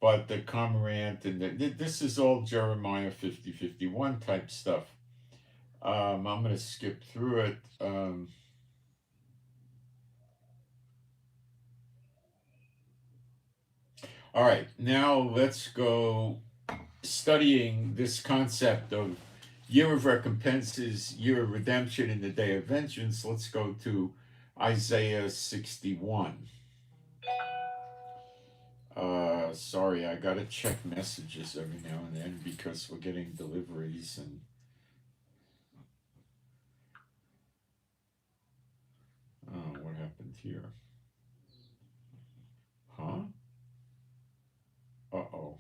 But the cormorant, and this is all Jeremiah 50:51 type stuff. I'm going to skip through it. All right, now let's go studying this concept of year of recompenses, year of redemption, and the day of vengeance. Let's go to Isaiah 61. Sorry, I gotta check messages every now and then because we're getting deliveries and oh, what happened here? Huh? Uh-oh.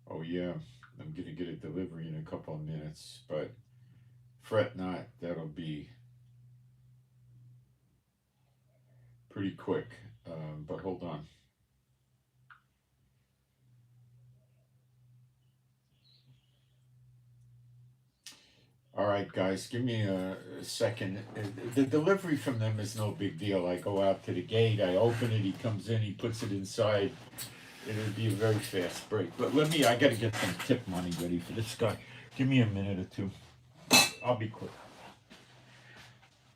Oh yeah, I'm gonna get a delivery in a couple of minutes, but fret not, that'll be pretty quick. But hold on. All right, guys, give me a second. The delivery from them is no big deal. I go out to the gate, I open it, he comes in, he puts it inside. It'll be a very fast break. But I gotta get some tip money ready for this guy. Give me a minute or two. I'll be quick.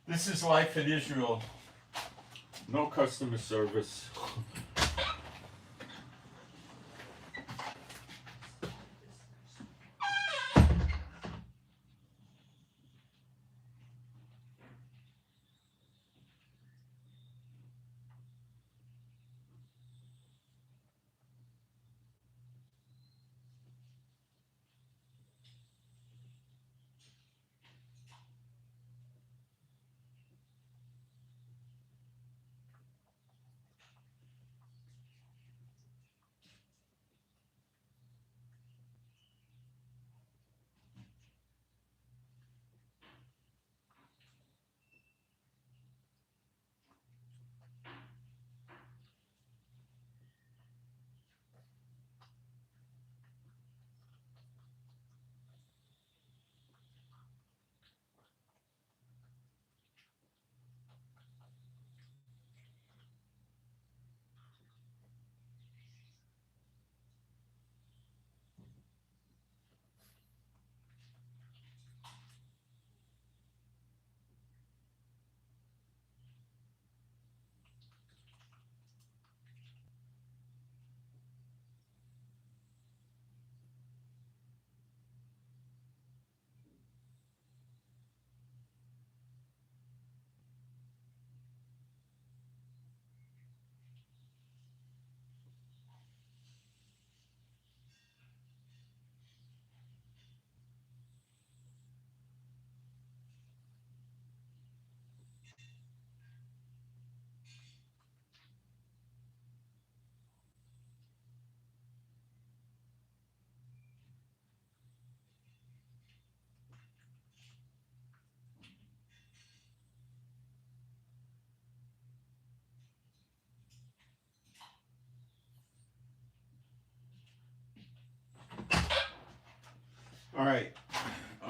This is life in Israel. No customer service.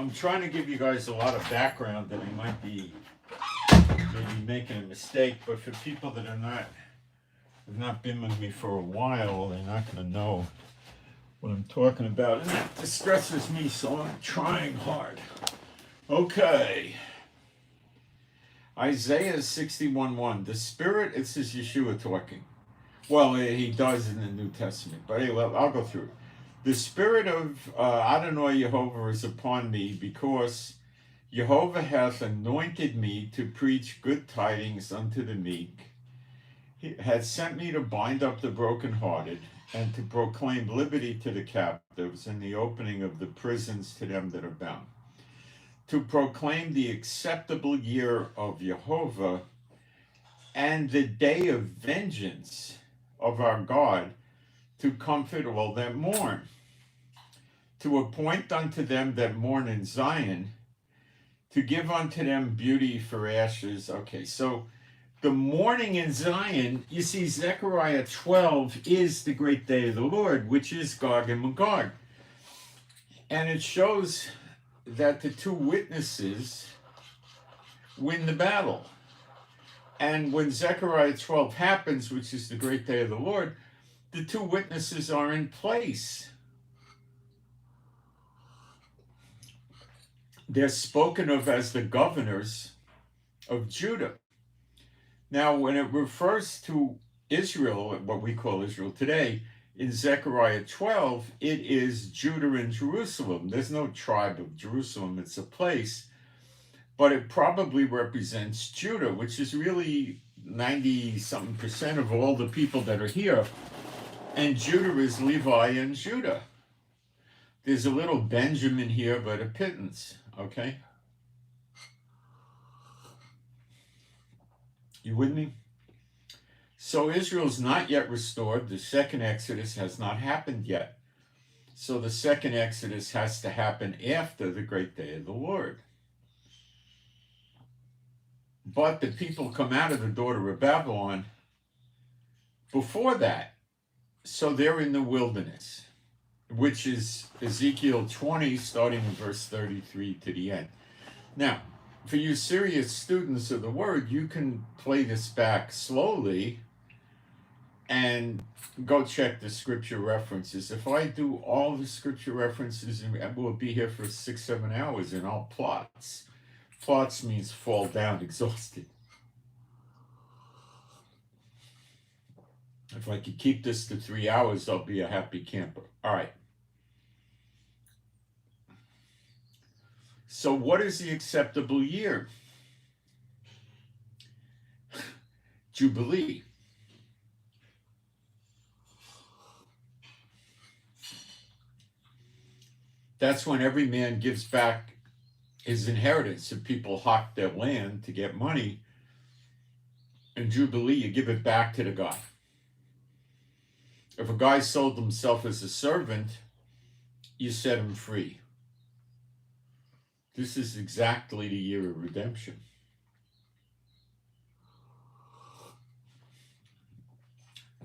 I'm trying to give you guys a lot of background that I might be maybe making a mistake, but for people that are not have not been with me for a while, they're not going to know what I'm talking about, and that distresses me, so I'm trying hard. Okay. Isaiah 61:1. The Spirit, it says Yeshua talking. Well, he does in the New Testament, but anyway, I'll go through it. The Spirit of Adonai Yehovah is upon me, because Yehovah hath anointed me to preach good tidings unto the meek. He has sent me to bind up the brokenhearted, and to proclaim liberty to the captives, and the opening of the prisons to them that are bound. To proclaim the acceptable year of Yehovah, and the day of vengeance of our God, to comfort all that mourn. To appoint unto them that mourn in Zion, to give unto them beauty for ashes. Okay, so the mourning in Zion, you see, Zechariah 12 is the great day of the Lord, which is Gog and Magog. And it shows that the two witnesses win the battle. And when Zechariah 12 happens, which is the great day of the Lord, the two witnesses are in place. They're spoken of as the governors of Judah. Now, when it refers to Israel, what we call Israel today, in Zechariah 12, it is Judah and Jerusalem. There's no tribe of Jerusalem, it's a place, but it probably represents Judah, which is really 90-something% of all the people that are here. And Judah is Levi and Judah. There's a little Benjamin here, but a pittance, okay? You with me? So Israel's not yet restored. The second Exodus has not happened yet. So the second Exodus has to happen after the great day of the Lord. But the people come out of the daughter of Babylon before that. So they're in the wilderness, which is Ezekiel 20, starting in verse 33 to the end. Now, for you serious students of the word, you can play this back slowly and go check the scripture references. If I do all the scripture references, we'll be here for 6-7 hours in all plots. Plots means fall down exhausted. If I could keep this to 3 hours, I'll be a happy camper. All right. So what is the acceptable year? Jubilee. That's when every man gives back his inheritance. If people hawk their land to get money, in Jubilee, you give it back to the guy. If a guy sold himself as a servant, you set him free. This is exactly the year of redemption.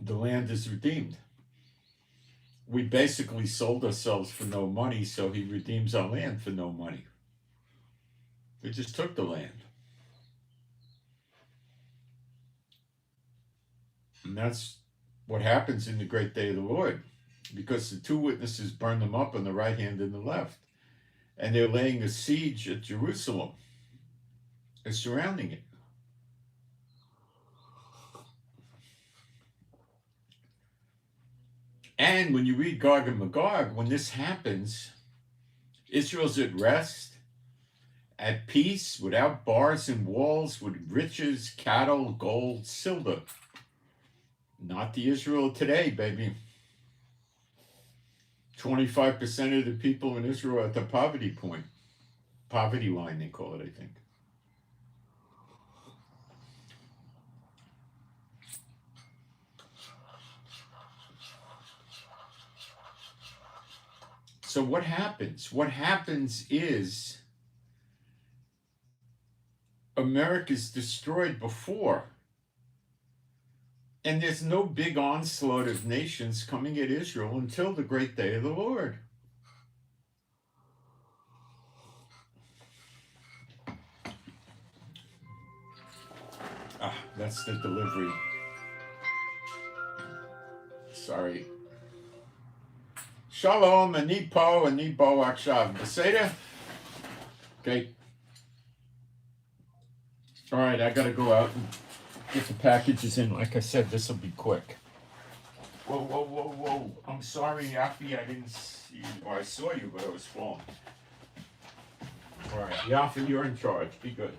The land is redeemed. We basically sold ourselves for no money, so he redeems our land for no money. They just took the land. And that's what happens in the great day of the Lord, because the two witnesses burn them up on the right hand and the left. And they're laying a siege at Jerusalem. They're surrounding it. And when you read Gog and Magog, when this happens, Israel's at rest, at peace, without bars and walls, with riches, cattle, gold, silver. Not the Israel of today, baby. 25% of the people in Israel are at the poverty point. Poverty line, they call it, I think. So what happens? What happens is America's destroyed before. And there's no big onslaught of nations coming at Israel until the great day of the Lord. That's the delivery. Sorry. Shalom, anipo, akshav. Beseda? Okay. All right, I got to go out and get the packages in. Like I said, this will be quick. Whoa. I'm sorry, Yafi, I didn't see you. Or I saw you, but I was falling. All right, Yafi, you're in charge. Be good.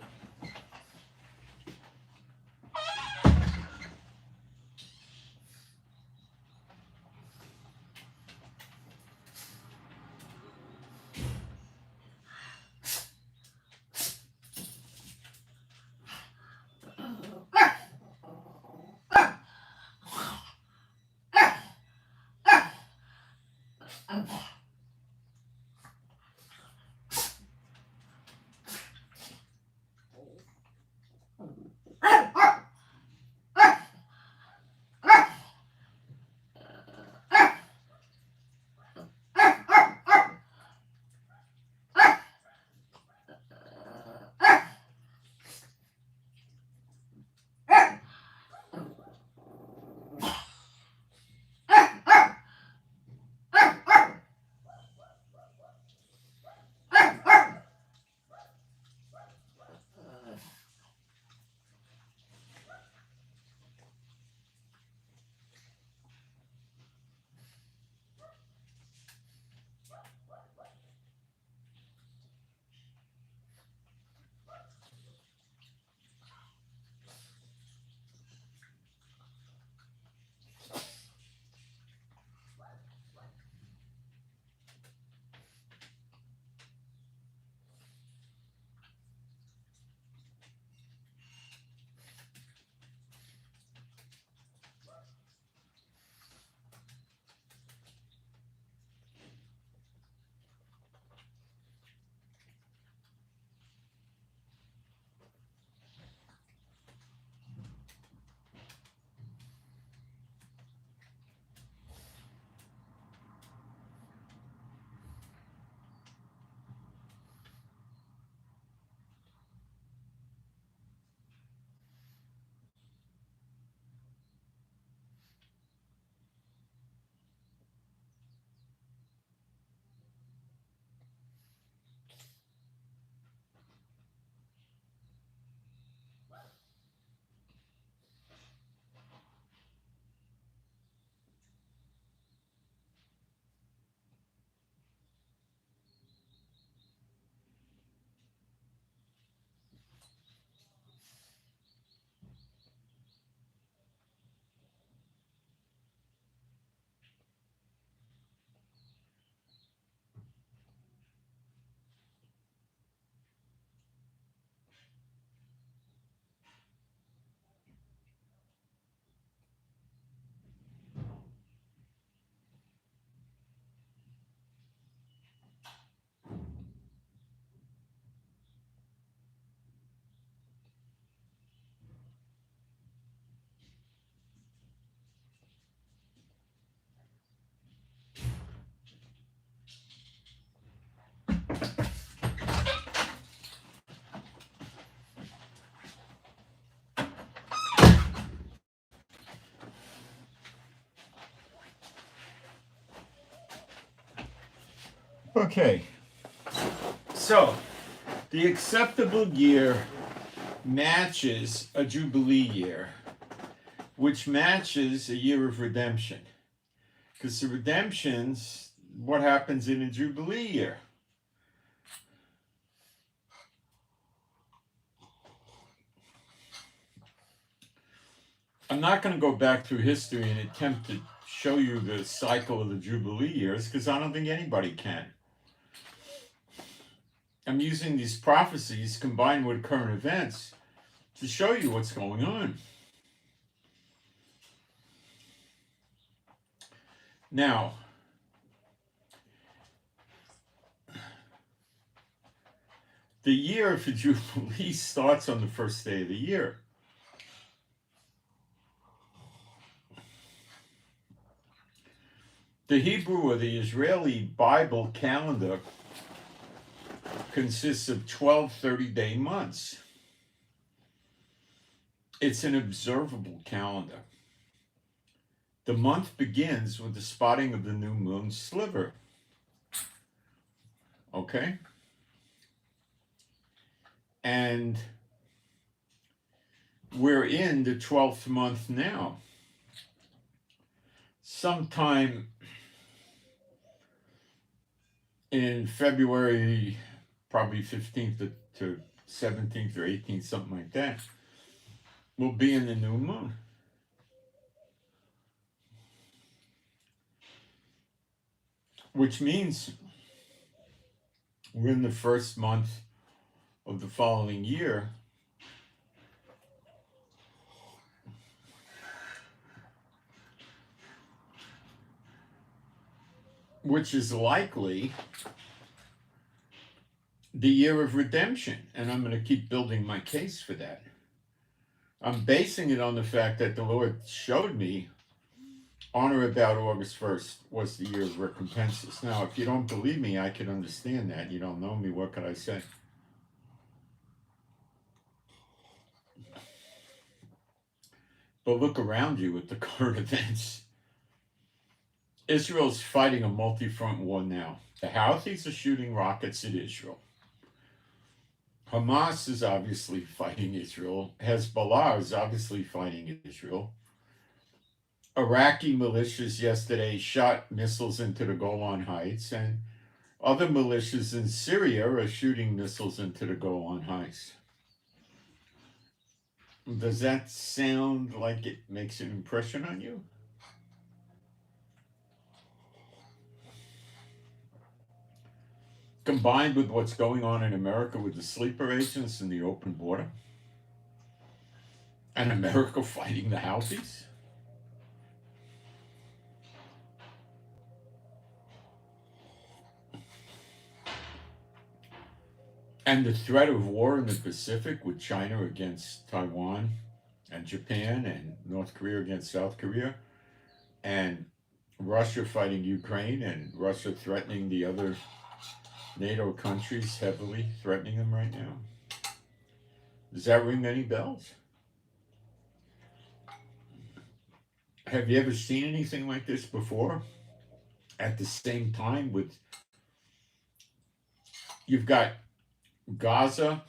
Okay. So, the acceptable year matches a Jubilee year, which matches a year of redemption. Because the redemption's what happens in a Jubilee year. I'm not going to go back through history and attempt to show you the cycle of the Jubilee years, because I don't think anybody can. I'm using these prophecies combined with current events to show you what's going on. Now, the year of the Jubilee starts on the first day of the year. The Hebrew or the Israeli Bible calendar consists of 12 30-day months. It's an observable calendar. The month begins with the spotting of the new moon sliver. Okay? And we're in the 12th month now. Sometime in February, probably 15th to 17th or 18th, something like that, we'll be in the new moon. Which means we're in the first month of the following year. Which is likely the year of redemption. And I'm going to keep building my case for that. I'm basing it on the fact that the Lord showed me on or about August 1st was the year of recompenses. Now, if you don't believe me, I can understand that. You don't know me. What could I say? But look around you at the current events. Israel's fighting a multi-front war now. The Houthis are shooting rockets at Israel. Hamas is obviously fighting Israel. Hezbollah is obviously fighting Israel. Iraqi militias yesterday shot missiles into the Golan Heights, and other militias in Syria are shooting missiles into the Golan Heights. Does that sound like it makes an impression on you? Combined with what's going on in America with the sleeper agents and the open border, and America fighting the Houthis. And the threat of war in the Pacific with China against Taiwan and Japan and North Korea against South Korea, and Russia fighting Ukraine and Russia threatening the other NATO countries, heavily threatening them right now. Does that ring any bells? Have you ever seen anything like this before? At the same time, with you've got Gaza,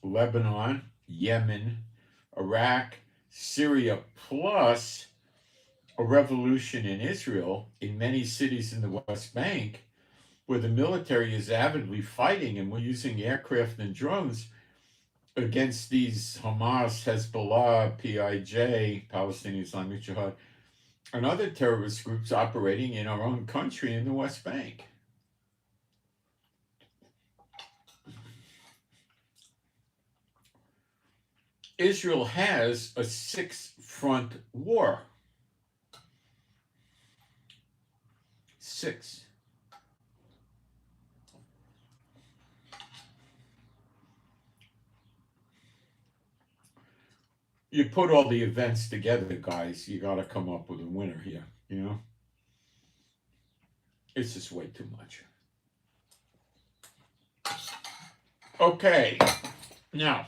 Lebanon, Yemen, Iraq, Syria, plus a revolution in Israel in many cities in the West Bank, where the military is avidly fighting, and we're using aircraft and drones against these Hamas, Hezbollah, PIJ, Palestinian Islamic Jihad, and other terrorist groups operating in our own country in the West Bank. Israel has a 6-front war. 6. You put all the events together, guys, you got to come up with a winner here, you know? It's just way too much. Okay, now,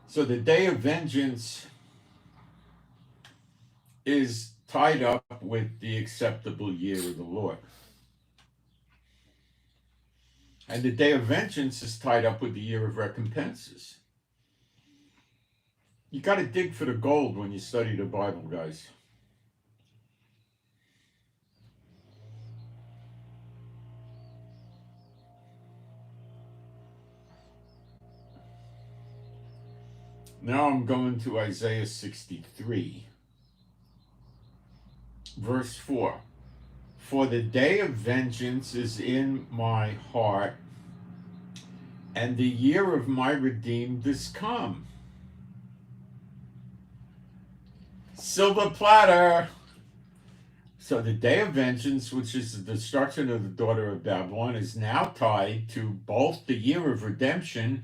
so the day of vengeance is tied up with the acceptable year of the Lord. And the day of vengeance is tied up with the year of recompenses. You got to dig for the gold when you study the Bible, guys. Now I'm going to Isaiah 63, verse 4. For the day of vengeance is in my heart, and the year of my redeemed is come. Silver platter. So the day of vengeance, which is the destruction of the daughter of Babylon, is now tied to both the year of redemption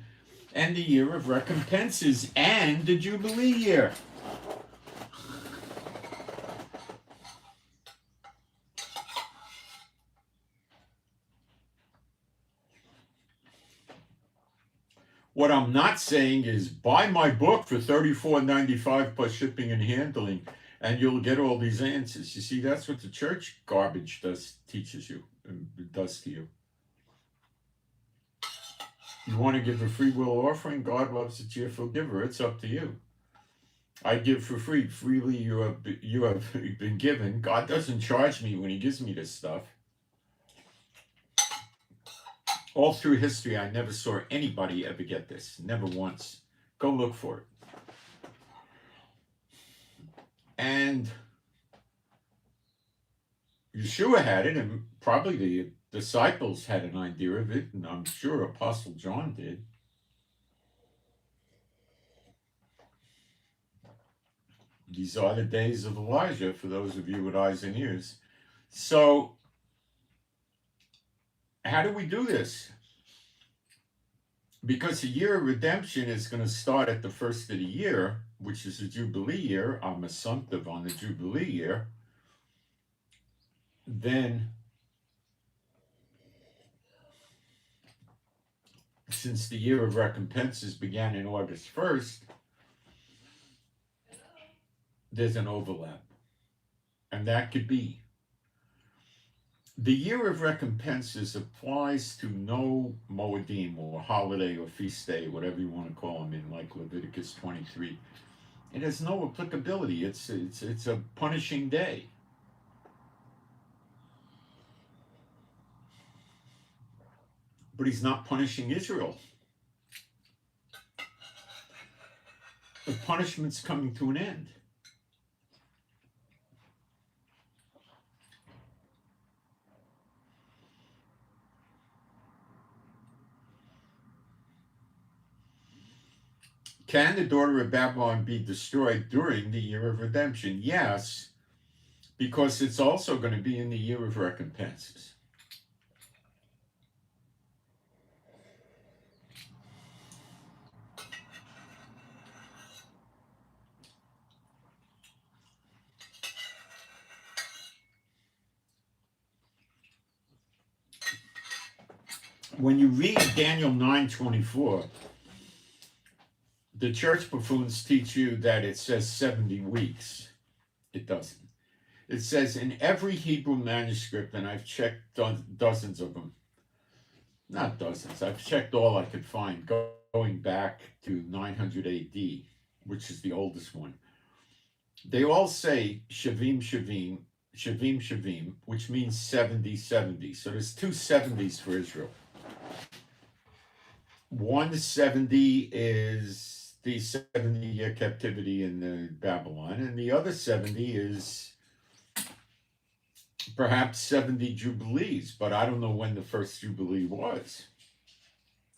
and the year of recompenses and the Jubilee year. What I'm not saying is buy my book for $34.95 plus shipping and handling, and you'll get all these answers. You see, that's what the church garbage teaches you, does to you. You want to give a free will offering? God loves a cheerful giver. It's up to you. I give for free. Freely you have been given. God doesn't charge me when he gives me this stuff. All through history, I never saw anybody ever get this. Never once. Go look for it. And Yeshua had it, and probably the disciples had an idea of it, and I'm sure Apostle John did. These are the days of Elijah, for those of you with eyes and ears. So, how do we do this? Because the year of redemption is going to start at the first of the year, which is the Jubilee year. I'm assumptive on the Jubilee year. Then, since the year of recompenses began in August 1st, there's an overlap. And that could be. The year of recompenses applies to no Moedim or holiday or feast day, whatever you want to call them, in like Leviticus 23. It has no applicability. It's a punishing day. But he's not punishing Israel. The punishment's coming to an end. Can the daughter of Babylon be destroyed during the year of redemption? Yes, because it's also going to be in the year of recompenses. When you read Daniel 9:24, the church buffoons teach you that it says 70 weeks. It doesn't. It says in every Hebrew manuscript, and I've checked dozens of them, not dozens, I've checked all I could find going back to 900 AD, which is the oldest one. They all say Shavim, Shavim, Shavim, Shavim, which means 70, 70. So there's two 70s for Israel. 170 is the 70-year captivity in Babylon, and the other 70 is perhaps 70 jubilees, but I don't know when the first jubilee was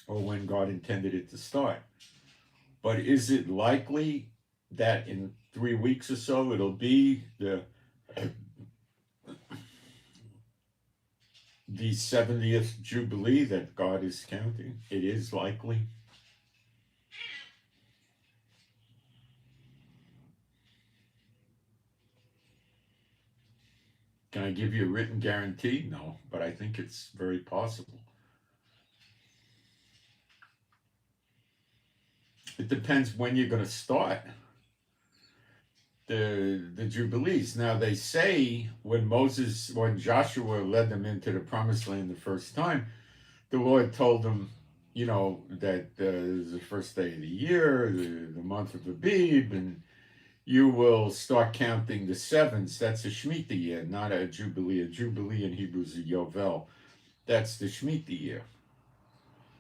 or when God intended it to start. But is it likely that in 3 weeks or so it'll be the 70th jubilee that God is counting? It is likely. Can I give you a written guarantee? No, but I think it's very possible. It depends when you're going to start the Jubilees. Now, they say when Joshua led them into the promised land the first time, the Lord told them, that the first day of the year, the month of Abib, and you will start counting the sevens. That's a Shemitah year, not a Jubilee. A Jubilee in Hebrew is a Yovel. That's the Shemitah year.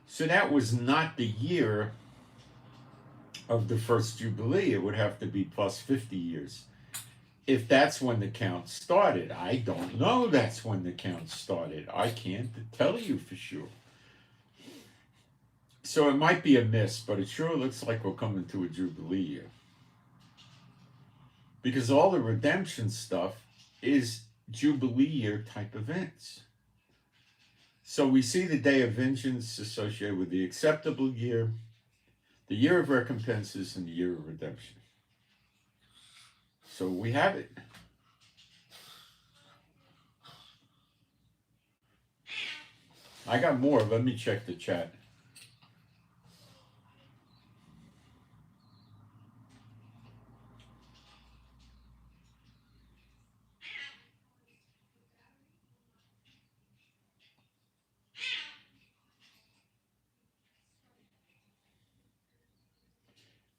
So that was not the year of the first Jubilee. It would have to be plus 50 years. If that's when the count started, I don't know that's when the count started. I can't tell you for sure. So it might be a miss, but it sure looks like we're coming to a Jubilee year. Because all the redemption stuff is Jubilee year type events. So we see the day of vengeance associated with the acceptable year, the year of recompenses, and the year of redemption. So we have it. I got more. Let me check the chat.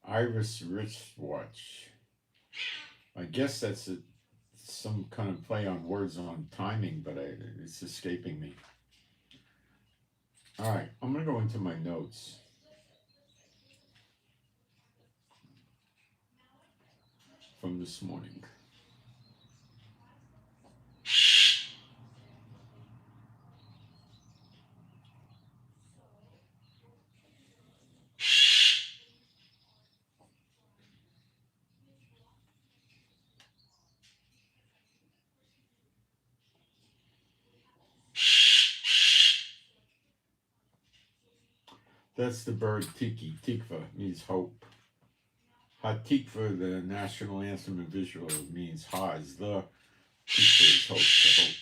Iris wristwatch. I guess that's some kind of play on words on timing, but it's escaping me. All right, I'm going to go into my notes. From this morning. That's the bird tiki. Tikva means hope. Hatikva, the national anthem of Israel, means Ha is the. Tikva is hope, the hope.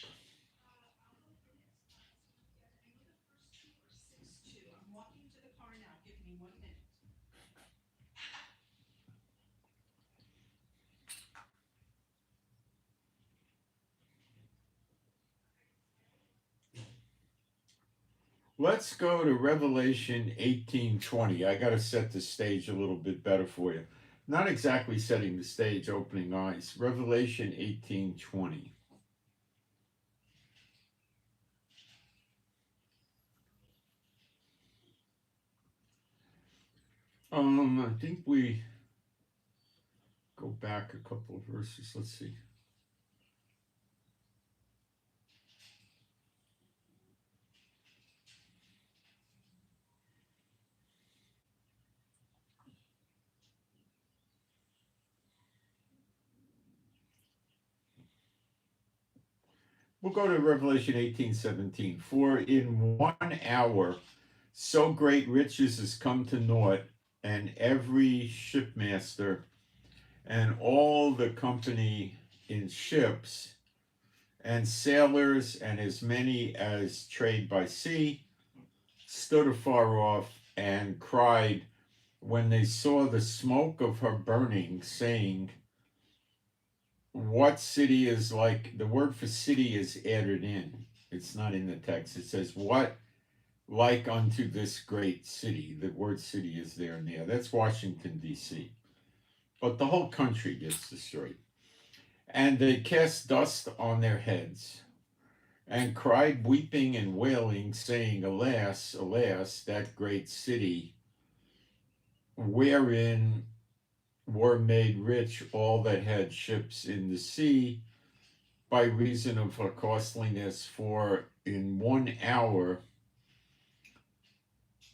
Let's go to Revelation 18:20. I got to set the stage a little bit better for you. Not exactly setting the stage, opening eyes. Revelation 18:20. I think we go back a couple of verses. Let's see. We'll go to Revelation 18:17. For in 1 hour so great riches has come to naught, and every shipmaster and all the company in ships and sailors and as many as trade by sea stood afar off and cried when they saw the smoke of her burning, saying, what city is like? The word for city is added in. It's not in the text. It says, what like unto this great city? The word city is there and there. That's Washington, D.C. But the whole country gets destroyed. And they cast dust on their heads and cried, weeping and wailing, saying, alas, alas, that great city, wherein were made rich all that had ships in the sea, by reason of her costliness, for in 1 hour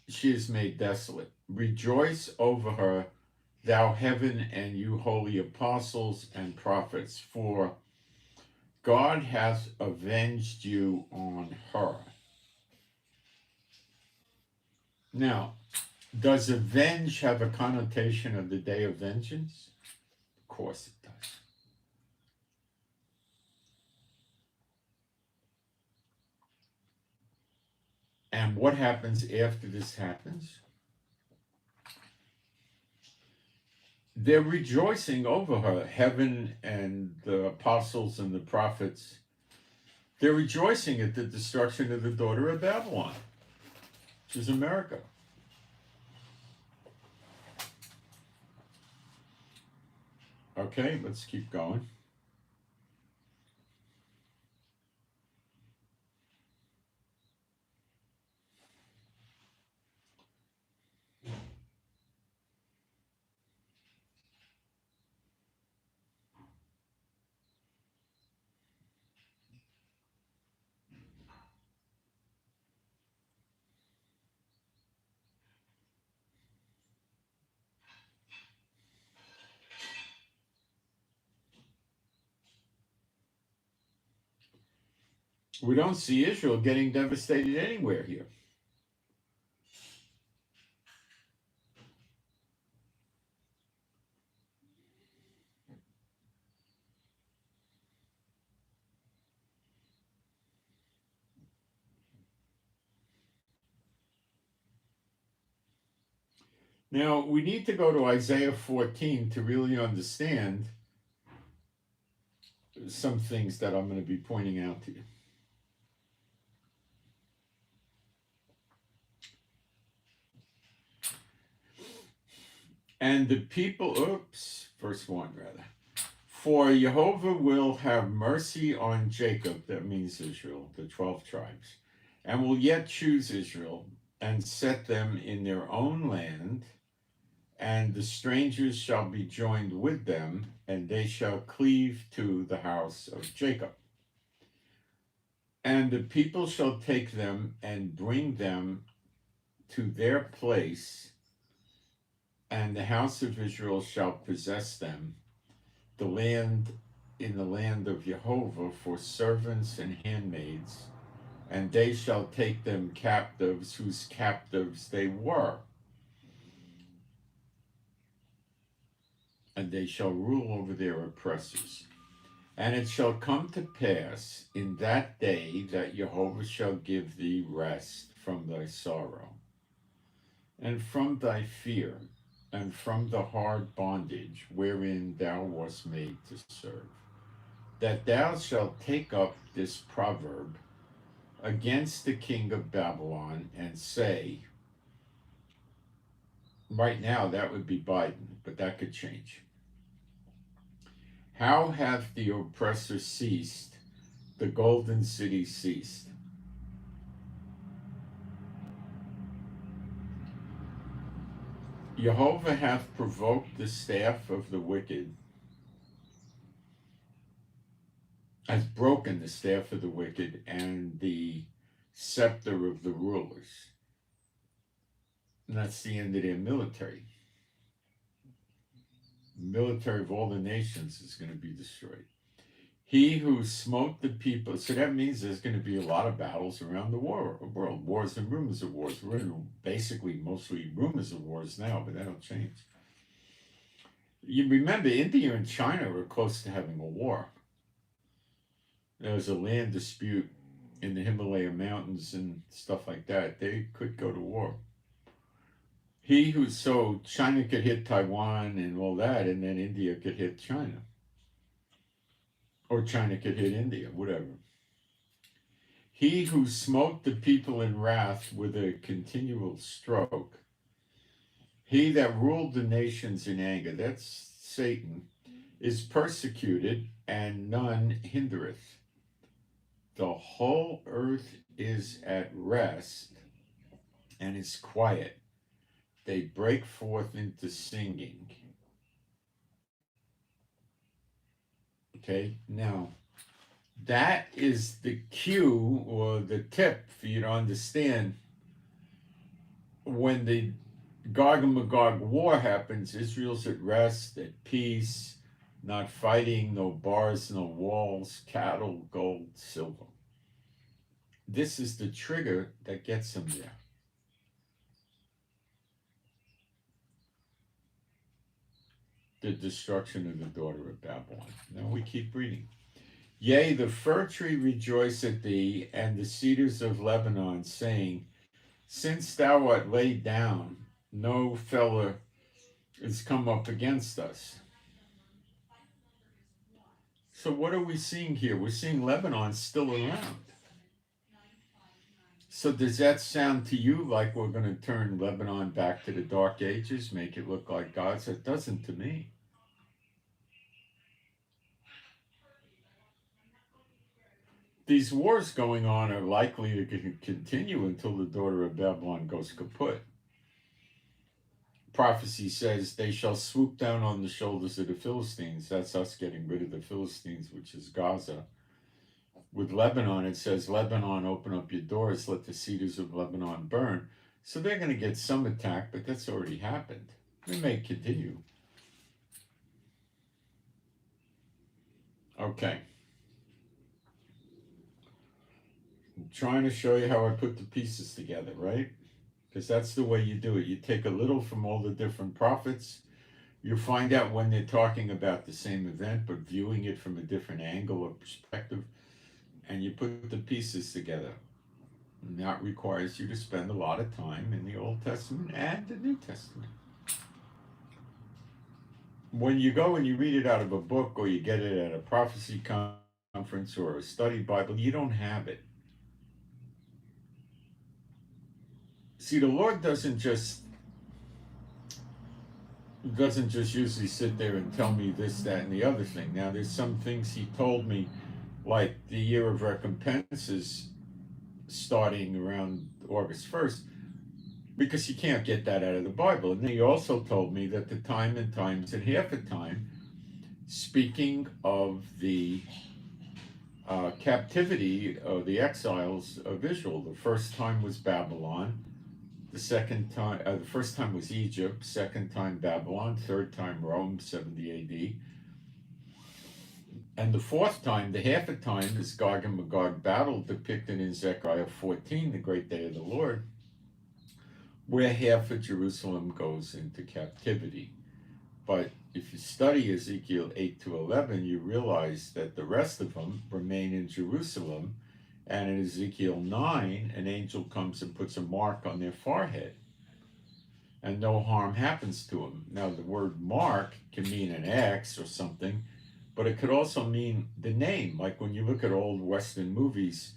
she is made desolate. Rejoice over her, thou heaven, and you holy apostles and prophets, for God hath avenged you on her. Now, does avenge have a connotation of the day of vengeance? Of course it does. And what happens after this happens? They're rejoicing over her, heaven and the apostles and the prophets. They're rejoicing at the destruction of the daughter of Babylon, which is America. Okay, let's keep going. We don't see Israel getting devastated anywhere here. Now, we need to go to Isaiah 14 to really understand some things that I'm going to be pointing out to you. And the people, verse 1 rather. For Jehovah will have mercy on Jacob, that means Israel, the 12 tribes, and will yet choose Israel and set them in their own land, and the strangers shall be joined with them, and they shall cleave to the house of Jacob. And the people shall take them and bring them to their place, and the house of Israel shall possess them, the land in the land of Jehovah for servants and handmaids, and they shall take them captives whose captives they were. And they shall rule over their oppressors. And it shall come to pass in that day that Jehovah shall give thee rest from thy sorrow, and from thy fear, and from the hard bondage wherein thou wast made to serve, that thou shalt take up this proverb against the king of Babylon and say, right now that would be Biden, but that could change. How hath the oppressor ceased, the golden city ceased? Jehovah hath provoked the staff of the wicked, has broken the staff of the wicked and the scepter of the rulers. And that's the end of their military. The military of all the nations is going to be destroyed. He who smote the people, so that means there's going to be a lot of battles around the world, wars and rumors of wars. We're in basically mostly rumors of wars now, but that'll change. You remember, India and China were close to having a war. There was a land dispute in the Himalaya mountains and stuff like that. They could go to war. So China could hit Taiwan and all that, and then India could hit China. Or China could hit India, whatever. He who smote the people in wrath with a continual stroke, he that ruled the nations in anger, that's Satan, is persecuted, and none hindereth. The whole earth is at rest and is quiet. They break forth into singing. Okay, now that is the cue or the tip for you to understand when the Gog and Magog war happens. Israel's at rest, at peace, not fighting, no bars, no walls, cattle, gold, silver. This is the trigger that gets them there. The destruction of the daughter of Babylon. Now we keep reading. Yea, the fir tree rejoiceth thee, and the cedars of Lebanon, saying, since thou art laid down, no fellow is come up against us. So what are we seeing here? We're seeing Lebanon still around. So does that sound to you like we're going to turn Lebanon back to the Dark Ages, make it look like God's? It doesn't to me. These wars going on are likely to continue until the daughter of Babylon goes kaput. Prophecy says they shall swoop down on the shoulders of the Philistines. That's us getting rid of the Philistines, which is Gaza. With Lebanon, it says, Lebanon, open up your doors, let the cedars of Lebanon burn. So they're going to get some attack, but that's already happened. It may continue. Okay. I'm trying to show you how I put the pieces together, right? Because that's the way you do it. You take a little from all the different prophets. You find out when they're talking about the same event, but viewing it from a different angle or perspective, and you put the pieces together. And that requires you to spend a lot of time in the Old Testament and the New Testament. When you go and you read it out of a book, or you get it at a prophecy conference or a study Bible, you don't have it. See, the Lord doesn't just doesn't just usually sit there and tell me this, that, and the other thing. Now, there's some things he told me, like the year of recompenses starting around August 1st, because you can't get that out of the Bible. And then he also told me that the time and times and half a time, speaking of the captivity of the exiles of Israel. The first time was Babylon. The first time was Egypt. Second time Babylon. Third time Rome, 70 A.D. And the fourth time, the half a time, is Gog and Magog battle depicted in Zechariah 14, the great day of the Lord, where half of Jerusalem goes into captivity. But if you study Ezekiel 8 to 11, you realize that the rest of them remain in Jerusalem. And in Ezekiel 9, an angel comes and puts a mark on their forehead, and no harm happens to them. Now, the word mark can mean an X or something, but it could also mean the name. Like when you look at old Western movies,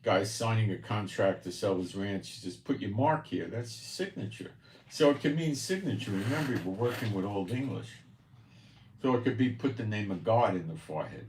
guys signing a contract to sell his ranch, just put your mark here. That's your signature. So it can mean signature. Remember, we're working with Old English. So it could be put the name of God in the forehead.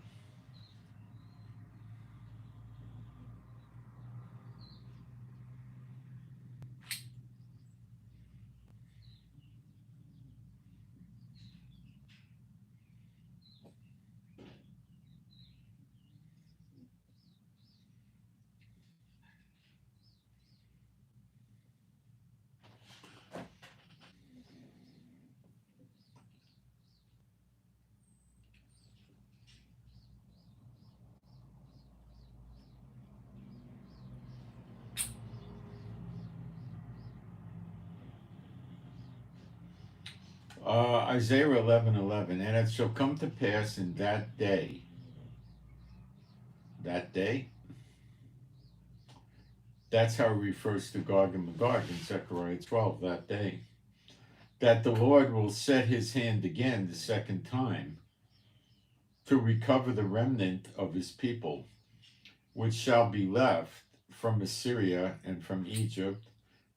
Isaiah 11:11, and it shall come to pass in that day, that's how it refers to Gog and Magog in Zechariah 12, that day, that the Lord will set his hand again the second time to recover the remnant of his people, which shall be left from Assyria and from Egypt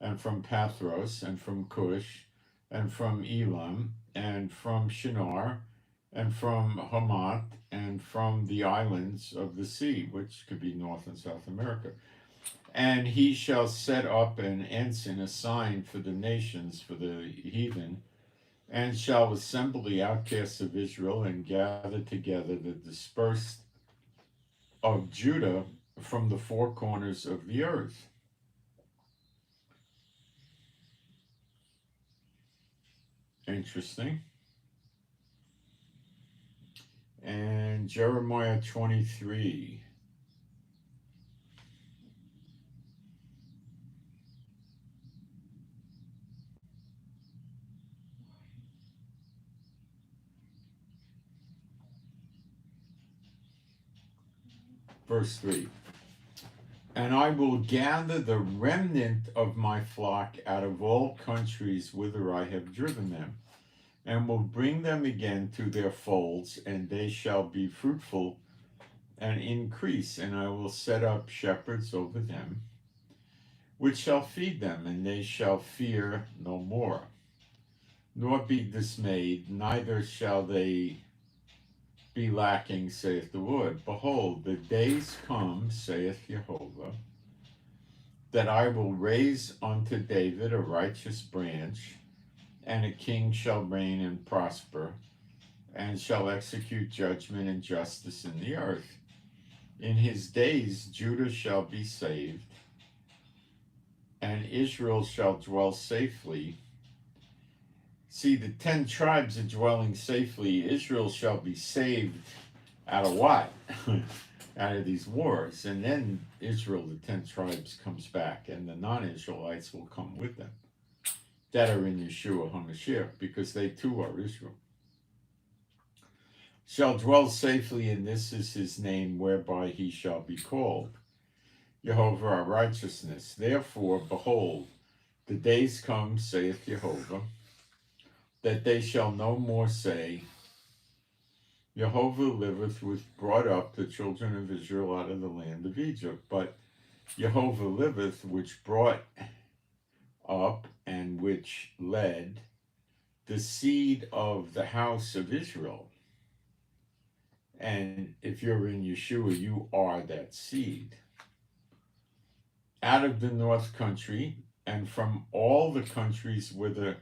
and from Pathros and from Cush and from Elam and from Shinar and from Hamath and from the islands of the sea, which could be North and South America. And he shall set up an ensign, a sign for the nations, for the heathen, and shall assemble the outcasts of Israel and gather together the dispersed of Judah from the four corners of the earth. Interesting. And Jeremiah 23. Verse 3. And I will gather the remnant of my flock out of all countries whither I have driven them, and will bring them again to their folds, and they shall be fruitful and increase, and I will set up shepherds over them, which shall feed them, and they shall fear no more, nor be dismayed, neither shall they be lacking, saith the Lord. Behold, the days come, saith Jehovah, that I will raise unto David a righteous branch, and a king shall reign and prosper, and shall execute judgment and justice in the earth. In his days Judah shall be saved, and Israel shall dwell safely. See, the 10 tribes are dwelling safely. Israel shall be saved out of what? Out of these wars. And then Israel, the 10 tribes, comes back, and the non-Israelites will come with them that are in Yeshua HaMashiach, because they too are Israel. Shall dwell safely, and this is his name whereby he shall be called, Jehovah our righteousness. Therefore, behold, the days come, saith Jehovah, that they shall no more say, Jehovah liveth, which brought up the children of Israel out of the land of Egypt, but Jehovah liveth, which brought up and which led the seed of the house of Israel. And if you're in Yeshua, you are that seed. Out of the north country, and from all the countries whither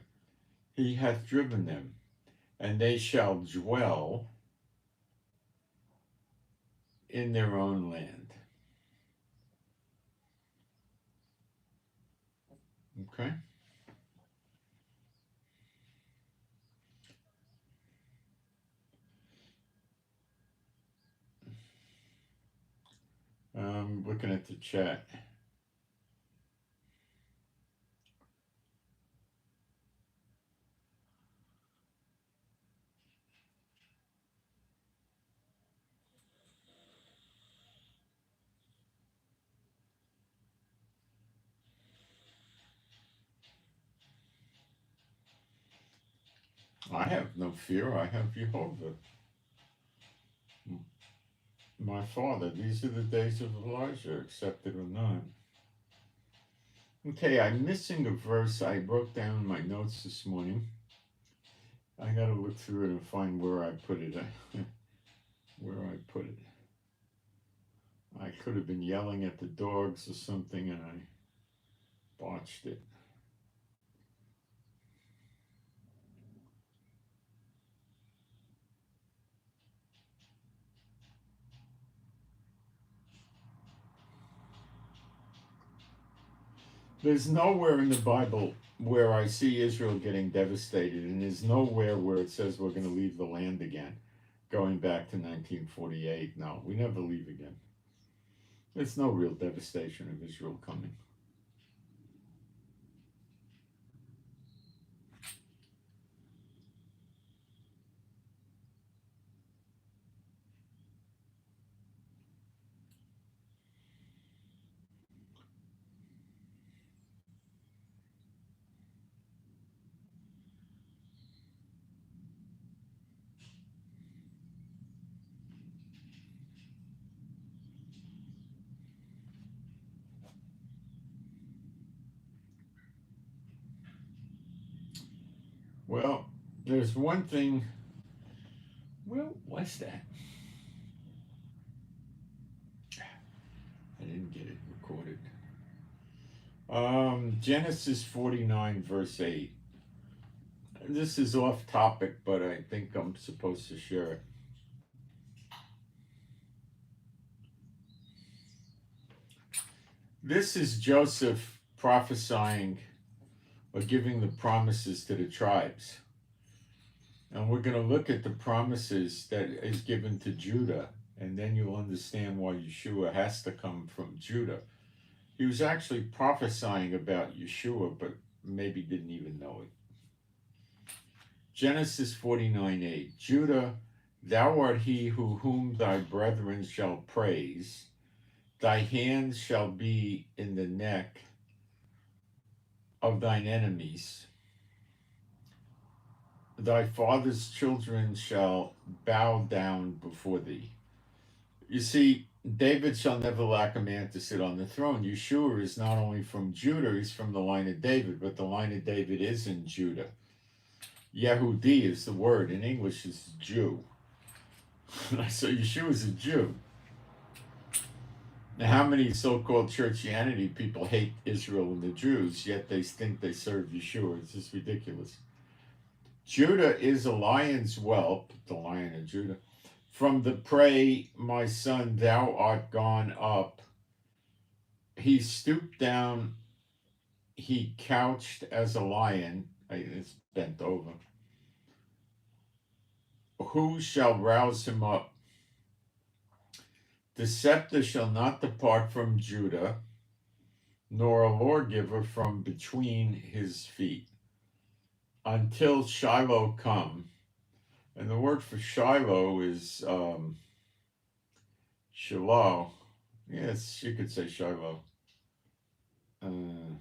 he hath driven them, and they shall dwell in their own land. Okay? Looking at the chat. I have no fear. I have Jehovah, my Father. These are the days of Elijah, accepted or not. Okay, I'm missing a verse. I wrote down my notes this morning. I gotta look through it and find where I put it. Where I put it. I could have been yelling at the dogs or something and I botched it. There's nowhere in the Bible where I see Israel getting devastated, and there's nowhere where it says we're going to leave the land again, going back to 1948. No, we never leave again. There's no real devastation of Israel coming. Well, there's one thing. Well, what's that? I didn't get it recorded. Genesis 49, verse 8. This is off topic, but I think I'm supposed to share it. This is Joseph prophesying or giving the promises to the tribes. And we're going to look at the promises that is given to Judah, and then you'll understand why Yeshua has to come from Judah. He was actually prophesying about Yeshua, but maybe didn't even know it. Genesis 49:8. Judah, thou art he whom thy brethren shall praise. Thy hand shall be in the neck of thine enemies. Thy father's children shall bow down before thee. You see, David shall never lack a man to sit on the throne. Yeshua is not only from Judah, he's from the line of David, but the line of David is in Judah. Yehudi is the word. In English, is Jew. So Yeshua is a Jew. Now, how many so-called churchianity people hate Israel and the Jews, yet they think they serve Yeshua? It's just ridiculous. Judah is a lion's whelp, the lion of Judah. From the prey, my son, thou art gone up. He stooped down, he couched as a lion. It's bent over. Who shall rouse him up? The scepter shall not depart from Judah, nor a lawgiver from between his feet, until Shiloh come. And the word for Shiloh is Shiloh. Yes, you could say Shiloh. And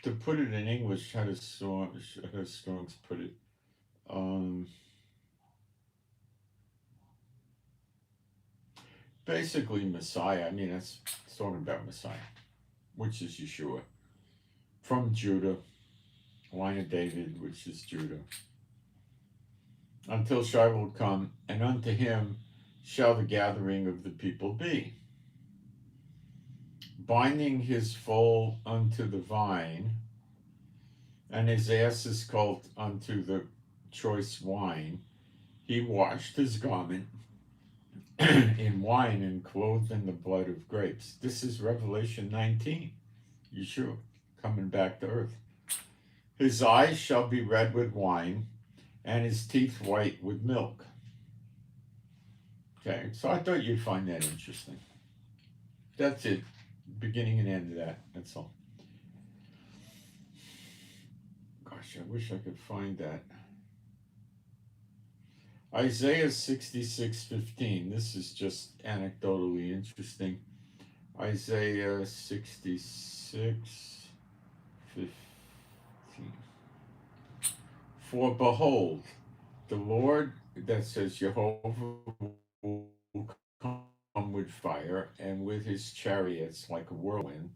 to put it in English, how does Strong's put it? Basically Messiah. I mean, it's talking about Messiah, which is Yeshua, from Judah. line of David, which is Judah, until Shiloh come, and unto him shall the gathering of the people be, binding his foal unto the vine, and his ass's colt unto the choice wine. He washed his garment in wine and clothed in the blood of grapes. This is Revelation 19. Yeshua coming back to earth. His eyes shall be red with wine, and his teeth white with milk. Okay, so I thought you'd find that interesting. That's it. Beginning and end of that. That's all. Gosh, I wish I could find that. Isaiah 66:15. This is just anecdotally interesting. Isaiah 66:15. For behold, the Lord, that says Jehovah, will come with fire, and with his chariots like a whirlwind,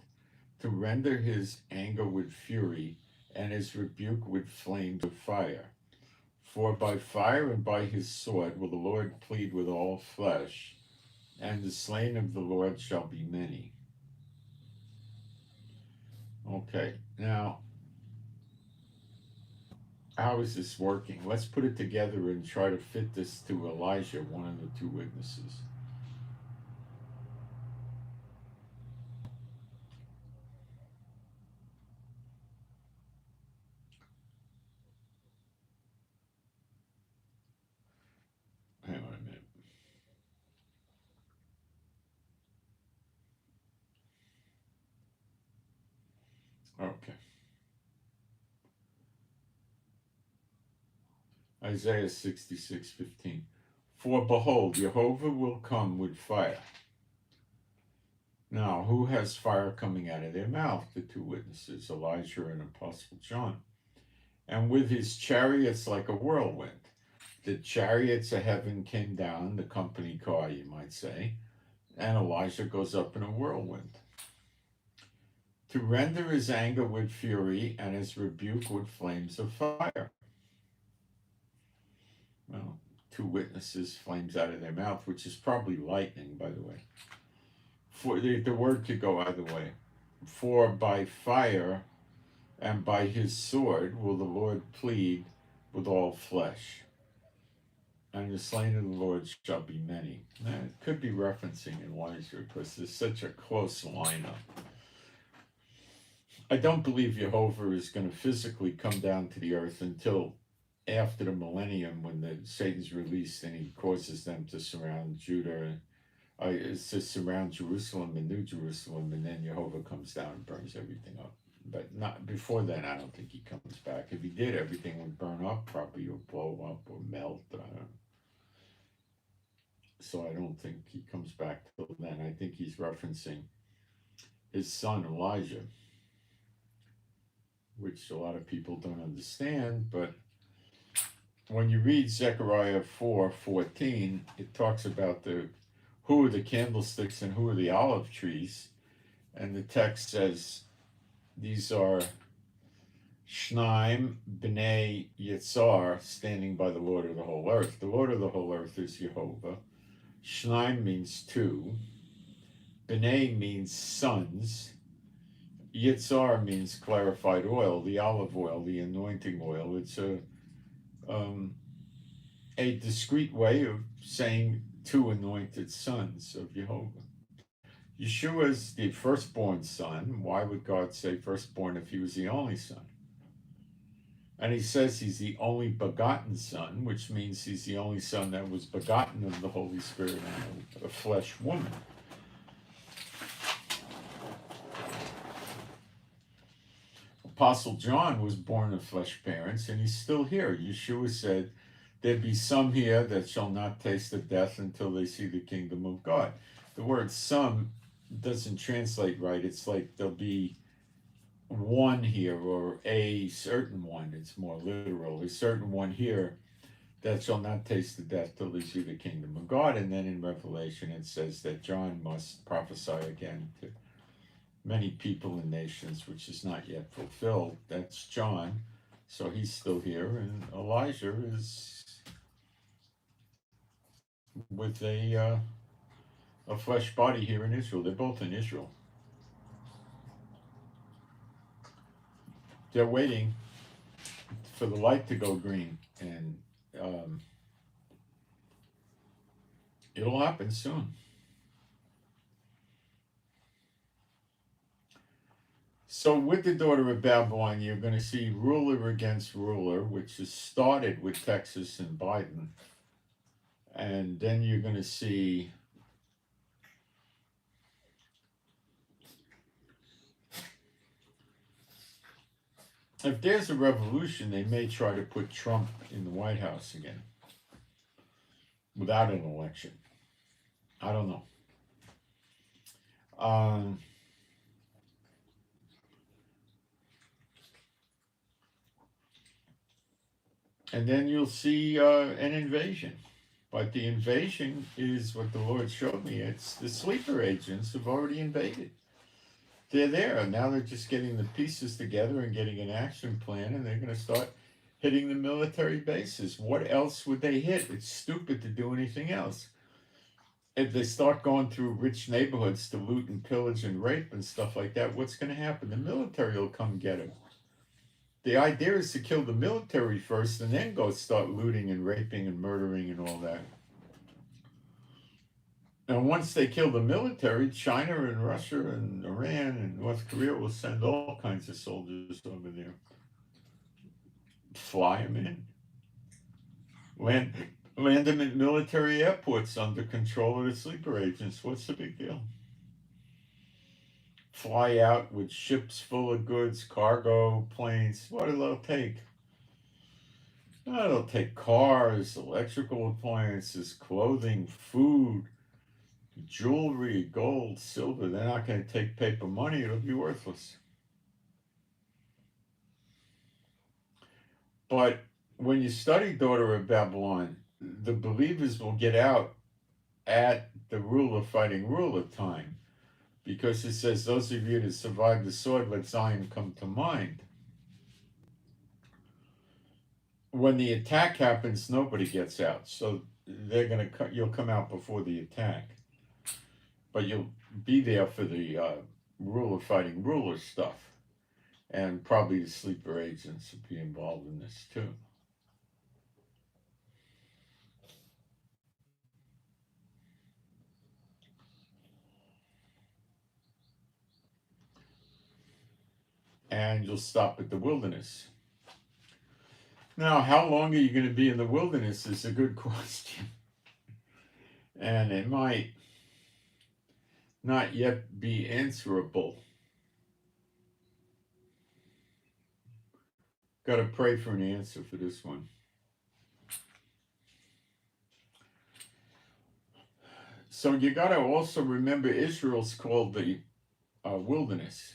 to render his anger with fury, and his rebuke with flames of fire. For by fire and by his sword will the Lord plead with all flesh, and the slain of the Lord shall be many. Okay, now, how is this working? Let's put it together and try to fit this to Elijah, one of the two witnesses. Hang on a minute. Okay. Isaiah 66:15. For behold, Jehovah will come with fire. Now, who has fire coming out of their mouth? The two witnesses, Elijah and Apostle John. And with his chariots like a whirlwind. The chariots of heaven came down, the company car, you might say, and Elijah goes up in a whirlwind. To render his anger with fury and his rebuke with flames of fire. Well, two witnesses, flames out of their mouth, which is probably lightning, by the way. For the word could go either way. For by fire and by his sword will the Lord plead with all flesh, and the slain of the Lord shall be many. Now, it could be referencing Elijah because there's such a close lineup. I don't believe Jehovah is going to physically come down to the earth until after the millennium, when Satan's released and he causes them to surround Judah, to surround Jerusalem and New Jerusalem, and then Jehovah comes down and burns everything up. But not before then. I don't think he comes back. If he did, everything would burn up, probably, or blow up, or melt. I don't know. So I don't think he comes back till then. I think he's referencing his son Elijah, which a lot of people don't understand. But when you read Zechariah 4:14, it talks about who are the candlesticks and who are the olive trees, and the text says these are Shnaim B'nai Yitzhar, standing by the Lord of the whole earth. The Lord of the whole earth is Jehovah. Shnaim means two. B'nai means sons. Yitzhar means clarified oil, the olive oil, the anointing oil. It's a discrete way of saying two anointed sons of Jehovah. Yeshua is the firstborn son. Why would God say firstborn if he was the only son? And he says he's the only begotten son, which means he's the only son that was begotten of the Holy Spirit and a flesh woman. Apostle John was born of flesh parents, and he's still here. Yeshua said, there be some here that shall not taste of death until they see the kingdom of God. The word some doesn't translate right. It's like there'll be one here, or a certain one. It's more literal. A certain one here that shall not taste the death till they see the kingdom of God. And then in Revelation it says that John must prophesy again to many people and nations, which is not yet fulfilled. That's John. So he's still here, and Elijah is with a flesh body here in Israel. They're both in Israel. They're waiting for the light to go green, and it'll happen soon. So with the daughter of Babylon, you're going to see ruler against ruler, which has started with Texas and Biden. And then you're going to see if there's a revolution, they may try to put Trump in the White House again without an election. I don't know. And then you'll see an invasion. But the invasion is what the Lord showed me. It's the sleeper agents have already invaded. They're there. Now they're just getting the pieces together and getting an action plan, and they're going to start hitting the military bases. What else would they hit? It's stupid to do anything else. If they start going through rich neighborhoods to loot and pillage and rape and stuff like that, what's going to happen? The military will come get them. The idea is to kill the military first and then go start looting and raping and murdering and all that. And once they kill the military, China and Russia and Iran and North Korea will send all kinds of soldiers over there. Fly them in. Land them at military airports under control of the sleeper agents. What's the big deal? Fly out with ships full of goods, cargo, planes. What it'll take? It'll take cars, electrical appliances, clothing, food, jewelry, gold, silver. They're not going to take paper money. It'll be worthless. But when you study Daughter of Babylon, the believers will get out at the ruler fighting ruler time, because it says, those of you that survived the sword, let Zion come to mind. When the attack happens, nobody gets out. So you'll come out before the attack. But you'll be there for the ruler fighting ruler stuff. And probably the sleeper agents will be involved in this too. And you'll stop at the wilderness. Now, how long are you going to be in the wilderness is a good question. And it might not yet be answerable. Got to pray for an answer for this one. So you got to also remember Israel's called the wilderness,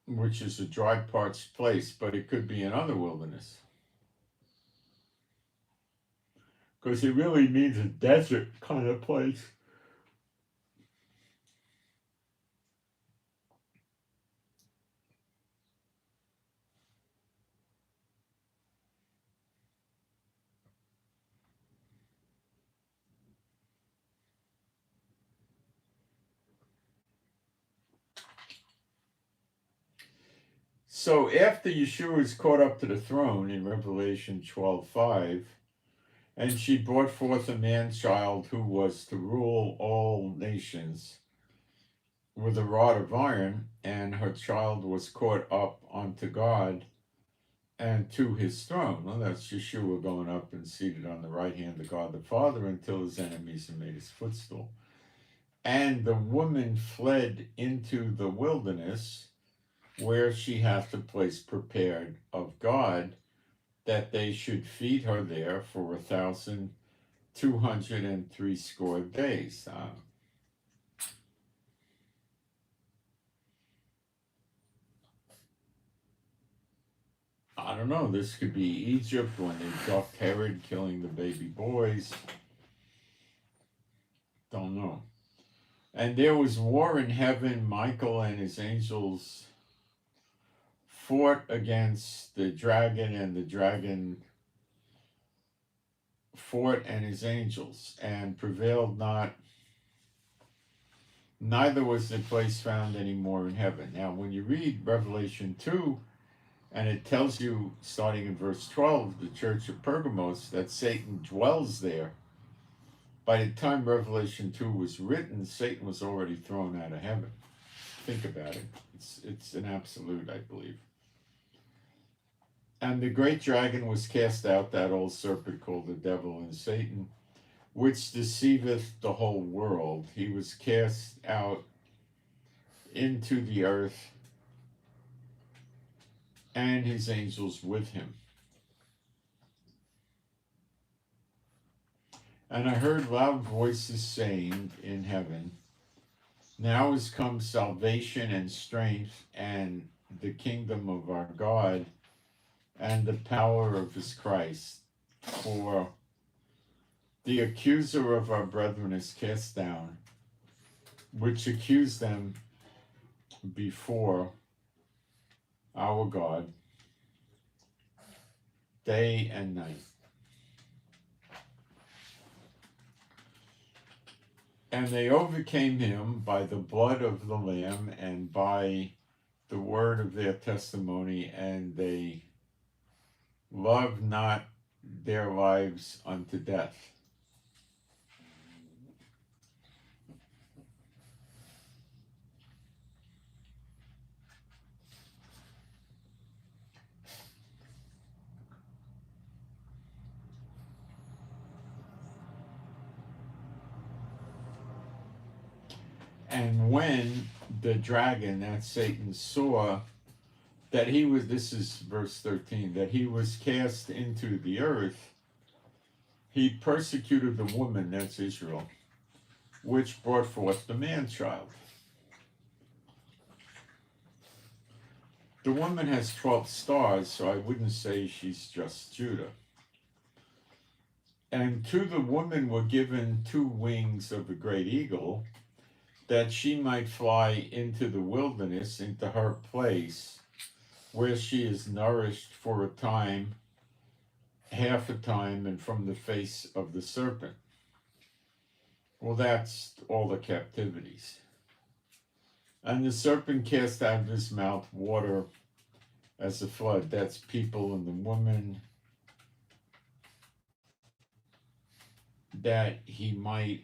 which is a dry parched place, but it could be another wilderness. Because it really means a desert kind of place. So after Yeshua is caught up to the throne in Revelation 12:5, and she brought forth a man-child who was to rule all nations with a rod of iron, and her child was caught up unto God and to his throne. Well, that's Yeshua going up and seated on the right hand of God the Father until his enemies are made his footstool. And the woman fled into the wilderness, where she hath a place prepared of God, that they should feed her there for 1,260 days. I don't know, this could be Egypt when they ducked Herod killing the baby boys. Don't know. And there was war in heaven. Michael and his angels fought against the dragon, and the dragon fought and his angels, and prevailed not, neither was their place found any more in heaven. Now, when you read Revelation 2, and it tells you, starting in verse 12, the church of Pergamos, that Satan dwells there. By the time Revelation 2 was written, Satan was already thrown out of heaven. Think about it. It's an absolute, I believe. And the great dragon was cast out, that old serpent called the devil and Satan, which deceiveth the whole world. He was cast out into the earth, and his angels with him. And I heard loud voices saying in heaven, now is come salvation and strength and the kingdom of our God and the power of his Christ. For the accuser of our brethren is cast down, which accused them before our God day and night. And they overcame him by the blood of the Lamb and by the word of their testimony, and they loved not their lives unto death. And when the dragon, that Satan, saw that he was, this is verse 13, that he was cast into the earth, he persecuted the woman, that's Israel, which brought forth the man-child. The woman has 12 stars, so I wouldn't say she's just Judah. And to the woman were given 2 wings of a great eagle, that she might fly into the wilderness, into her place, where she is nourished for a time, half a time, and from the face of the serpent. Well, that's all the captivities. And the serpent cast out of his mouth water as a flood. That's people and the woman, that he might,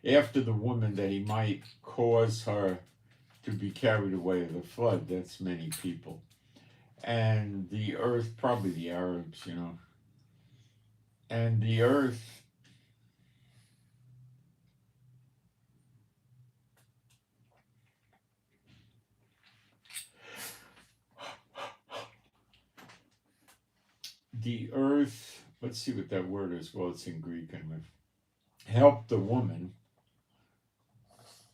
after the woman, that he might cause her to be carried away of the flood. That's many people. And the earth, probably the Arabs, and the earth let's see what that word is. Well, it's in Greek anyway. Helped the woman,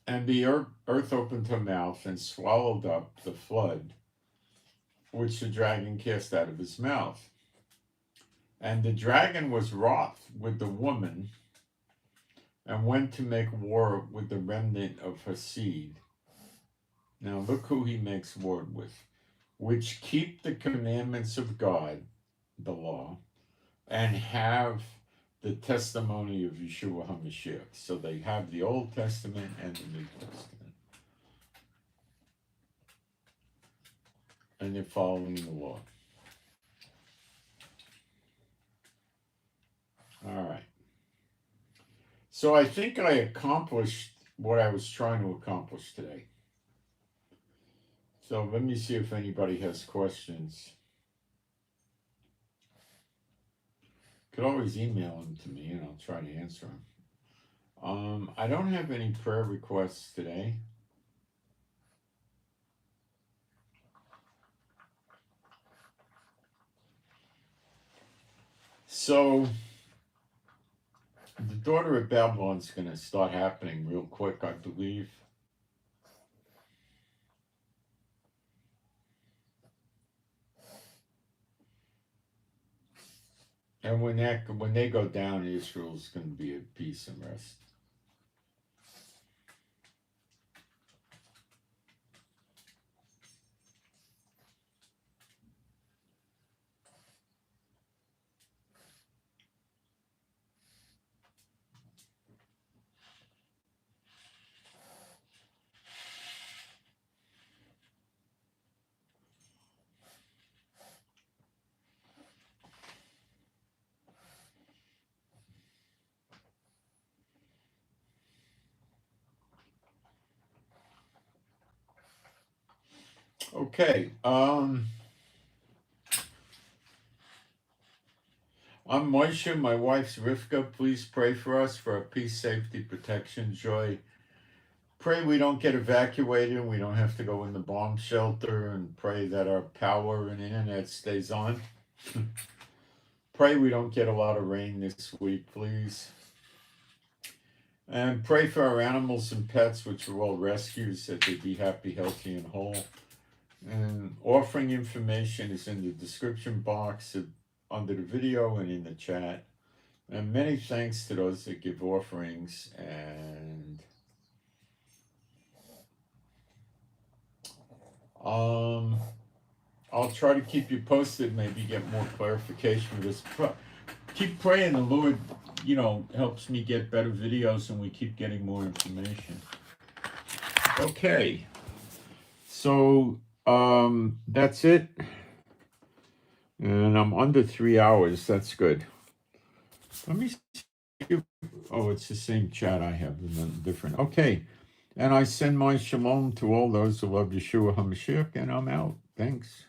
and the earth opened her mouth and swallowed up the flood, which the dragon cast out of his mouth. And the dragon was wroth with the woman, and went to make war with the remnant of her seed. Now look who he makes war with, which keep the commandments of God, the law, and have the testimony of Yeshua HaMashiach. So they have the Old Testament and the New Testament. And they're following the law. All right. So I think I accomplished what I was trying to accomplish today. So let me see if anybody has questions. You could always email them to me and I'll try to answer them. I don't have any prayer requests today. So the daughter of Babylon's going to start happening real quick, I believe. And when they go down, Israel's going to be at peace and rest. Okay. I'm Moshe, my wife's Rivka. Please pray for us for our peace, safety, protection, joy. Pray we don't get evacuated and we don't have to go in the bomb shelter, and pray that our power and internet stays on. Pray we don't get a lot of rain this week, please. And pray for our animals and pets, which are all rescues, that they be happy, healthy, and whole. And offering information is in the description box under the video and in the chat. And many thanks to those that give offerings. And I'll try to keep you posted, maybe get more clarification of this. Keep praying, the Lord, helps me get better videos and we keep getting more information. Okay. So that's it. And I'm under 3 hours. That's good. Let me see. Oh, it's the same chat I have, different. Okay. And I send my shalom to all those who love Yeshua HaMashiach, and I'm out. Thanks.